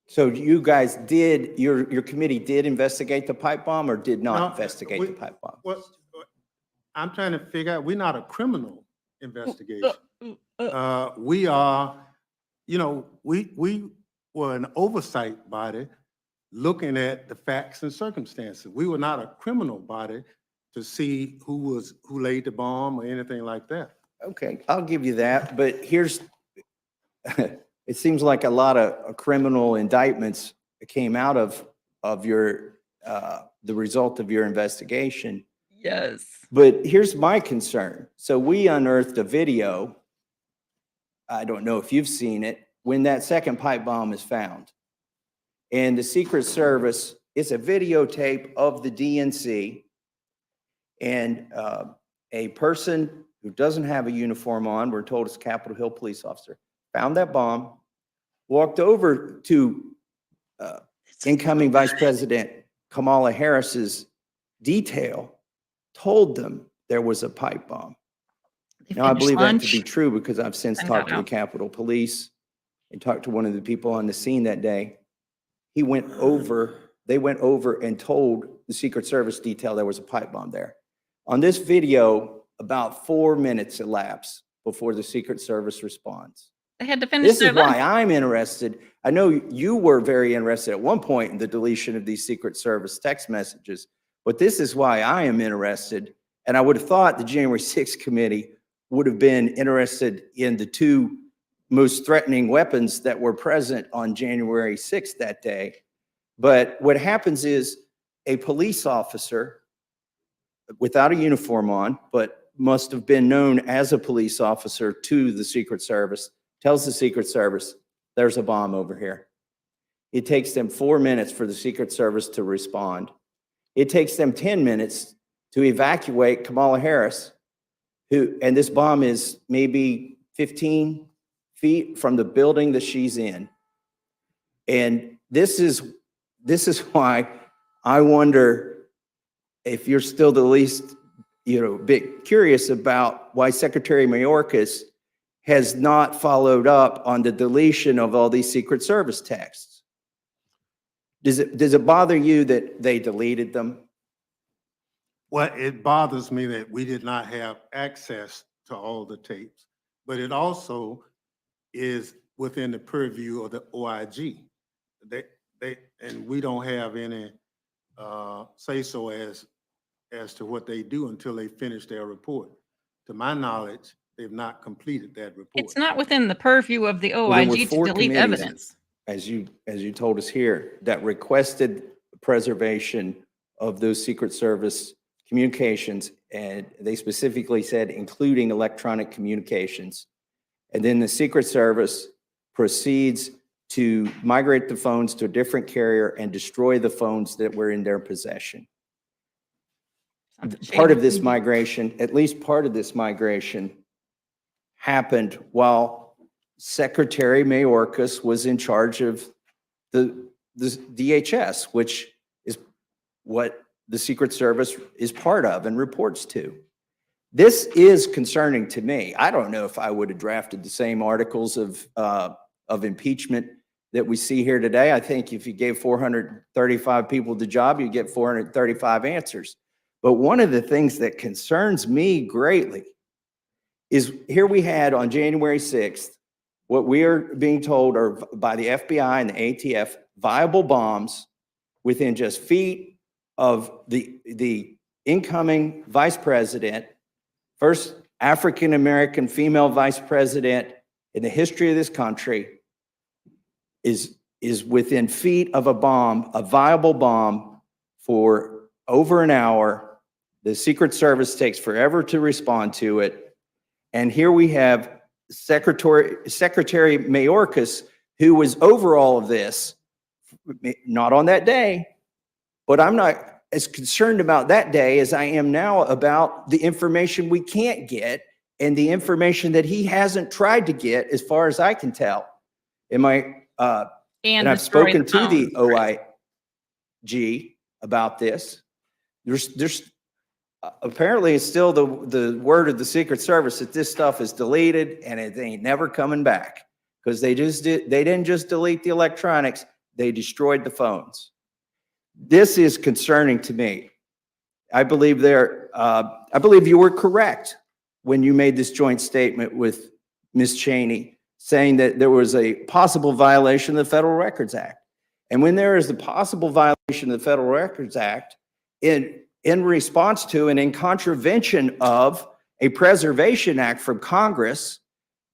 So you guys did, your committee did investigate the pipe bomb or did No, not investigate we- the pipe bomb? Well, I'm trying to figure out, we're not a criminal investigation. We are, we were an oversight body looking at the facts and circumstances. We were not a criminal body to see who laid the bomb or anything like that. Okay, I'll give you that, but here's, it seems like a lot of criminal indictments came out of your, the result of your investigation. Yes. But here's my concern. So we unearthed a video, I don't know if you've seen it, when that second pipe bomb is found. And the Secret Service, it's a videotape of the DNC, and a person who doesn't have a uniform on, we're told it's a Capitol Hill police officer, found that bomb, walked over to incoming Vice President Kamala Harris's detail, told them there was a pipe bomb. They Now, I finished believe that to lunch be true because I've since and talked got to the out. Capitol Police and talked to one of the people on the scene that day. They went over and told the Secret Service detail there was a pipe bomb there. On this video, about 4 minutes elapsed before the Secret Service responds. They had to finish This their is why lunch. I'm interested. I know you were very interested at one point in the deletion of these Secret Service text messages, but this is why I am interested. And I would have thought the January 6th committee would have been interested in the two most threatening weapons that were present on January 6th that day. But what happens is a police officer without a uniform on, but must have been known as a police officer to the Secret Service, tells the Secret Service, there's a bomb over here. It takes them 4 minutes for the Secret Service to respond. It takes them 10 minutes to evacuate Kamala Harris, and this bomb is maybe 15 feet from the building that she's in. And this is why I wonder if you're still the least, bit curious about why Secretary Mayorkas has not followed up on the deletion of all these Secret Service texts. Does it bother you that they deleted them? Well, it bothers me that we did not have access to all the tapes, but it also is within the purview of the OIG. And we don't have any say-so as to what they do until they finish their report. To my knowledge, they've not completed that report. It's not within the purview of the Well, there were OIG to 4 delete committees, evidence. as you told us here, that requested preservation of those Secret Service communications, and they specifically said including electronic communications. And then the Secret Service proceeds to migrate the phones to a different carrier and destroy the phones that were in their possession. Part of this migration, at least part of this migration, happened while Secretary Mayorkas was in charge of the DHS, which is what the Secret Service is part of and reports to. This is concerning to me. I don't know if I would have drafted the same articles of impeachment that we see here today. I think if you gave 435 people the job, you get 435 answers. But one of the things that concerns me greatly is here we had on January 6th, what we are being told are by the FBI and the ATF, viable bombs within just feet of the incoming vice president, first African-American female vice president in the history of this country, is within feet of a bomb, a viable bomb, for over an hour. The Secret Service takes forever to respond to it. And here we have Secretary Mayorkas, who was over all of this, not on that day, but I'm not as concerned about that day as I am now about the information we can't get and the information that he hasn't tried to get, as far as I can tell. And I've spoken to the OIG about this. There's apparently it's still the word of the Secret Service that this stuff is deleted and it ain't never coming back, because they didn't just delete the electronics, They destroyed the phones. This is concerning to me. I believe you were correct when you made this joint statement with Ms. Cheney, saying that there was a possible violation of the Federal Records Act. And when there is a possible violation of the Federal Records Act in response to and in contravention of a Preservation Act from Congress,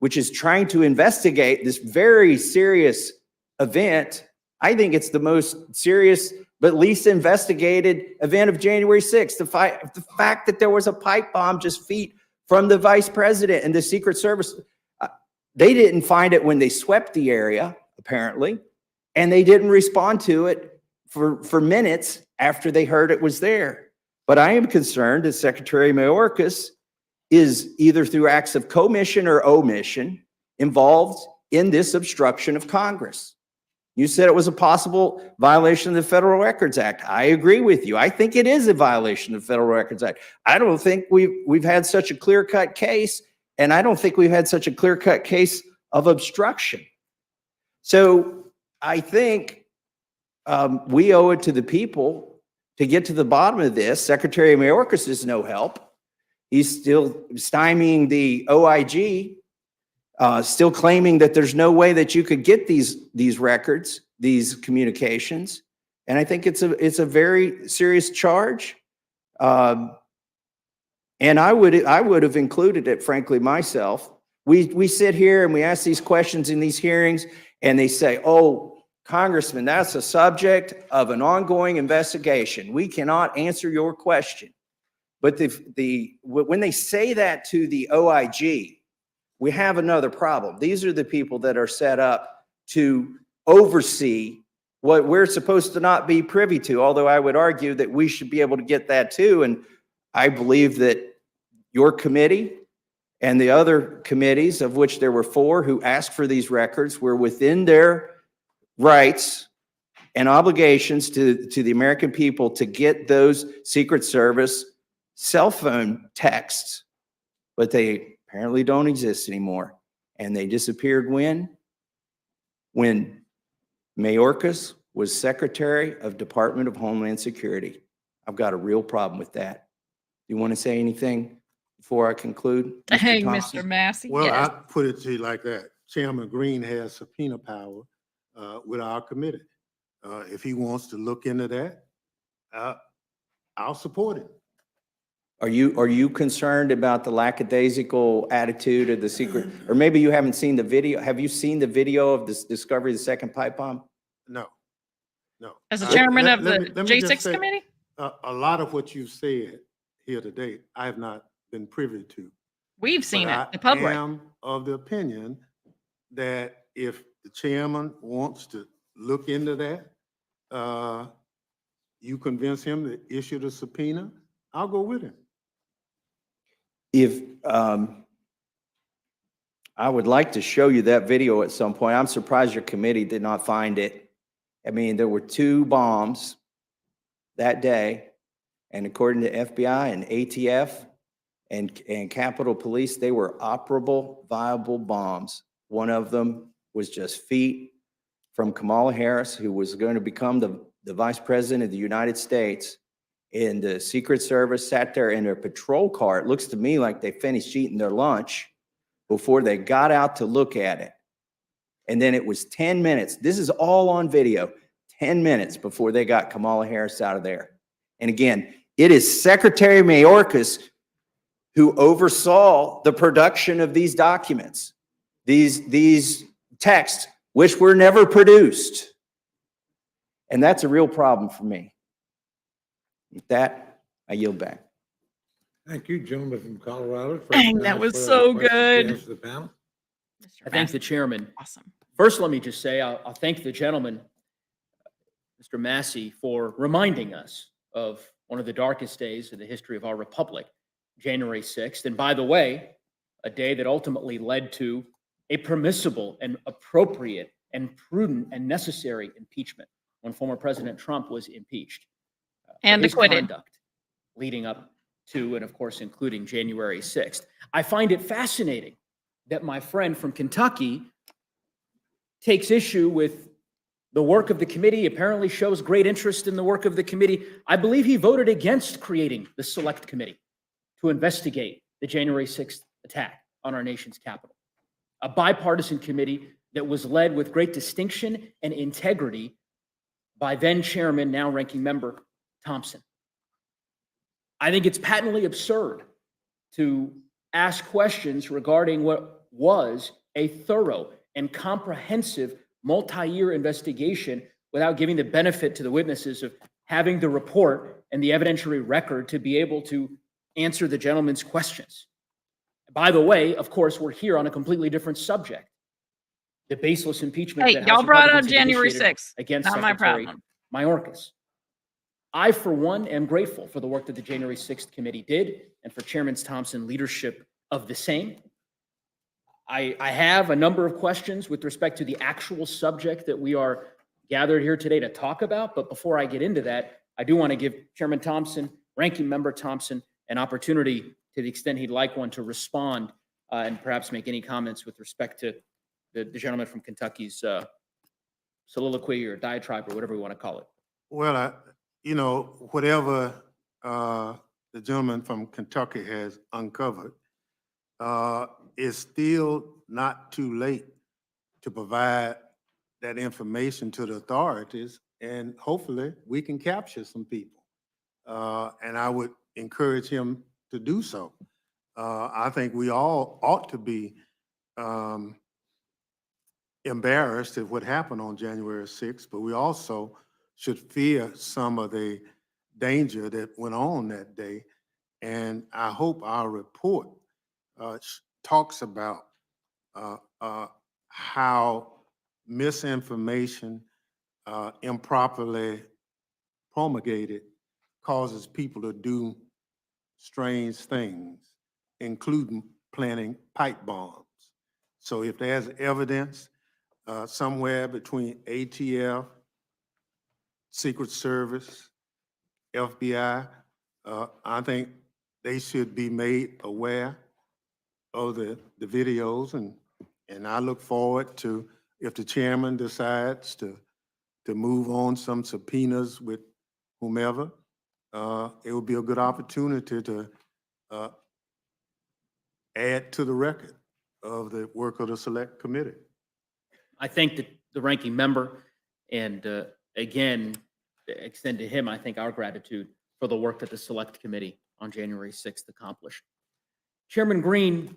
which is trying to investigate this very serious event, I think it's the most serious but least investigated event of January 6th. The fact that there was a pipe bomb just feet from the vice president and the Secret Service. They didn't find it when they swept the area, apparently, and they didn't respond to it for minutes after they heard it was there. But I am concerned that Secretary Mayorkas is either through acts of commission or omission involved in this obstruction of Congress. You said it was a possible violation of the Federal Records Act. I agree with you. I think it is a violation of the Federal Records Act. I don't think we've had such a clear-cut case, and I don't think we've had such a clear-cut case of obstruction. So I think we owe it to the people to get to the bottom of this. Secretary Mayorkas is no help. He's still stymieing the OIG, still claiming that there's no way that you could get these records, these communications. And I think it's a very serious charge. And I would have included it, frankly, myself. We sit here and we ask these questions in these hearings, and they say, oh, Congressman, that's a subject of an ongoing investigation. We cannot answer your question. But when they say that to the OIG, we have another problem. These are the people that are set up to oversee what we're supposed to not be privy to, although I would argue that we should be able to get that too. And I believe that your committee and the other committees, of which there were 4 who asked for these records, were within their rights and obligations to the American people to get those Secret Service cell phone texts, but they apparently don't exist anymore. And they disappeared when Mayorkas was Secretary of Department of Homeland Security. I've got a real problem with that. You want to say anything before I conclude? Dang, Thompson? Mr. Massey. Well, Yes. I put it to you like that. Chairman Green has subpoena power with our committee. If he wants to look into that, I'll support it. Are you concerned about the lackadaisical attitude of the secret, or maybe you haven't seen the video? Have you seen the video of this discovery of the second pipe bomb? No. As the chairman of the let me just J6 say, committee? A lot of what you've said here today, I have not been privy to. We've seen But it, the public. I am of the opinion that if the chairman wants to look into that, you convince him to issue the subpoena, I'll go with him. If I would like to show you that video at some point. I'm surprised your committee did not find it. I mean, there were 2 bombs that day, and according to FBI and ATF and Capitol Police, they were operable, viable bombs. One of them was just feet from Kamala Harris, who was going to become the vice president of the United States. And the Secret Service sat there in their patrol car. It looks to me like they finished eating their lunch before they got out to look at it. And then it was 10 minutes. This is all on video. 10 minutes before they got Kamala Harris out of there. And again, it is Secretary Mayorkas who oversaw the production of these documents, these texts, which were never produced. And that's a real problem for me. With that, I yield back. Thank you, gentleman from Colorado. Dang, that was so good. The panel. I thank the chairman. Awesome. First, let me just say, I'll thank the gentleman, Mr. Massey, for reminding us of one of the darkest days in the history of our republic, January 6th. And by the way, a day that ultimately led to a permissible and appropriate and prudent and necessary impeachment when former President Trump was impeached. And his acquitted. Conduct leading up to, and of course, including January 6th. I find it fascinating that my friend from Kentucky takes issue with the work of the committee, apparently shows great interest in the work of the committee. I believe he voted against creating the select committee to investigate the January 6th attack on our nation's capital. A bipartisan committee that was led with great distinction and integrity by then chairman, now ranking member Thompson. I think it's patently absurd to ask questions regarding what was a thorough and comprehensive multi-year investigation without giving the benefit to the witnesses of having the report and the evidentiary record to be able to answer the gentleman's questions. By the way, of course, we're here on a completely different subject. The baseless impeachment Hey, that y'all House brought up Republicans have January initiated 6th. against Not my Secretary problem. Mayorkas. I, for one, am grateful for the work that the January 6th committee did and for Chairman Thompson's leadership of the same. I have a number of questions with respect to the actual subject that we are gathered here today to talk about. But before I get into that, I do want to give Chairman Thompson, Ranking Member Thompson, an opportunity, to the extent he'd like one, to respond and perhaps make any comments with respect to the gentleman from Kentucky's soliloquy or diatribe or whatever we want to call it. Well, whatever the gentleman from Kentucky has uncovered, it's still not too late to provide that information to the authorities, and hopefully we can capture some people. And I would encourage him to do so. I think we all ought to be embarrassed at what happened on January 6th, but we also should fear some of the danger that went on that day. And I hope our report talks about how misinformation improperly promulgated causes people to do strange things, including planting pipe bombs. So if there's evidence somewhere between ATF, Secret Service, FBI, I think they should be made aware of the videos, and I look forward to, if the chairman decides to move on some subpoenas with whomever, it would be a good opportunity to add to the record of the work of the Select Committee. I thank the ranking member, and again, extend to him, I think, our gratitude for the work that the Select Committee on January 6th accomplished. Chairman Green,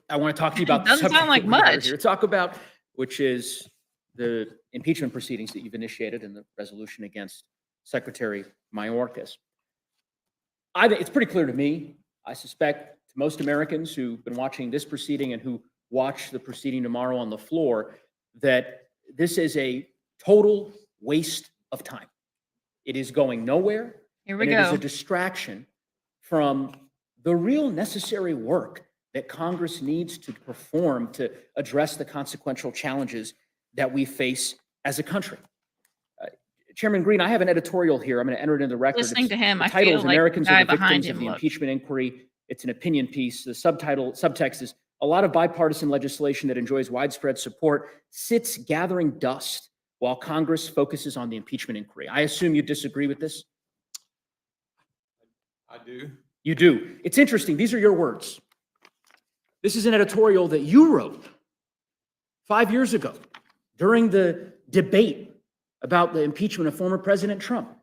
I want to talk to you about the Doesn't sound subject like that we're much. here to talk about, which is the impeachment proceedings that you've initiated and the resolution against Secretary Mayorkas. I think it's pretty clear to me, I suspect to most Americans who've been watching this proceeding and who watch the proceeding tomorrow on the floor, that this is a total waste of time. It is going nowhere. Here we and it is go. a distraction from the real necessary work that Congress needs to perform to address the consequential challenges that we face as a country. Chairman Green, I have an editorial here. I'm going to enter it in the record. Listening to him, the I title feel is like the Americans guy are the behind victims him of the looks. impeachment inquiry. It's an opinion piece. The subtext is a lot of bipartisan legislation that enjoys widespread support sits gathering dust while Congress focuses on the impeachment inquiry. I assume you disagree with this? I do. You do. It's interesting. These are your words. This is an editorial that you wrote 5 years ago during the debate about the impeachment of former President Trump.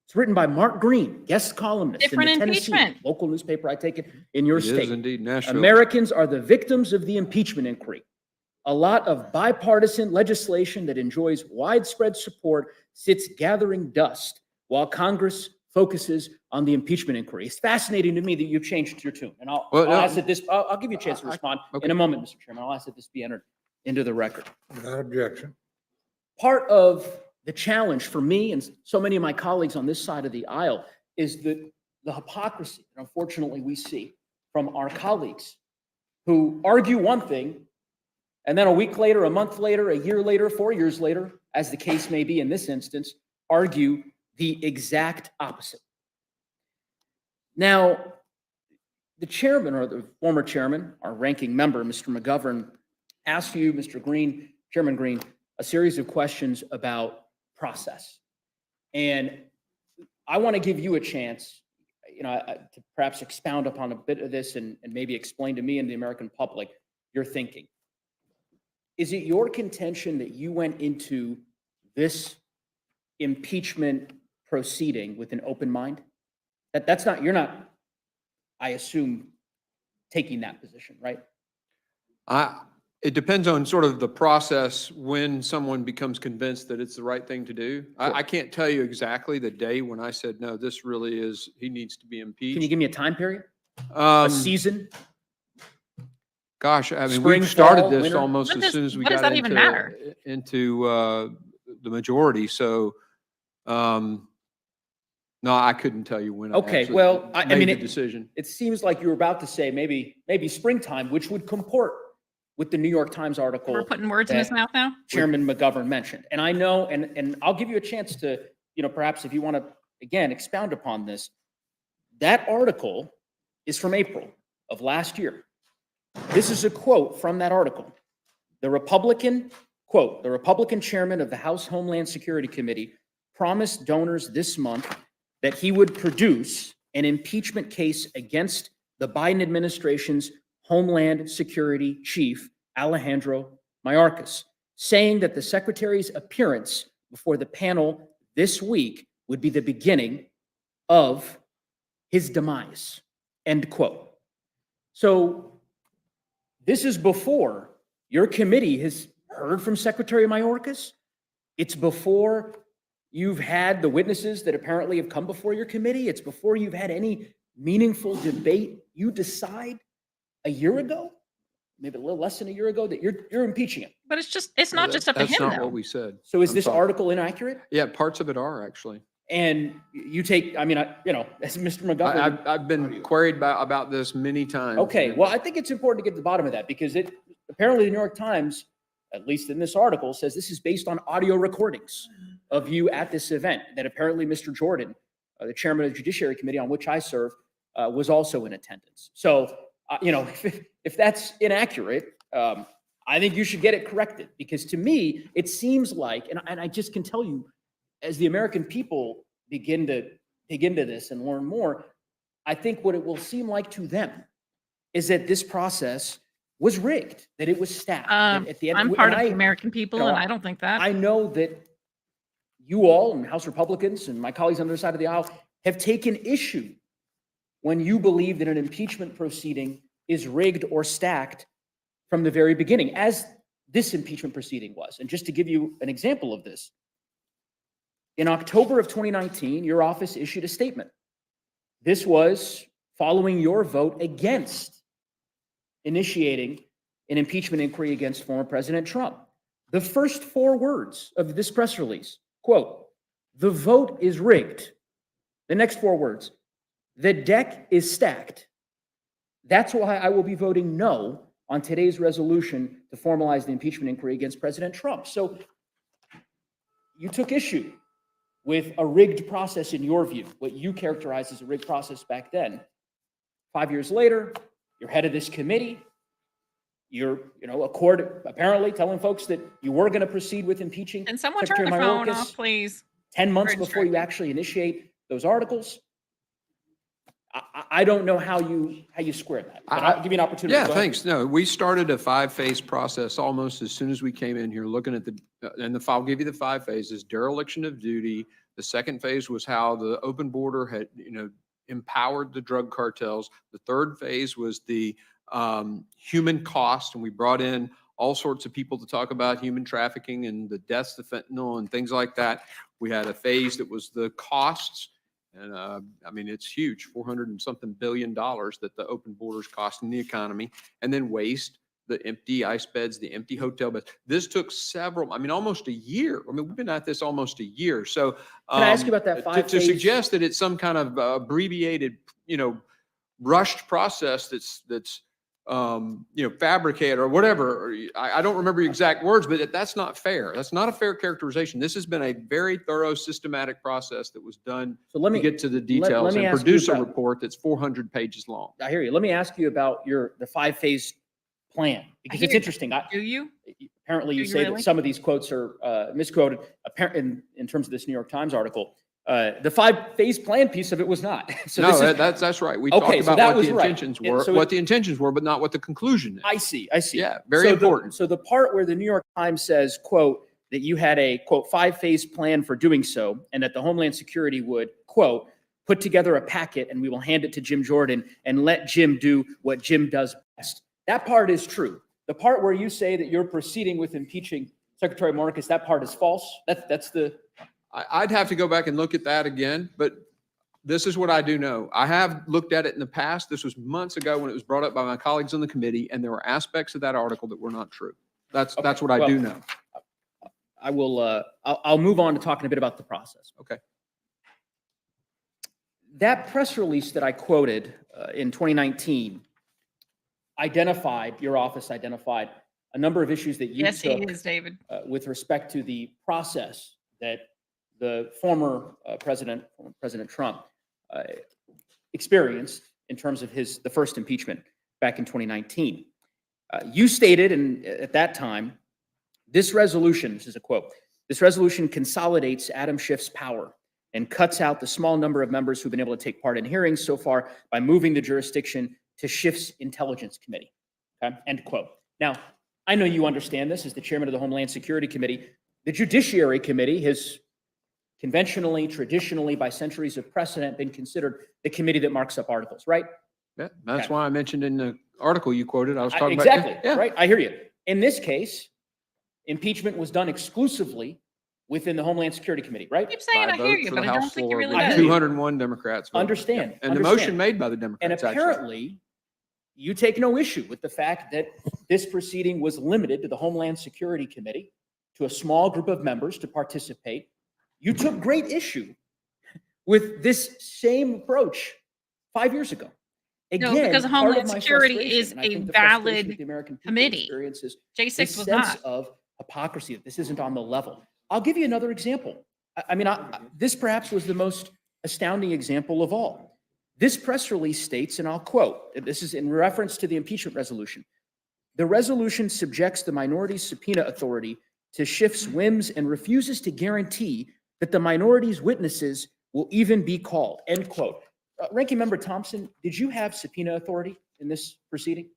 It's written by Mark Green, guest columnist Different in the Tennessee impeachment. local newspaper, I take it, in your It is state. indeed Nashville. Americans are the victims of the impeachment inquiry. A lot of bipartisan legislation that enjoys widespread support sits gathering dust while Congress focuses on the impeachment inquiry. It's fascinating to me that you've changed your tune. And I'll ask that this, I'll give you a chance to respond in a moment, Mr. Chairman. I'll ask that this be entered into the record. Without objection. Part of the challenge for me and so many of my colleagues on this side of the aisle is the hypocrisy that unfortunately we see from our colleagues who argue one thing and then a week later, a month later, a year later, 4 years later, as the case may be in this instance, argue the exact opposite. Now, the chairman or the former chairman, our ranking member, Mr. McGovern, asked you, Mr. Green, Chairman Green, a series of questions about process. And I want to give you a chance, to perhaps expound upon a bit of this and maybe explain to me and the American public your thinking. Is it your contention that you went into this impeachment proceeding with an open mind? You're not, I assume, taking that position, right? It depends on sort of the process when someone becomes convinced that it's the right thing to do. I can't tell you exactly the day when I said, no, this really is, he needs to be impeached. Can you give me a time period? A season? Gosh, I mean, Spring, we started fall, this winter? almost as soon as we what does got that even matter? into the majority. So, no, I couldn't tell you when. Okay, actually well, I made mean, the decision. It seems like you were about to say maybe springtime, which would comport with the New York Times article. We're putting words in his that mouth now. Chairman McGovern mentioned. And I know, and I'll give you a chance to, perhaps if you want to, again, expound upon this. That article is from April of last year. This is a quote from that article. The Republican chairman of the House Homeland Security Committee promised donors this month that he would produce an impeachment case against the Biden administration's Homeland Security chief, Alejandro Mayorkas, saying that the secretary's appearance before the panel this week would be the beginning of his demise, end quote. So this is before your committee has heard from Secretary Mayorkas. It's before you've had the witnesses that apparently have come before your committee. It's before you've had any meaningful debate. You decide a year ago, maybe a little less than a year ago, that you're impeaching him. But it's not just up to him, That's not though. what we said. So is I'm this sorry. article inaccurate? Yeah, parts of it are actually. And you take, as Mr. McGovern. I've been queried about this many times. Okay, well, I think it's important to get to the bottom of that because apparently the New York Times, at least in this article, says this is based on audio recordings of you at this event that apparently Mr. Jordan, the chairman of the Judiciary Committee on which I serve, was also in attendance. So, if that's inaccurate, I think you should get it corrected because to me, it seems like, and I just can tell you, as the American people begin to dig into this and learn more, I think what it will seem like to them is that this process was rigged, that it was stacked. At the end, I'm part of the American people, and I don't think that. I know that you all and House Republicans and my colleagues on the other side of the aisle have taken issue when you believe that an impeachment proceeding is rigged or stacked from the very beginning, as this impeachment proceeding was. And just to give you an example of this, in October of 2019, your office issued a statement. This was following your vote against initiating an impeachment inquiry against former President Trump. The first 4 words of this press release, quote, "The vote is rigged." The next 4 words, "The deck is stacked. That's why I will be voting no on today's resolution to formalize the impeachment inquiry against President Trump." So you took issue with a rigged process in your view, what you characterized as a rigged process back then. 5 years later, you're head of this committee. You're, a court apparently telling folks that you were going to proceed with impeaching Can someone Secretary turn the phone Mayorkas off, please? 10 months Very before you distracting. actually initiate those articles. I don't know how you square that, but I'll give you an opportunity. Yeah, Go ahead. thanks. No, we started a 5-phase process almost as soon as we came in here looking at I'll give you the 5 phases: dereliction of duty. The second phase was how the open border had, empowered the drug cartels. The third phase was the human cost, and we brought in all sorts of people to talk about human trafficking and the deaths of fentanyl and things like that. We had a phase that was the costs. And it's huge, $400 and something billion that the open borders cost in the economy. And then waste, the empty ice beds, the empty hotel beds. This took almost a year. We've been at this almost a year. So Can I ask you about that to 5-phase? suggest that it's some kind of abbreviated, rushed process that's fabricated or whatever. I don't remember your exact words, but that's not fair. That's not a fair characterization. This has been a very thorough, systematic process that was done to get to the details and produce a report that's 400 pages long. I hear you. Let me ask you about the 5-phase plan, because it's interesting. Do you? Apparently, you Do you say that really? some of these quotes are misquoted in terms of this New York Times article. The 5-phase plan piece of it was not. So No, this is, that's right. We Okay, talked so about that what was the right. intentions Yeah, were, so what the intentions were, but not what the conclusion is. I see. Yeah, very important. So the part where the New York Times says, quote, that you had a, quote, 5-phase plan for doing so, and that the Homeland Security would, quote, put together a packet and we will hand it to Jim Jordan and let Jim do what Jim does best. That part is true. The part where you say that you're proceeding with impeaching Secretary Mayorkas, that part is false. That's the, I'd have to go back and look at that again, but this is what I do know. I have looked at it in the past. This was months ago when it was brought up by my colleagues on the committee, and there were aspects of that article that were not true. That's what I do know. I will, I'll move on to talking a bit about the process. Okay. That press release that I quoted in 2019 your office identified a number of issues that you Yes, he took is, David. with respect to the process that the former President Trump experienced in terms of the first impeachment back in 2019. You stated, and at that time, this is a quote, this resolution consolidates Adam Schiff's power and cuts out the small number of members who've been able to take part in hearings so far by moving the jurisdiction to Schiff's Intelligence Committee. Okay, end quote. Now, I know you understand this as the chairman of the Homeland Security Committee. The Judiciary Committee has conventionally, traditionally, by centuries of precedent, been considered the committee that marks up articles, right? Yeah, that's Okay. why I mentioned in the article you quoted, I was talking about. Exactly, Yeah. right? I hear you. In this case, impeachment was done exclusively within the Homeland Security Committee, right? Keep saying By I hear vote you, from but the I don't House think you floor really with do. 201 Democrats. voted. Understand, Yeah. And the understand. motion made by the And Democrats, actually. apparently, you take no issue with the fact that this proceeding was limited to the Homeland Security Committee, to a small group of members to participate. You took great issue with this same approach 5 years ago. No, Again, because part Homeland of my Security frustration, is and I a think the frustration valid that the American people committee. experience is J6 this was sense not. of hypocrisy, that this isn't on the level. I'll give you another example. This perhaps was the most astounding example of all. This press release states, and I'll quote, this is in reference to the impeachment resolution. The resolution subjects the minority's subpoena authority to Schiff's whims and refuses to guarantee that the minority's witnesses will even be called, end quote. Ranking Member Thompson, did you have subpoena authority in this proceeding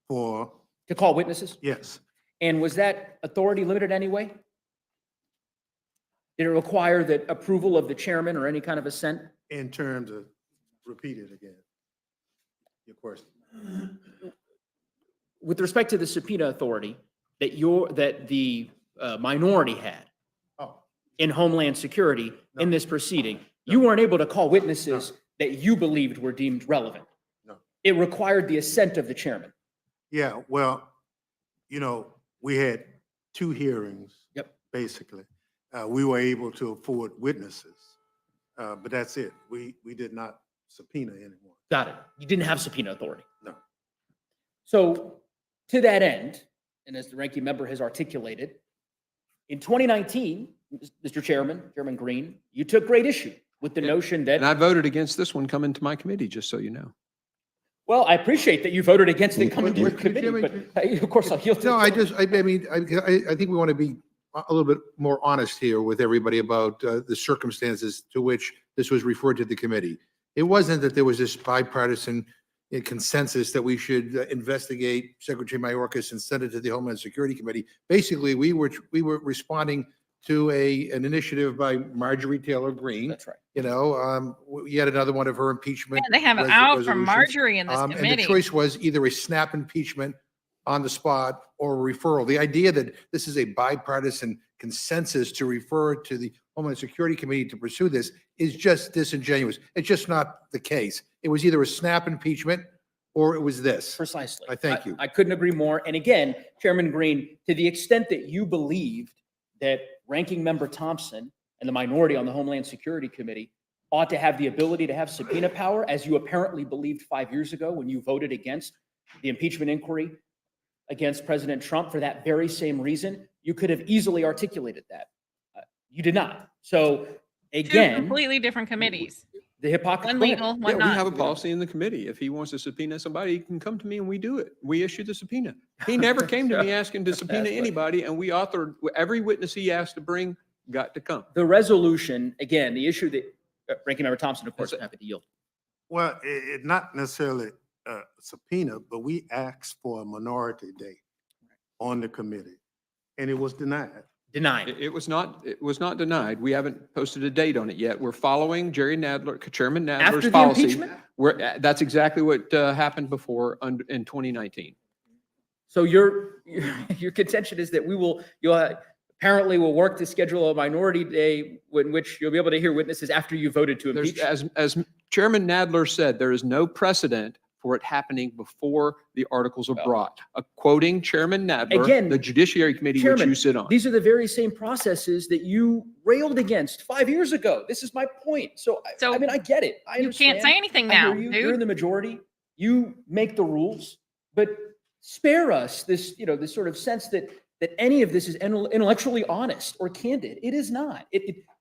For, to call witnesses? yes, And was that authority limited anyway? Did it require the approval of the chairman or any kind of assent? in terms of, repeat it again, your question. With respect to the subpoena authority that the minority had Oh, in Homeland Security in No. this proceeding, you weren't able to call witnesses that you believed were deemed relevant. No. It required the assent of the chairman. yeah, well, we had 2 hearings. Yep. Basically. We were able to afford witnesses, but that's it. We did not subpoena anyone. Got it. You didn't have subpoena authority. No. So to that end, and as the ranking member has articulated, in 2019, Mr. Chairman, Chairman Green, you took great issue with the notion that. And I voted against this one coming to my committee, just so you know. Well, I appreciate that you voted against it coming to your Wait, committee, Chairman, but of course I'll yield. to No, the I floor. just, I think we want to be a little bit more honest here with everybody about the circumstances to which this was referred to the committee. It wasn't that there was this bipartisan consensus that we should investigate Secretary Mayorkas and send it to the Homeland Security Committee. Basically, we were responding to an initiative by Marjorie Taylor Greene. That's right. Yet another one of her impeachment. Yeah, they have it out from Marjorie in this And committee. the choice was either a snap impeachment on the spot or a referral. The idea that this is a bipartisan consensus to refer to the Homeland Security Committee to pursue this is just disingenuous. It's just not the case. It was either a snap impeachment or it was this. Precisely. I thank you. I couldn't agree more. And again, Chairman Green, to the extent that you believed that Ranking Member Thompson and the minority on the Homeland Security Committee ought to have the ability to have subpoena power, as you apparently believed 5 years ago when you voted against the impeachment inquiry against President Trump for that very same reason, you could have easily articulated that. You did not. So Two again, completely different committees. The hypocrisy. One legal, Yeah, one we have a not. policy in the committee. If he wants to subpoena somebody, he can come to me and we do it. We issue the subpoena. He never came to me asking to subpoena That's what- anybody, and we authored, every witness he asked to bring got to come. The resolution, again, the issue that Ranking Member Thompson, of course, That's it. happy to yield. Well, it not necessarily a subpoena, but we asked for a minority day on the committee, and it was denied. Denied. It was not denied. We haven't posted a date on it yet. We're following Chairman After Nadler's the policy. impeachment? That's exactly what happened before in 2019. So your contention is that apparently will work to schedule a minority day in which you'll be able to hear witnesses after you voted to impeach? As Chairman Nadler said, there is no precedent for it happening before the articles are brought. Quoting Chairman Nadler, Again, the Judiciary Committee which Chairman, you sit on. these are the very same processes that you railed against 5 years ago. This is my point. So I mean, I get it. I You can't understand. say anything I now, hear you. dude. You're in the majority. You make the rules, but spare us this, this sort of sense that any of this is intellectually honest or candid. It is not.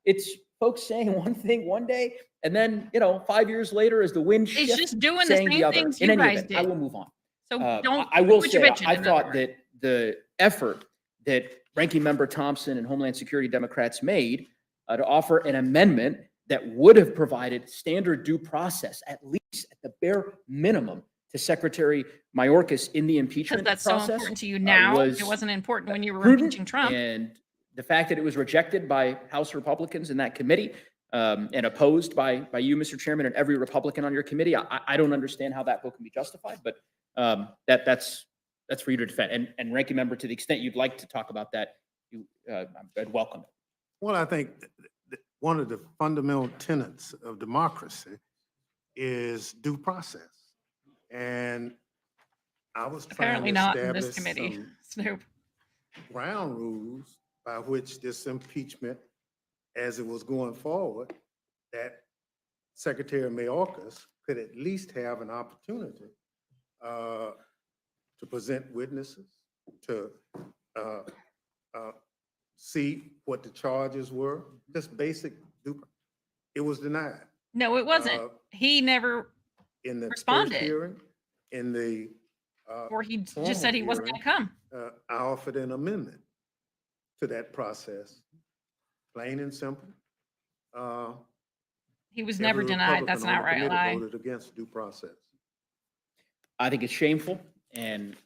It's folks saying one thing one day, and then 5 years later, as the wind shifts, It's just doing the saying same other. things In you any guys event, I did. will move on. So don't. I will quit your say, bitching, I in thought other words. that the effort that Ranking Member Thompson and Homeland Security Democrats made to offer an amendment that would have provided standard due process, at least at the bare minimum, to Secretary Mayorkas in the Because impeachment that's so process. important to you now. was It wasn't important when you were prudent, impeaching Trump. And the fact that it was rejected by House Republicans in that committee and opposed by you, Mr. Chairman, and every Republican on your committee, I don't understand how that vote can be justified, but that's for you to defend. And Ranking Member, to the extent you'd like to talk about that, I'd welcome it. Well, I think one of the fundamental tenets of democracy is due process. And I was trying Apparently to not in this establish committee. some Snoop. ground rules by which this impeachment, as it was going forward, that Secretary Mayorkas could at least have an opportunity to present witnesses, to see what the charges were, just basic due. It was denied No, it wasn't. He never, in the first responded. hearing, in the or he formal just said he wasn't hearing, going to come. I offered an amendment to that process, plain and simple. He was never Every denied. That's an Republican on the outright committee lie. Voted against due process. I think it's shameful. And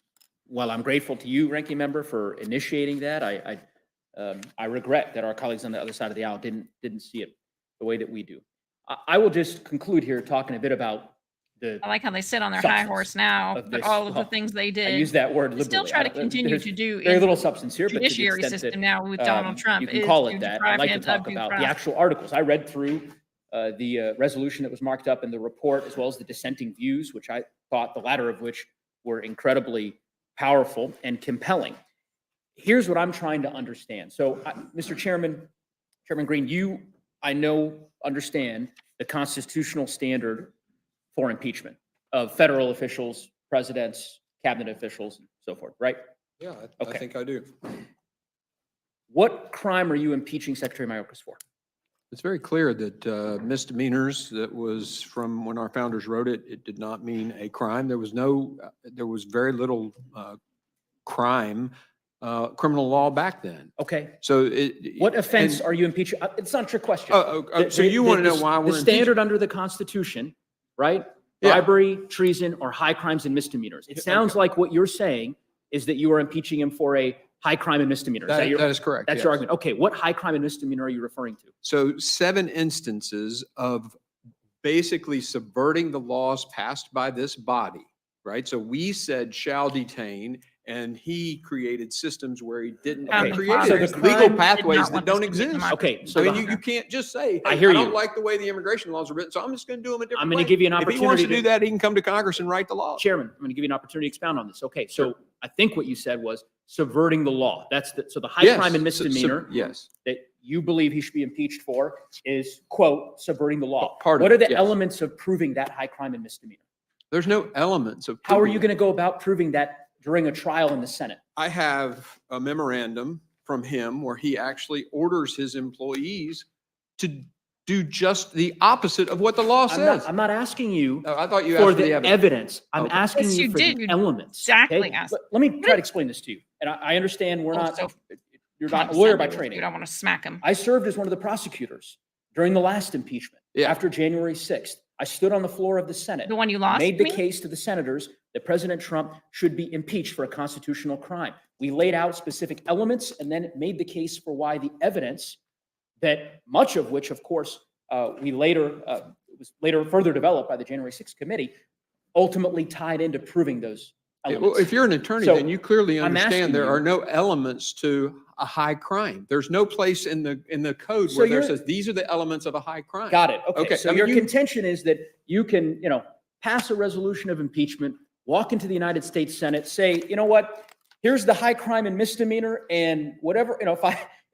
while I'm grateful to you, Ranking Member, for initiating that, I regret that our colleagues on the other side of the aisle didn't see it the way that we do. I will just conclude here talking a bit about the. I like how they sit on their substance high horse now, of but this. all of the Well, things they did. I use that word they still liberally. try I to don't- continue there's to do very in little substance here, but to the judiciary extent that, system now with Donald Trump you can is call to it that. deprive I'd like to him of talk due about the process. actual articles. I read through the resolution that was marked up in the report, as well as the dissenting views, which I thought the latter of which were incredibly powerful and compelling. Here's what I'm trying to understand. So, Mr. Chairman Green, you, I know, understand the constitutional standard for impeachment of federal officials, presidents, cabinet officials, and so forth, right? Yeah, I Okay. think I do. What crime are you impeaching Secretary Mayorkas for? It's very clear that misdemeanors, that was from when our founders wrote it, it did not mean a crime. There was very little crime, criminal law back then. Okay. So What offense and- are you impeaching? It's not a trick question. So you want to know why we're The standard under the Constitution, right? Yeah. Bribery, treason, or high crimes and misdemeanors. It sounds like what you're saying is that you are impeaching him for a high crime and misdemeanor. That is correct. That's your yes. argument. Okay, what high crime and misdemeanor are you referring to? So 7 instances of basically subverting the laws passed by this body, right? So we said shall detain, and he created systems where he didn't. Okay, He so created the legal crime did pathways not that want don't this to be exist. democracy. Okay, so I mean, the- you can't just say, I hey, hear I don't you. like the way the immigration laws are written, so I'm just going to do them a different I'm way. going to give you an If he wants opportunity to do that, he can come to Congress and write the law. Chairman, I'm going to give you an opportunity to expound on this. Okay, so I think what you said was subverting the law. So the high Yes, crime and so- misdemeanor yes. that you believe he should be impeached for is, quote, subverting the law. Part of What are it, the yes. elements of proving that high crime and misdemeanor? There's no elements of. How are proving you it. going to go about proving that during a trial in the Senate? I have a memorandum from him where he actually orders his employees to do just the opposite of what the law says. I'm not asking you Oh, I thought you for asked for the the evidence. evidence. I'm Okay. asking Yes, you you for did. the You elements. exactly okay? asked. Let me try to explain this to you. And I understand we're Oh, not, so you're not a lawyer by condescending. training. You don't want to smack him. I served as one of the prosecutors during the last impeachment, Yeah. after January 6th. I stood on the floor of the Senate. The one you lost, Made you the mean? case to the senators that President Trump should be impeached for a constitutional crime. We laid out specific elements and then made the case for why the evidence, that much of which, of course, was later further developed by the January 6th committee, ultimately tied into proving those Well, elements. if you're an attorney, So, then you clearly I'm asking understand there you- are no elements to a high crime. There's no place in the code So where there you're- says these are the elements of a high crime. Got it. Okay. Okay, So I mean, your you- contention is that you can, pass a resolution of impeachment, walk into the United States Senate, say, you know what, here's the high crime and misdemeanor, and whatever,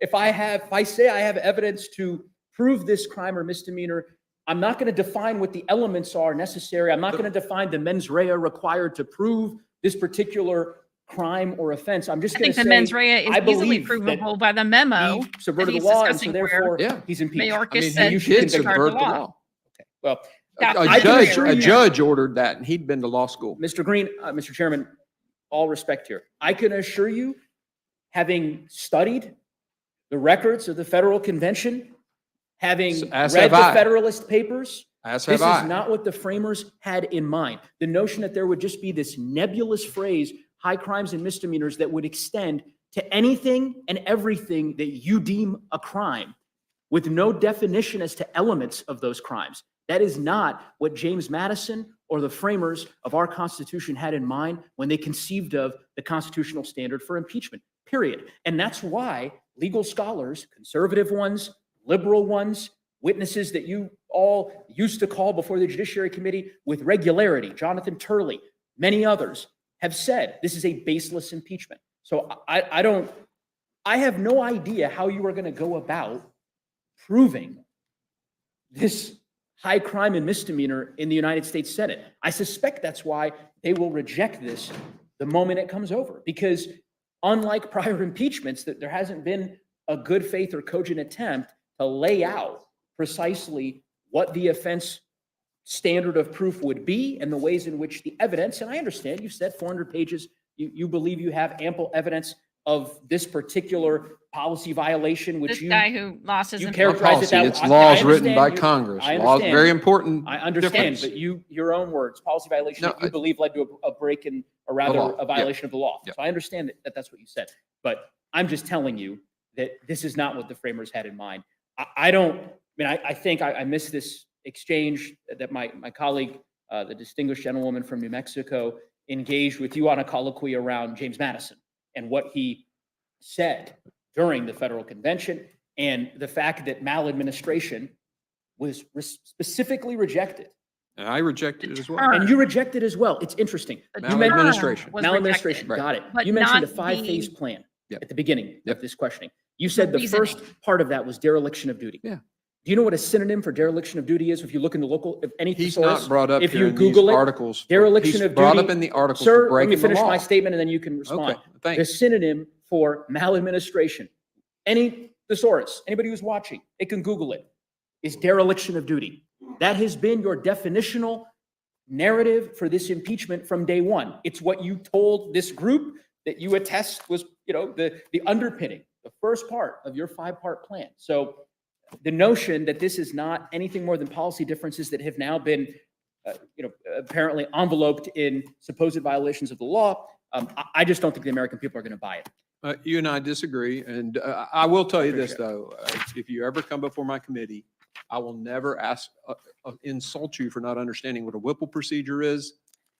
if I say I have evidence to prove this crime or misdemeanor, I'm not going to define what the elements are necessary. I'm not going to define the mens rea required to prove this particular crime or offense. I'm just I going think to the say, mens rea is I easily believe provable that by the memo he that subverted the he's law, and so discussing where therefore Yeah. he's impeached. Mayorkas said he you did disregard subvert the the law. law. Well, That- A I can judge, assure a you- judge ordered that, and he'd been to law school. Mr. Green, Mr. Chairman, all respect here. I can assure you, having studied the records of the federal convention, having As read have the I. Federalist Papers, As this have is I. not what the framers had in mind. The notion that there would just be this nebulous phrase, high crimes and misdemeanors, that would extend to anything and everything that you deem a crime, with no definition as to elements of those crimes. That is not what James Madison or the framers of our Constitution had in mind when they conceived of the constitutional standard for impeachment, period. And that's why legal scholars, conservative ones, liberal ones, witnesses that you all used to call before the Judiciary Committee with regularity, Jonathan Turley, many others, have said this is a baseless impeachment. So I have no idea how you are going to go about proving this high crime and misdemeanor in the United States Senate. I suspect that's why they will reject this the moment it comes over, because unlike prior impeachments, that there hasn't been a good faith or cogent attempt to lay out precisely what the offense standard of proof would be and the ways in which the evidence, and I understand you said 400 pages, you believe you have ample evidence of this particular policy violation, which This guy who lost his you impeachment. characterize it that way. It's I laws written understand by you- Congress. I Laws, understand. very important. I understand, difference. but your own words, policy violation, No, that you believe led to a break in, or rather law, a violation of the law. yeah. So I understand that that's what you said, but I'm just telling you that this is not what the framers had in mind. I think I missed this exchange that my colleague, the distinguished gentlewoman from New Mexico, engaged with you on a colloquy around James Madison and what he said during the federal convention, and the fact that maladministration was specifically rejected. And I rejected it as well. term. And you rejected as well. It's interesting. The You mentioned- Maladministration. was Maladministration, rejected. got it. But You mentioned a not 5-phase the- plan Yep. at the beginning Yep. of this questioning. You said the reasoning. first part of that was dereliction of duty. Yeah. Do you know what a synonym for dereliction of duty is? If you look in the local, if any He's thesaurus, not brought up if here you in these Google it, articles. dereliction He's of brought duty- up in the articles Sir, for let me breaking the finish my law. statement and then you can respond. Okay, thanks. The synonym for maladministration, any thesaurus, anybody who's watching, it can Google it, is dereliction of duty. That has been your definitional narrative for this impeachment from day one. It's what you told this group that you attest was, the underpinning, the first part of your 5-part plan. So the notion that this is not anything more than policy differences that have now been, apparently enveloped in supposed violations of the law, I just don't think the American people are going to buy it. You and I disagree, and I will tell you this, Appreciate though. If you ever come before my committee, I will never insult you for not understanding what a Whipple procedure is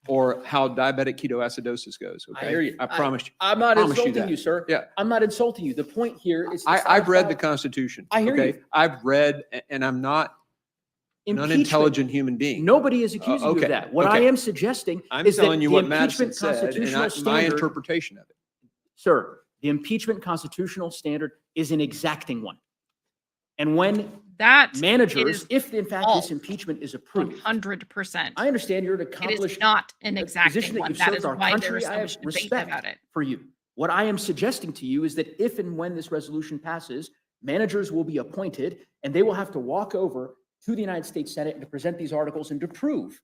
or how diabetic ketoacidosis goes, okay? I hear you. I promise you. I'm not Promise you insulting that. you, sir. Yeah. I'm not insulting you. The point here is. I've read the Constitution. I hear okay? you. I've read, and I'm not an Impeachment. unintelligent human being. Nobody is accusing you okay, of that. What I okay. am suggesting I'm is that telling you the what Madison impeachment said, and constitutional my standard, interpretation of it. sir, the impeachment constitutional standard is an exacting one. And when That managers, is if in fact false. this impeachment is approved, 100%. I understand you're an It is accomplished not an position exacting that one. you've That served is our why there country. is so I much have debate respect about it. for you. What I am suggesting to you is that if and when this resolution passes, managers will be appointed, and they will have to walk over to the United States Senate and to present these articles and to prove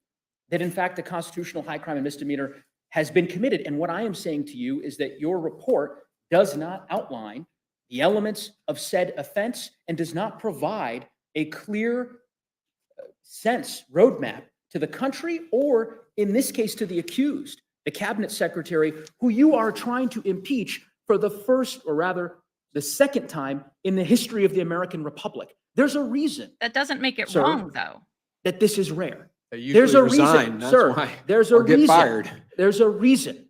that, in fact, a constitutional high crime and misdemeanor has been committed. And what I am saying to you is that your report does not outline the elements of said offense and does not provide a clear sense, roadmap to the country, or in this case, to the accused, the cabinet secretary, who you are trying to impeach for the first, or rather the second time in the history of the American Republic. There's a reason That doesn't make it Sir, wrong, though. that this is rare. They There's usually a reason, resign, that's sir, why, there's a or get reason. fired. There's a reason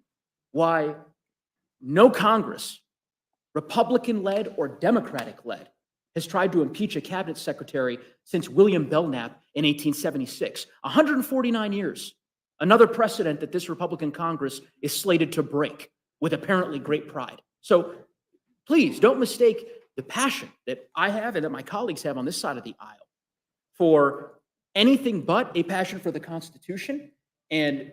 why no Congress, Republican-led or Democratic-led, has tried to impeach a cabinet secretary since William Belknap in 1876. 149 years. Another precedent that this Republican Congress is slated to break with apparently great pride. So please don't mistake the passion that I have and that my colleagues have on this side of the aisle for anything but a passion for the Constitution and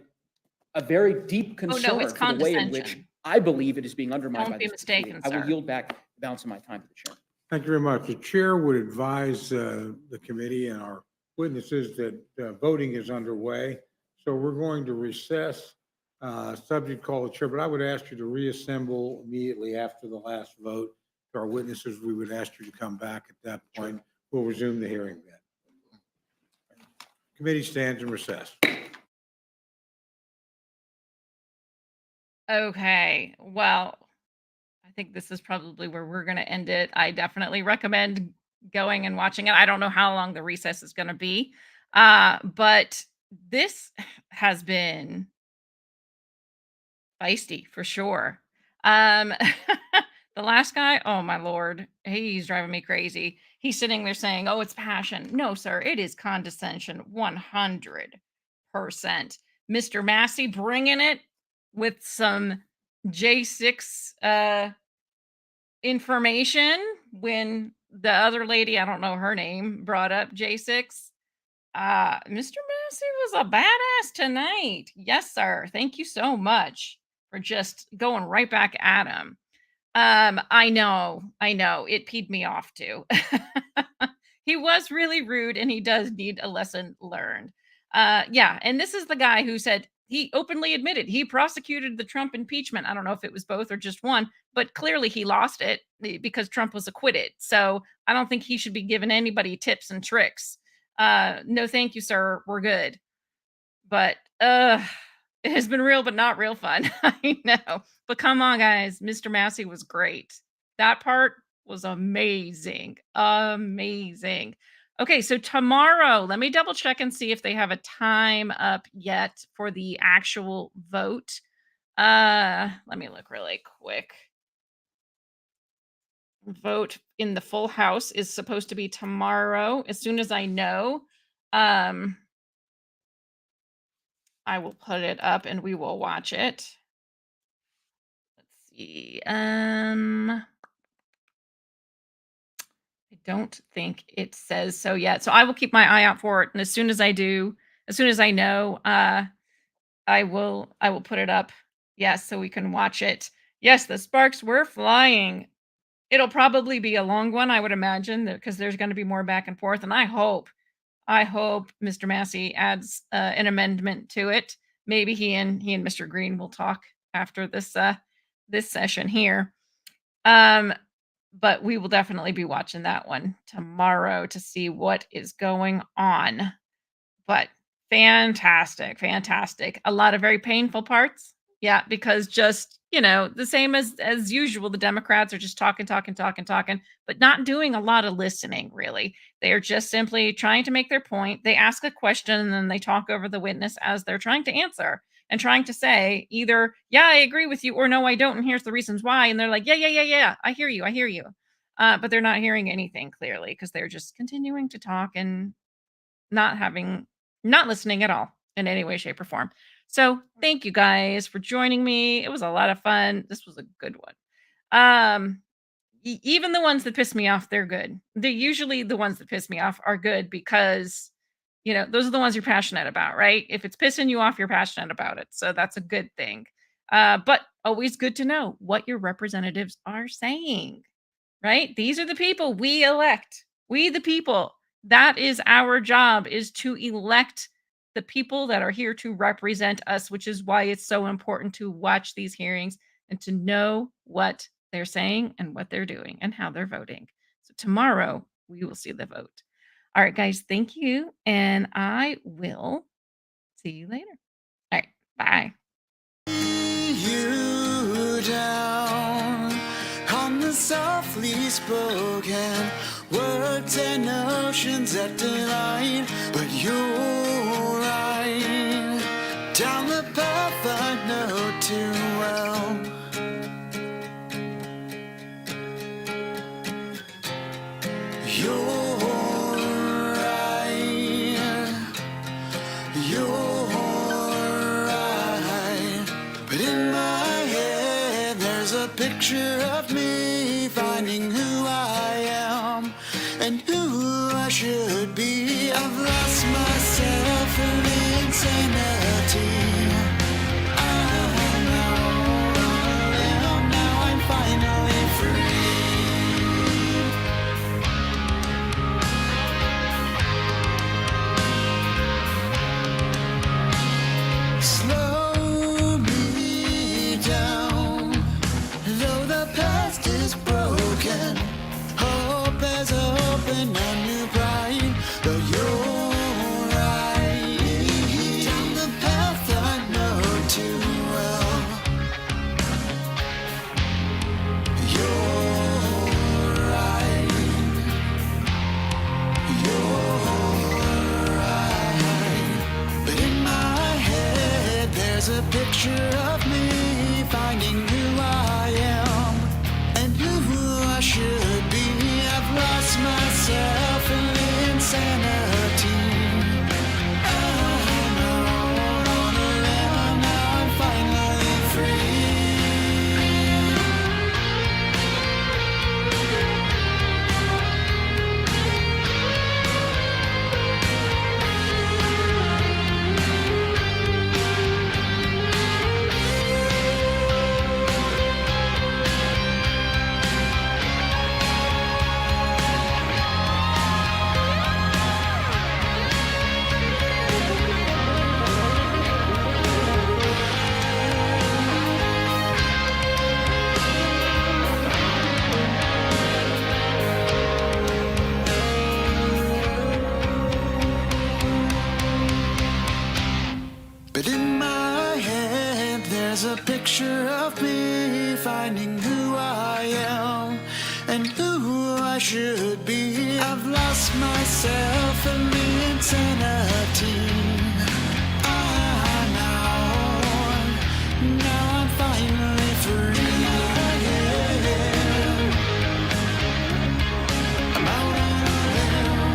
a very deep concern it's for the way in which condescension. I believe it is being undermined Don't by be this mistaken, proceeding. I will sir. yield back the balance of my time to the chair. Thank you very much. The chair would advise the committee and our witnesses that voting is underway. So we're going to recess, subject call the chair, but I would ask you to reassemble immediately after the last vote. To our witnesses, we would ask you to come back at that point. We'll resume the hearing then. Committee stands in recess. Okay, well, I think this is probably where we're going to end it. I definitely recommend going and watching it. I don't know how long the recess is going to be, but this has been feisty for sure. The last guy, oh my Lord, he's driving me crazy. He's sitting there saying, oh, it's passion. No, sir, it is condescension 100%. Mr. Massey bringing it with some J6 information when the other lady, I don't know her name, brought up J6. Mr. Massey was a badass tonight. Yes, sir. Thank you so much for just going right back at him. I know. It peed me off too. He was really rude and he does need a lesson learned. Yeah, and this is the guy who said he openly admitted he prosecuted the Trump impeachment. I don't know if it was both or just one, but clearly he lost it because Trump was acquitted. So I don't think he should be giving anybody tips and tricks. No, thank you, sir. We're good. But it has been real, but not real fun. I know. But come on, guys. Mr. Massey was great. That part was amazing. Amazing. Okay, so tomorrow, let me double check and see if they have a time up yet for the actual vote. Let me look really quick. Vote in the full house is supposed to be tomorrow. As soon as I know, I will put it up and we will watch it. Let's see. I don't think it says so yet. So I will keep my eye out for it. And as soon as I do, as soon as I know, I will put it up. Yes, so we can watch it. Yes, the sparks were flying. It'll probably be a long one, I would imagine, because there's going to be more back and forth. And I hope Mr. Massey adds an amendment to it. Maybe he and Mr. Green will talk after this this session here. But we will definitely be watching that one tomorrow to see what is going on. But fantastic. A lot of very painful parts. Yeah, because just, the same as usual, the Democrats are just talking, but not doing a lot of listening, really. They are just simply trying to make their point. They ask a question and then they talk over the witness as they're trying to answer and trying to say either, yeah, I agree with you, or no, I don't, and here's the reasons why. And they're like, yeah, I hear you. But they're not hearing anything clearly because they're just continuing to talk and not listening at all in any way, shape, or form. So thank you guys for joining me. It was a lot of fun. This was a good one. Even the ones that piss me off, they're good. They're usually the ones that piss me off are good because, those are the ones you're passionate about, right? If it's pissing you off, you're passionate about it. So that's a good thing. But always good to know what your representatives are saying. right? These are the people we elect. We, the people. That is our job, is to elect the people that are here to represent us, which is why it's so important to watch these hearings and to know what they're saying and what they're doing and how they're voting. So tomorrow we will see the vote. All right, guys, thank you. And I will see you later. All right, bye. You down on the softly spoken words and notions that delight, but you're right down the path I know too well. You're right, you're right, but in my head there's a picture of me finding who I am and who I should be. I've lost myself in insanity. I know now I'm finally free. Slow me down, though the past is broken. Hope has opened a new bright, but you're right down the path I know too well. You're right, you're right, but in my head there's a picture of me finding who I am and who I should be. I've lost myself in insanity. I know on a limb now I'm finally free. But in my head there's a picture of me finding who I am and who I should be. I've lost myself in the insanity. I know now I'm finally free. I'm out on a limb,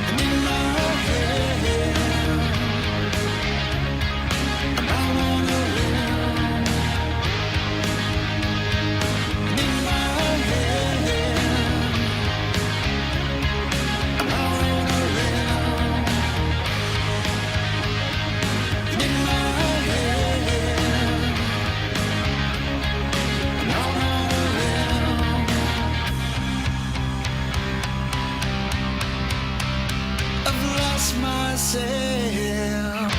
and in my head I'm out on a limb, and in my head I'm out on a limb, and in my head I'm out on a limb. I've lost myself.